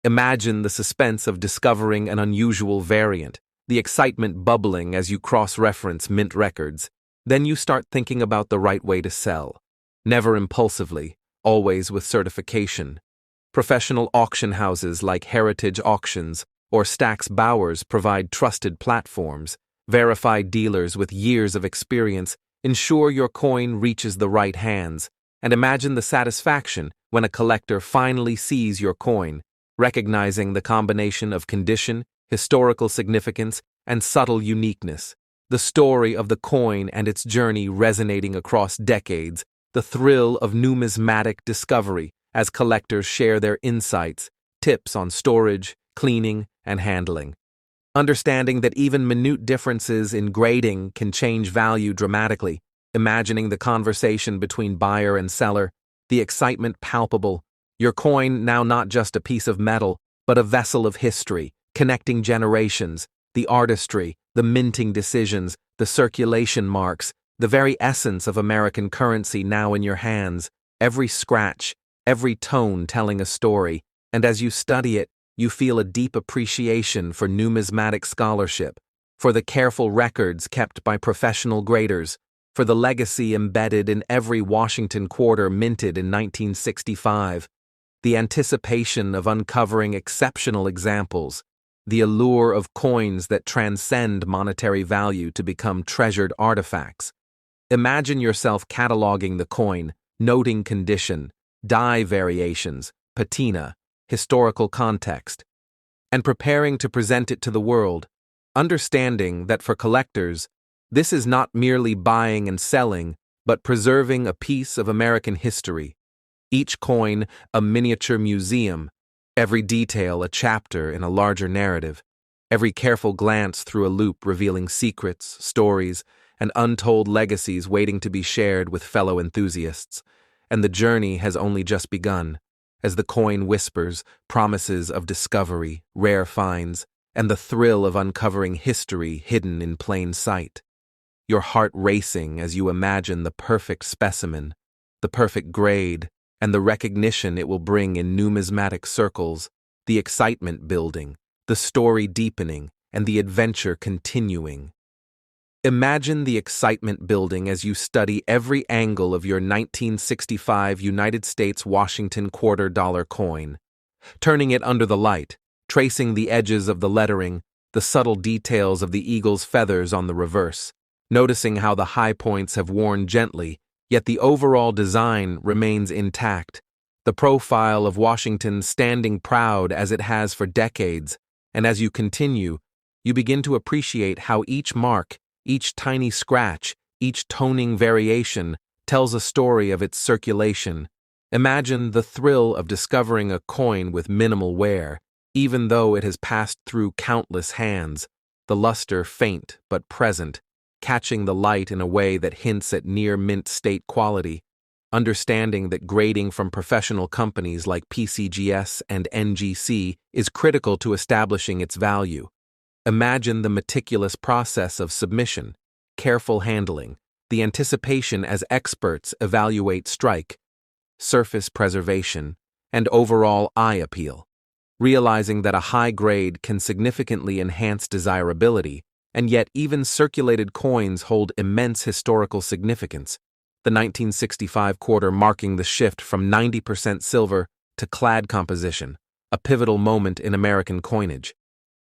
Imagine the suspense of discovering an unusual variant, the excitement bubbling as you cross-reference mint records. Then you start thinking about the right way to sell. Never impulsively, always with certification. Professional auction houses like Heritage Auctions or Stack's Bowers provide trusted platforms. Verified dealers with years of experience ensure your coin reaches the right hands. And imagine the satisfaction when a collector finally sees your coin, recognizing the combination of condition, historical significance, and subtle uniqueness. The story of the coin and its journey resonating across decades, the thrill of numismatic discovery as collectors share their insights, tips on storage, cleaning, and handling. Understanding that even minute differences in grading can change value dramatically, imagining the conversation between buyer and seller, the excitement palpable, your coin now not just a piece of metal, but a vessel of history, connecting generations, the artistry, the minting decisions, the circulation marks, the very essence of American currency now in your hands, every scratch, every tone telling a story, and as you study it, you feel a deep appreciation for numismatic scholarship, for the careful records kept by professional graders, for the legacy embedded in every Washington quarter minted in 1965, the anticipation of uncovering exceptional examples, the allure of coins that transcend monetary value to become treasured artifacts. Imagine yourself cataloging the coin, noting condition, die variations, patina, historical context, and preparing to present it to the world, understanding that for collectors, this is not merely buying and selling, but preserving a piece of American history. Each coin a miniature museum, every detail a chapter in a larger narrative, every careful glance through a loop revealing secrets, stories, and untold legacies waiting to be shared with fellow enthusiasts. And the journey has only just begun, as the coin whispers promises of discovery, rare finds, and the thrill of uncovering history hidden in plain sight. Your heart racing as you imagine the perfect specimen, the perfect grade, and the recognition it will bring in numismatic circles, the excitement building, the story deepening, and the adventure continuing. Imagine the excitement building as you study every angle of your 1965 United States Washington $quarter coin, turning it under the light, tracing the edges of the lettering, the subtle details of the eagle's feathers on the reverse, noticing how the high points have worn gently, yet the overall design remains intact, the profile of Washington standing proud as it has for decades, and as you continue, you begin to appreciate how each mark, each tiny scratch, each toning variation tells a story of its circulation. Imagine the thrill of discovering a coin with minimal wear, even though it has passed through countless hands, the luster faint but present, catching the light in a way that hints at near-mint state quality, understanding that grading from professional companies like PCGS and NGC is critical to establishing its value. Imagine the meticulous process of submission, careful handling, the anticipation as experts evaluate strike, surface preservation, and overall eye appeal, realizing that a high grade can significantly enhance desirability, and yet even circulated coins hold immense historical significance, the 1965 quarter marking the shift from 90% silver to clad composition, a pivotal moment in American coinage.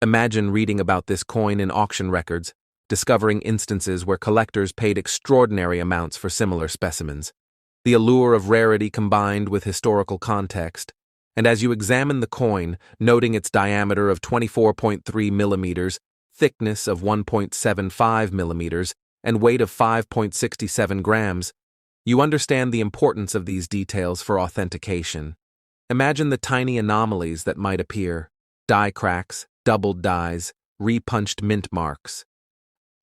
Imagine reading about this coin in auction records, discovering instances where collectors paid extraordinary amounts for similar specimens. The allure of rarity combined with historical context, and as you examine the coin, noting its diameter of 24.3 millimeters, thickness of 1.75 millimeters, and weight of 5.67 grams, you understand the importance of these details for authentication. Imagine the tiny anomalies that might appear: die cracks, doubled dies, repunched mint marks.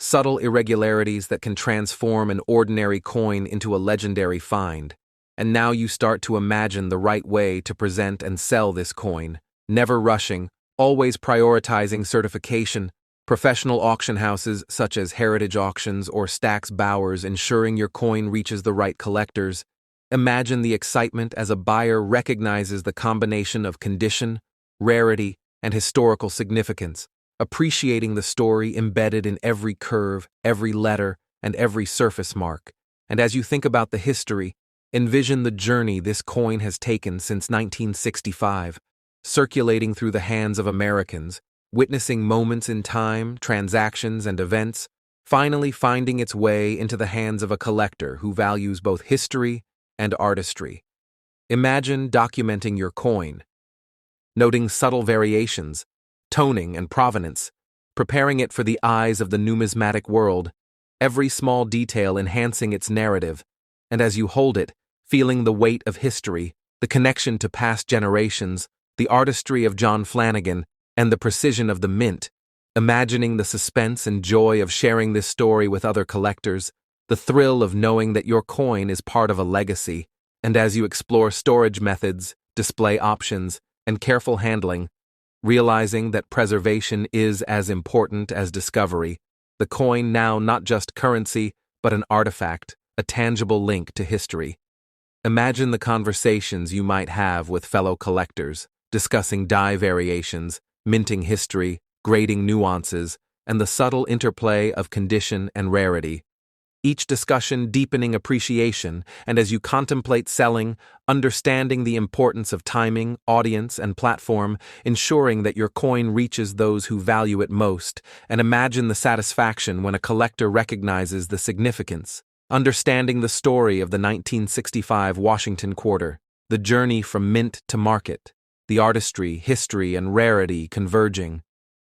Subtle irregularities that can transform an ordinary coin into a legendary find. And now you start to imagine the right way to present and sell this coin, never rushing, always prioritizing certification. Professional auction houses such as Heritage Auctions or Stack's Bowers ensuring your coin reaches the right collectors. Imagine the excitement as a buyer recognizes the combination of condition, rarity, and historical significance, appreciating the story embedded in every curve, every letter, and every surface mark. And as you think about the history, envision the journey this coin has taken since 1965, circulating through the hands of Americans, witnessing moments in time, transactions, and events, finally finding its way into the hands of a collector who values both history and artistry. Imagine documenting your coin, noting subtle variations, toning and provenance, preparing it for the eyes of the numismatic world, every small detail enhancing its narrative, and as you hold it, feeling the weight of history, the connection to past generations, the artistry of John Flanagan, and the precision of the mint, imagining the suspense and joy of sharing this story with other collectors, the thrill of knowing that your coin is part of a legacy, and as you explore storage methods, display options, and careful handling, realizing that preservation is as important as discovery, the coin now not just currency, but an artifact, a tangible link to history. Imagine the conversations you might have with fellow collectors, discussing die variations, minting history, grading nuances, and the subtle interplay of condition and rarity. Each discussion deepening appreciation, and as you contemplate selling, understanding the importance of timing, audience, and platform, ensuring that your coin reaches those who value it most, and imagine the satisfaction when a collector recognizes the significance, understanding the story of the 1965 Washington Quarter, the journey from mint to market, the artistry, history, and rarity converging.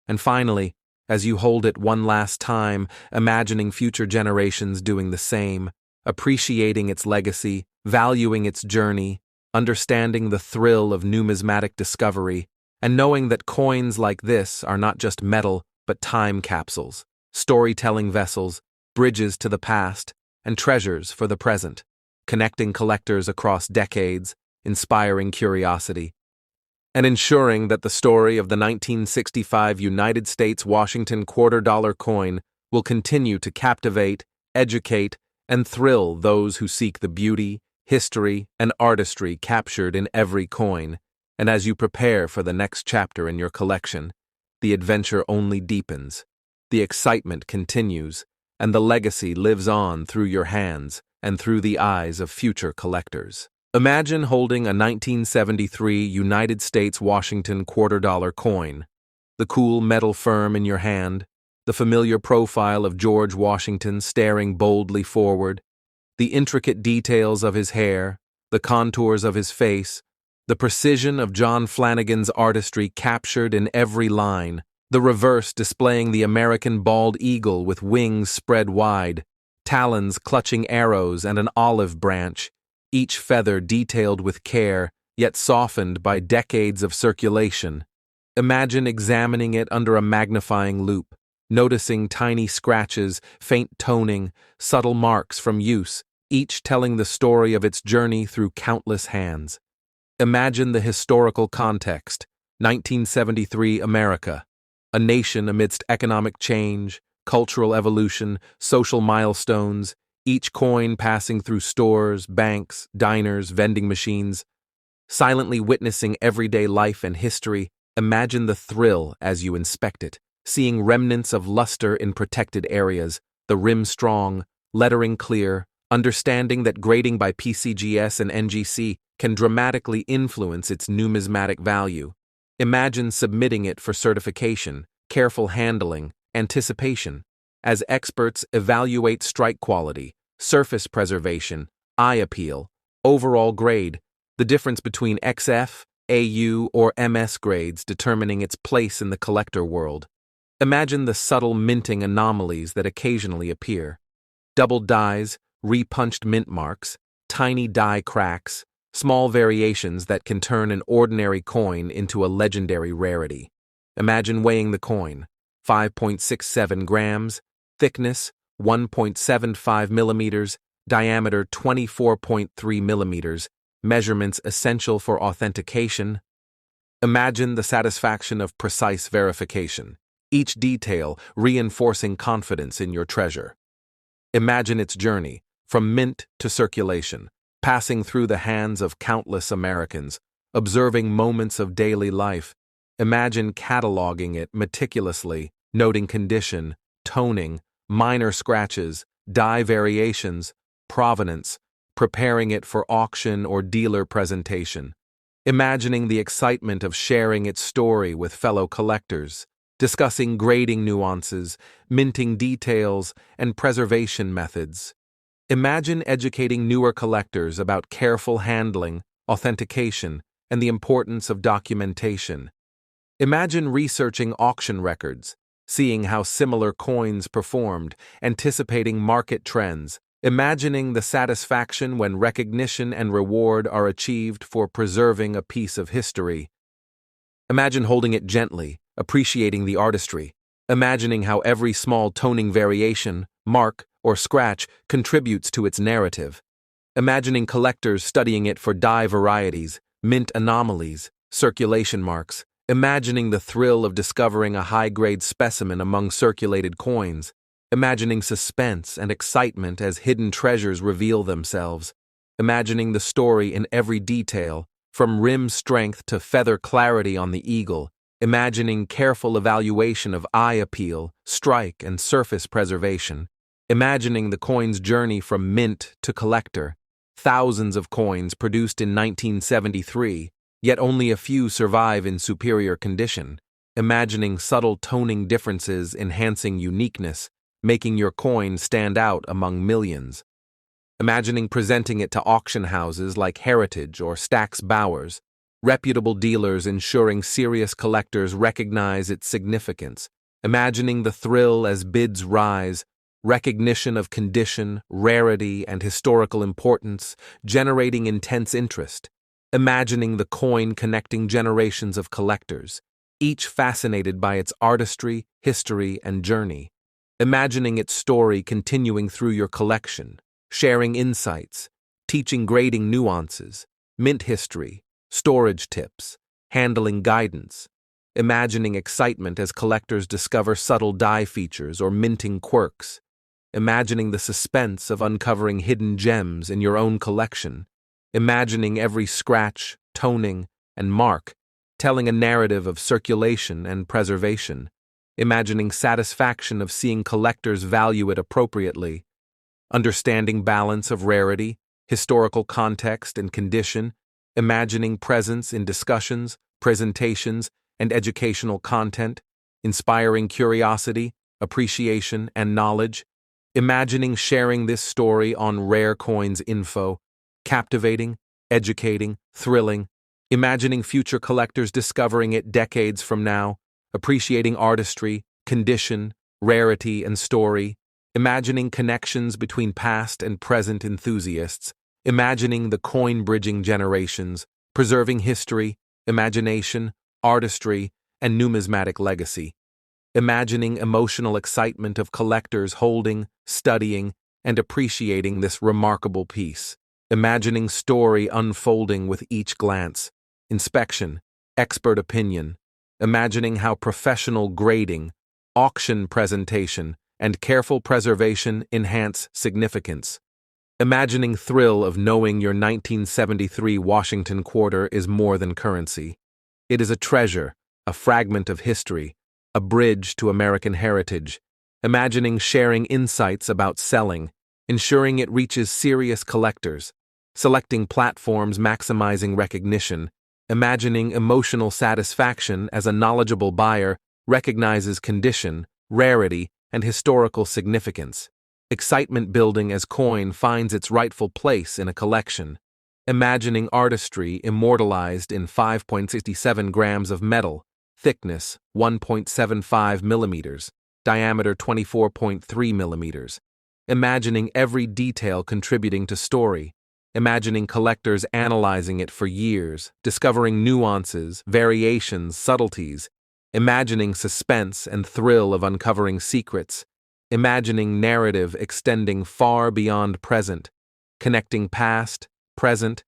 And finally, as you hold it one last time, imagining future generations doing the same, appreciating its legacy, valuing its journey, understanding the thrill of numismatic discovery, and knowing that coins like this are not just metal, but time capsules, storytelling vessels, bridges to the past, and treasures for the present, connecting collectors across decades, inspiring curiosity, and ensuring that the story of the 1965 United States Washington $quarter coin will continue to captivate, educate, and thrill those who seek the beauty, history, and artistry captured in every coin. And as you prepare for the next chapter in your collection, the adventure only deepens, the excitement continues, and the legacy lives on through your hands and through the eyes of future collectors. Imagine holding a 1973 United States Washington $quarter coin, the cool metal firm in your hand, the familiar profile of George Washington staring boldly forward, the intricate details of his hair, the contours of his face, the precision of John Flanagan's artistry captured in every line, the reverse displaying the American bald eagle with wings spread wide, talons clutching arrows and an olive branch, each feather detailed with care, yet softened by decades of circulation. Imagine examining it under a magnifying loupe, noticing tiny scratches, faint toning, subtle marks from use, each telling the story of its journey through countless hands. Imagine the historical context: 1973 America, a nation amidst economic change, cultural evolution, social milestones, each coin passing through stores, banks, diners, vending machines. Silently witnessing everyday life and history, imagine the thrill as you inspect it, seeing remnants of luster in protected areas, the rim strong, lettering clear, understanding that grading by PCGS and NGC can dramatically influence its numismatic value. Imagine submitting it for certification, careful handling, anticipation, as experts evaluate strike quality, surface preservation, eye appeal, overall grade, the difference between XF, AU, or MS grades determining its place in the collector world. Imagine the subtle minting anomalies that occasionally appear. Doubled dies, repunched mint marks, tiny die cracks, small variations that can turn an ordinary coin into a legendary rarity. Imagine weighing the coin, 5.67 grams, thickness, 1.75 millimeters, diameter 24.3 millimeters, measurements essential for authentication. Imagine the satisfaction of precise verification, each detail reinforcing confidence in your treasure. Imagine its journey, from mint to circulation, passing through the hands of countless Americans, observing moments of daily life. Imagine cataloging it meticulously, noting condition, toning, minor scratches, die variations, provenance, preparing it for auction or dealer presentation. Imagining the excitement of sharing its story with fellow collectors, discussing grading nuances, minting details, and preservation methods. Imagine educating newer collectors about careful handling, authentication, and the importance of documentation. Imagine researching auction records, seeing how similar coins performed, anticipating market trends, imagining the satisfaction when recognition and reward are achieved for preserving a piece of history. Imagine holding it gently, appreciating the artistry, imagining how every small toning variation, mark, or scratch contributes to its narrative. Imagining collectors studying it for die varieties, mint anomalies, circulation marks, imagining the thrill of discovering a high-grade specimen among circulated coins, imagining suspense and excitement as hidden treasures reveal themselves, imagining the story in every detail, from rim strength to feather clarity on the eagle, imagining careful evaluation of eye appeal, strike, and surface preservation, imagining the coin's journey from mint to collector, thousands of coins produced in 1973, yet only a few survive in superior condition, imagining subtle toning differences enhancing uniqueness, making your coin stand out among millions. Imagining presenting it to auction houses like Heritage or Stack's Bowers, reputable dealers ensuring serious collectors recognize its significance, imagining the thrill as bids rise, recognition of condition, rarity, and historical importance, generating intense interest, imagining the coin connecting generations of collectors, each fascinated by its artistry, history, and journey, imagining its story continuing through your collection, sharing insights, teaching grading nuances, mint history, storage tips, handling guidance, imagining excitement as collectors discover subtle die features or minting quirks, imagining the suspense of uncovering hidden gems in your own collection, imagining every scratch, toning, and mark, telling a narrative of circulation and preservation, imagining satisfaction of seeing collectors value it appropriately, understanding balance of rarity, historical context and condition, imagining presence in discussions, presentations, and educational content, inspiring curiosity, appreciation, and knowledge, imagining sharing this story on Rare Coins Info, captivating, educating, thrilling, imagining future collectors discovering it decades from now, appreciating artistry, condition, rarity, and story, imagining connections between past and present enthusiasts, imagining the coin-bridging generations, preserving history, imagination, artistry, and numismatic legacy, imagining emotional excitement of collectors holding, studying, and appreciating this remarkable piece, imagining story unfolding with each glance, inspection, expert opinion, imagining how professional grading, auction presentation, and careful preservation enhance significance, imagining thrill of knowing your 1973 Washington quarter is more than currency. It is a treasure, a fragment of history, a bridge to American heritage, imagining sharing insights about selling, ensuring it reaches serious collectors, selecting platforms maximizing recognition, imagining emotional satisfaction as a knowledgeable buyer recognizes condition, rarity, and historical significance. Excitement building as coin finds its rightful place in a collection. Imagining artistry immortalized in 5.67 grams of metal, thickness 1.75 millimeters, diameter 24.3 millimeters. Imagining every detail contributing to story. Imagining collectors analyzing it for years, discovering nuances, variations, subtleties. Imagining suspense and thrill of uncovering secrets. Imagining narrative extending far beyond present, connecting past, present,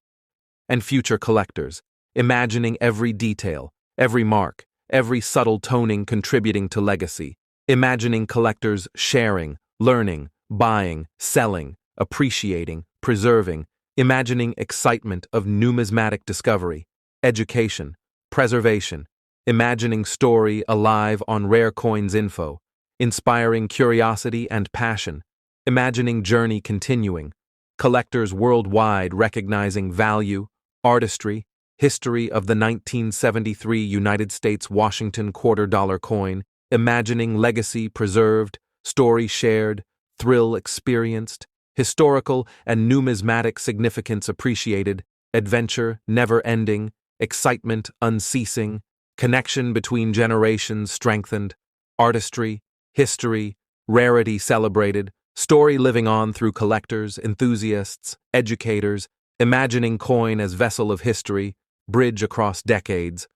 and future collectors, imagining every detail, every mark, every subtle toning contributing to legacy, imagining collectors sharing, learning, buying, selling, appreciating, preserving, imagining excitement of numismatic discovery, education, preservation, imagining story alive on rare coins info, inspiring curiosity and passion, imagining journey continuing, collectors worldwide recognizing value, artistry, history of the 1973 United States Washington $quarter coin, imagining legacy preserved, story shared, thrill experienced, historical and numismatic significance appreciated, adventure never ending, excitement unceasing, connection between generations strengthened, artistry, history, rarity celebrated, story living on through collectors, enthusiasts, educators, imagining coin as vessel of history, bridge across decades,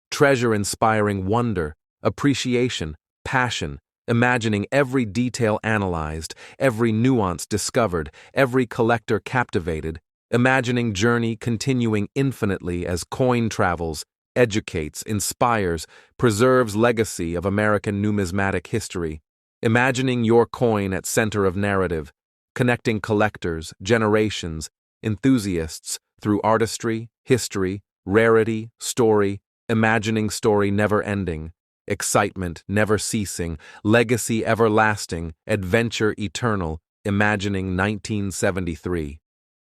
treasure inspiring wonder, appreciation, passion, imagining every detail analyzed, every nuance discovered, every collector captivated, imagining journey continuing infinitely as coin travels, educates, inspires, preserves legacy of American numismatic history, imagining your coin at center of narrative, connecting collectors, generations, enthusiasts through artistry, history, rarity, story, imagining story never ending, excitement never ceasing, legacy everlasting, adventure eternal, imagining 1973.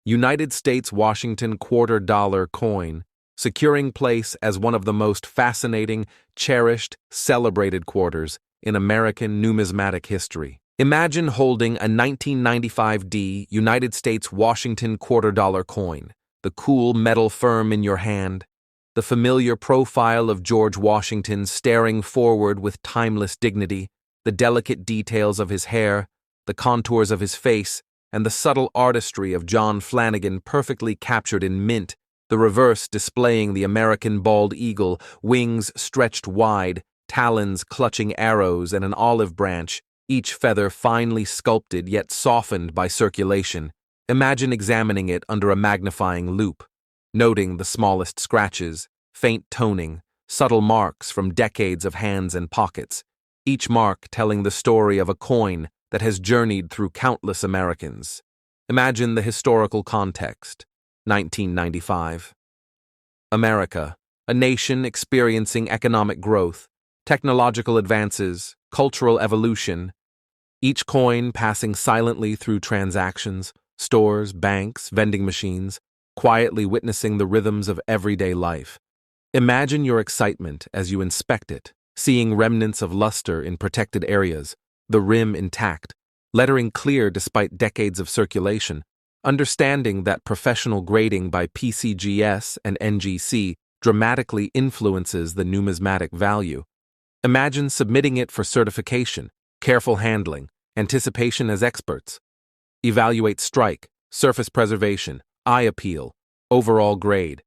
United States Washington $quarter coin, securing place as one of the most fascinating, cherished, celebrated quarters in American numismatic history. Imagine holding a 1995 United States Washington $quarter coin, the cool metal firm in your hand, the familiar profile of George Washington staring forward with timeless dignity, the delicate details of his hair, the contours of his face, and the subtle artistry of John Flanagan perfectly captured in mint, the reverse displaying the American bald eagle, wings stretched wide, talons clutching arrows and an olive branch, each feather finely sculpted yet softened by circulation. Imagine examining it under a magnifying loupe, noting the smallest scratches, faint toning, subtle marks from decades of hands and pockets, each mark telling the story of a coin that has journeyed through countless Americans. Imagine the historical context. 1995. America, a nation experiencing economic growth, technological advances, cultural evolution, each coin passing silently through transactions, stores, banks, vending machines, quietly witnessing the rhythms of everyday life. Imagine your excitement as you inspect it, seeing remnants of luster in protected areas, the rim intact, lettering clear despite decades of circulation, understanding that professional grading by PCGS and NGC dramatically influences the numismatic value. Imagine submitting it for certification, careful handling, anticipation as experts. Evaluate strike, surface preservation, eye appeal, overall grade.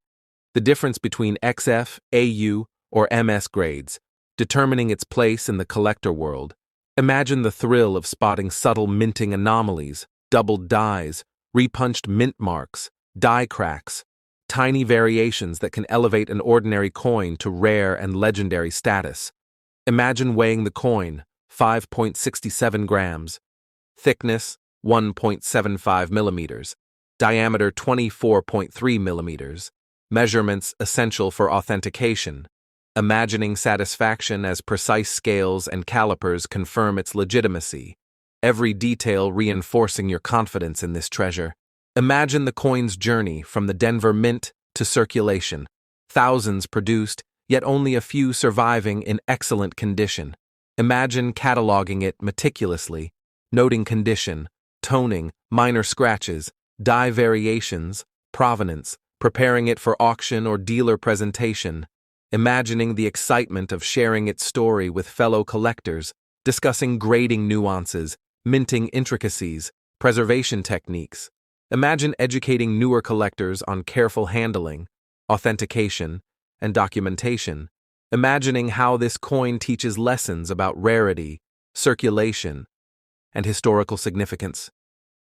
The difference between XF, AU, or MS grades, determining its place in the collector world. Imagine the thrill of spotting subtle minting anomalies, doubled dies, repunched mint marks, die cracks, tiny variations that can elevate an ordinary coin to rare and legendary status. Imagine weighing the coin, 5.67 grams, thickness, 1.75 millimeters, diameter 24.3 millimeters, measurements essential for authentication. Imagining satisfaction as precise scales and calipers confirm its legitimacy, every detail reinforcing your confidence in this treasure. Imagine the coin's journey from the Denver Mint to circulation, thousands produced, yet only a few surviving in excellent condition. Imagine cataloging it meticulously, noting condition, toning, minor scratches, dye variations, provenance, preparing it for auction or dealer presentation, imagining the excitement of sharing its story with fellow collectors, discussing grading nuances, minting intricacies, preservation techniques. Imagine educating newer collectors on careful handling, authentication, and documentation, imagining how this coin teaches lessons about rarity, circulation, and historical significance.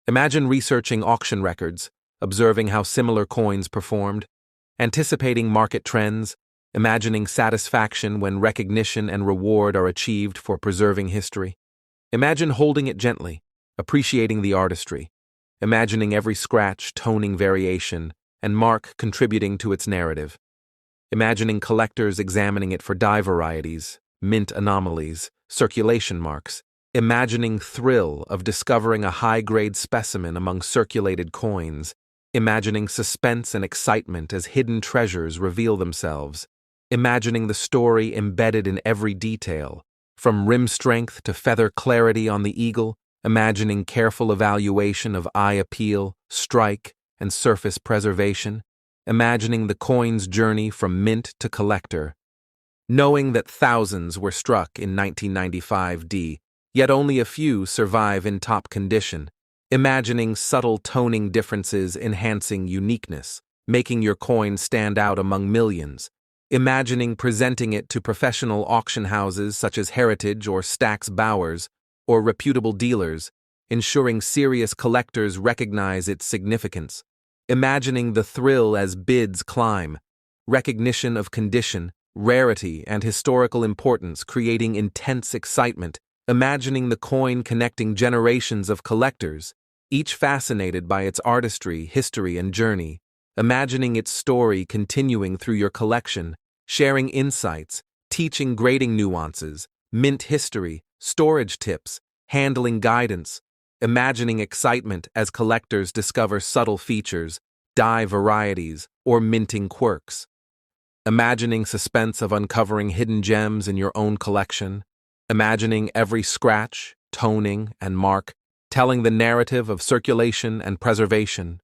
Imagine researching auction records, observing how similar coins performed, anticipating market trends, imagining satisfaction when recognition and reward are achieved for preserving history. Imagine holding it gently, appreciating the artistry, imagining every scratch, toning variation, and mark contributing to its narrative. Imagining collectors examining it for dye varieties, mint anomalies, circulation marks, imagining thrill of discovering a high-grade specimen among circulated coins, imagining suspense and excitement as hidden treasures reveal themselves, imagining the story embedded in every detail, from rim strength to feather clarity on the eagle, imagining careful evaluation of eye appeal, strike, and surface preservation, imagining the coin's journey from mint to collector, knowing that thousands were struck in 1995D, yet only a few survive in top condition, imagining subtle toning differences enhancing uniqueness, making your coin stand out among millions, imagining presenting it to professional auction houses such as Heritage or Stack's Bowers, or reputable dealers, ensuring serious collectors recognize its significance, imagining the thrill as bids climb, recognition of condition, rarity, and historical importance creating intense excitement, imagining the coin connecting generations of collectors, each fascinated by its artistry, history, and journey, imagining its story continuing through your collection, sharing insights, teaching grading nuances, mint history, storage tips, handling guidance, imagining excitement as collectors discover subtle features, dye varieties, or minting quirks, imagining suspense of uncovering hidden gems in your own collection, imagining every scratch, toning, and mark telling the narrative of circulation and preservation,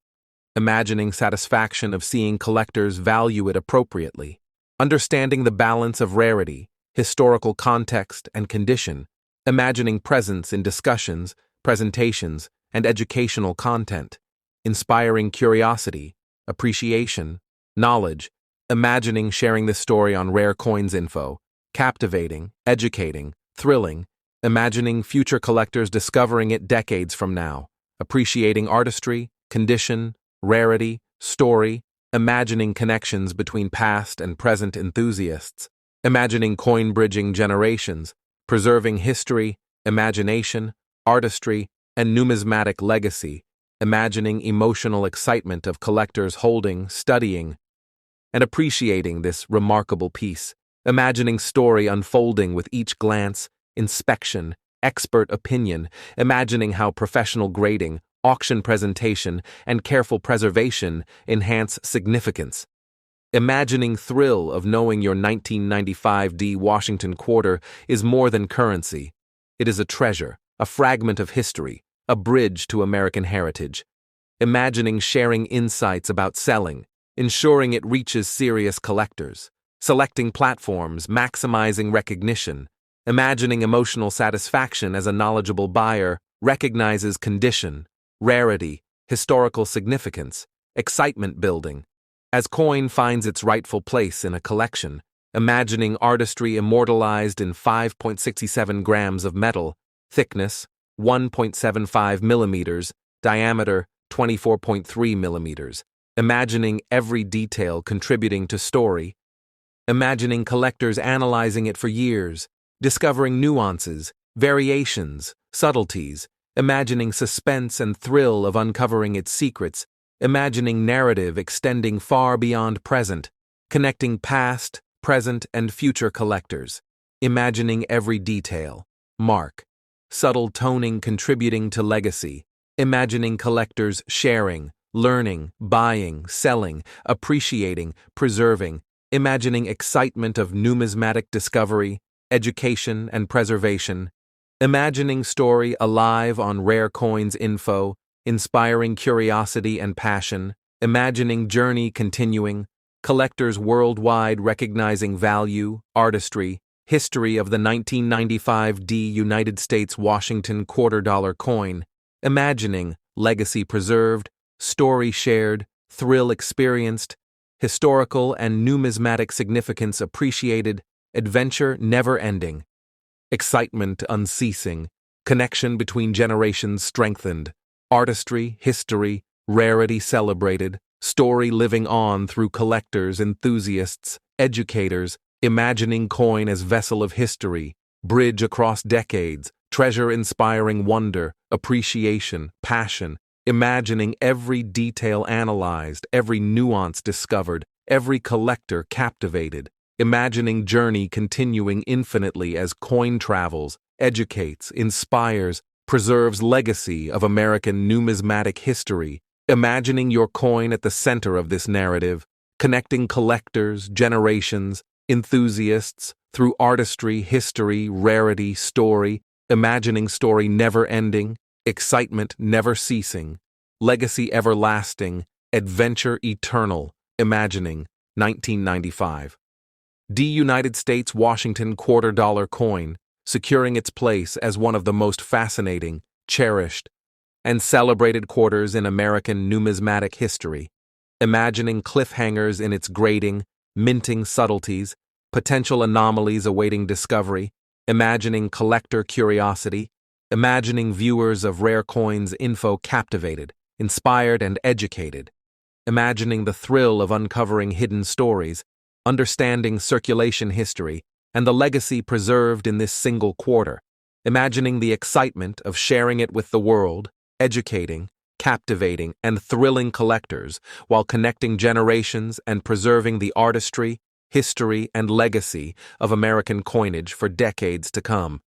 imagining satisfaction of seeing collectors value it appropriately, understanding the balance of rarity, historical context, and condition, imagining presence in discussions, presentations, and educational content, inspiring curiosity, appreciation, knowledge, imagining sharing this story on Rare Coins Info, captivating, educating, thrilling, imagining future collectors discovering it decades from now, appreciating artistry, condition, rarity, story, imagining connections between past and present enthusiasts, imagining coin bridging generations, preserving history, imagination, artistry, and numismatic legacy, imagining emotional excitement of collectors holding, studying, and appreciating this remarkable piece, imagining story unfolding with each glance, inspection, expert opinion, imagining how professional grading, auction presentation, and careful preservation enhance significance. Imagining thrill of knowing your 1995D Washington quarter is more than currency. It is a treasure, a fragment of history, a bridge to American heritage. Imagining sharing insights about selling, ensuring it reaches serious collectors, selecting platforms, maximizing recognition, imagining emotional satisfaction as a knowledgeable buyer recognizes condition, rarity, historical significance, excitement building. As coin finds its rightful place in a collection, imagining artistry immortalized in 5.67 grams of metal, thickness 1.75 millimeters, diameter 24.3 millimeters, imagining every detail contributing to story, imagining collectors analyzing it for years, discovering nuances, variations, subtleties, imagining suspense and thrill of uncovering its secrets, imagining narrative extending far beyond present, connecting past, present, and future collectors, imagining every detail, mark, subtle toning contributing to legacy, imagining collectors sharing, learning, buying, selling, appreciating, preserving, imagining excitement of numismatic discovery, education, and preservation, imagining story alive on rare coins info, inspiring curiosity and passion, imagining journey continuing, collectors worldwide recognizing value, artistry, history of the 1995 United States Washington $quarter coin, imagining legacy preserved, story shared, thrill experienced, historical and numismatic significance appreciated, adventure never ending, excitement unceasing, connection between generations strengthened, artistry, history, rarity celebrated, story living on through collectors, enthusiasts, educators, imagining coin as vessel of history, bridge across decades, treasure inspiring wonder, appreciation, passion, imagining every detail analyzed, every nuance discovered, every collector captivated, imagining journey continuing infinitely as coin travels, educates, inspires, preserves legacy of American numismatic history, imagining your coin at the center of this narrative, connecting collectors, generations, enthusiasts, through artistry, history, rarity, story, imagining story never ending, excitement never ceasing, legacy everlasting, adventure eternal, imagining, 1995. United States Washington $quarter coin, securing its place as one of the most fascinating, cherished, and celebrated quarters in American numismatic history, imagining cliffhangers in its grading, minting subtleties, potential anomalies awaiting discovery, imagining collector curiosity, imagining viewers of rare coins info captivated, inspired, and educated, imagining the thrill of uncovering hidden stories, understanding circulation history, and the legacy preserved in this single quarter, imagining the excitement of sharing it with the world, educating, captivating, and thrilling collectors while connecting generations and preserving the artistry, history, and legacy of American coinage for decades to come.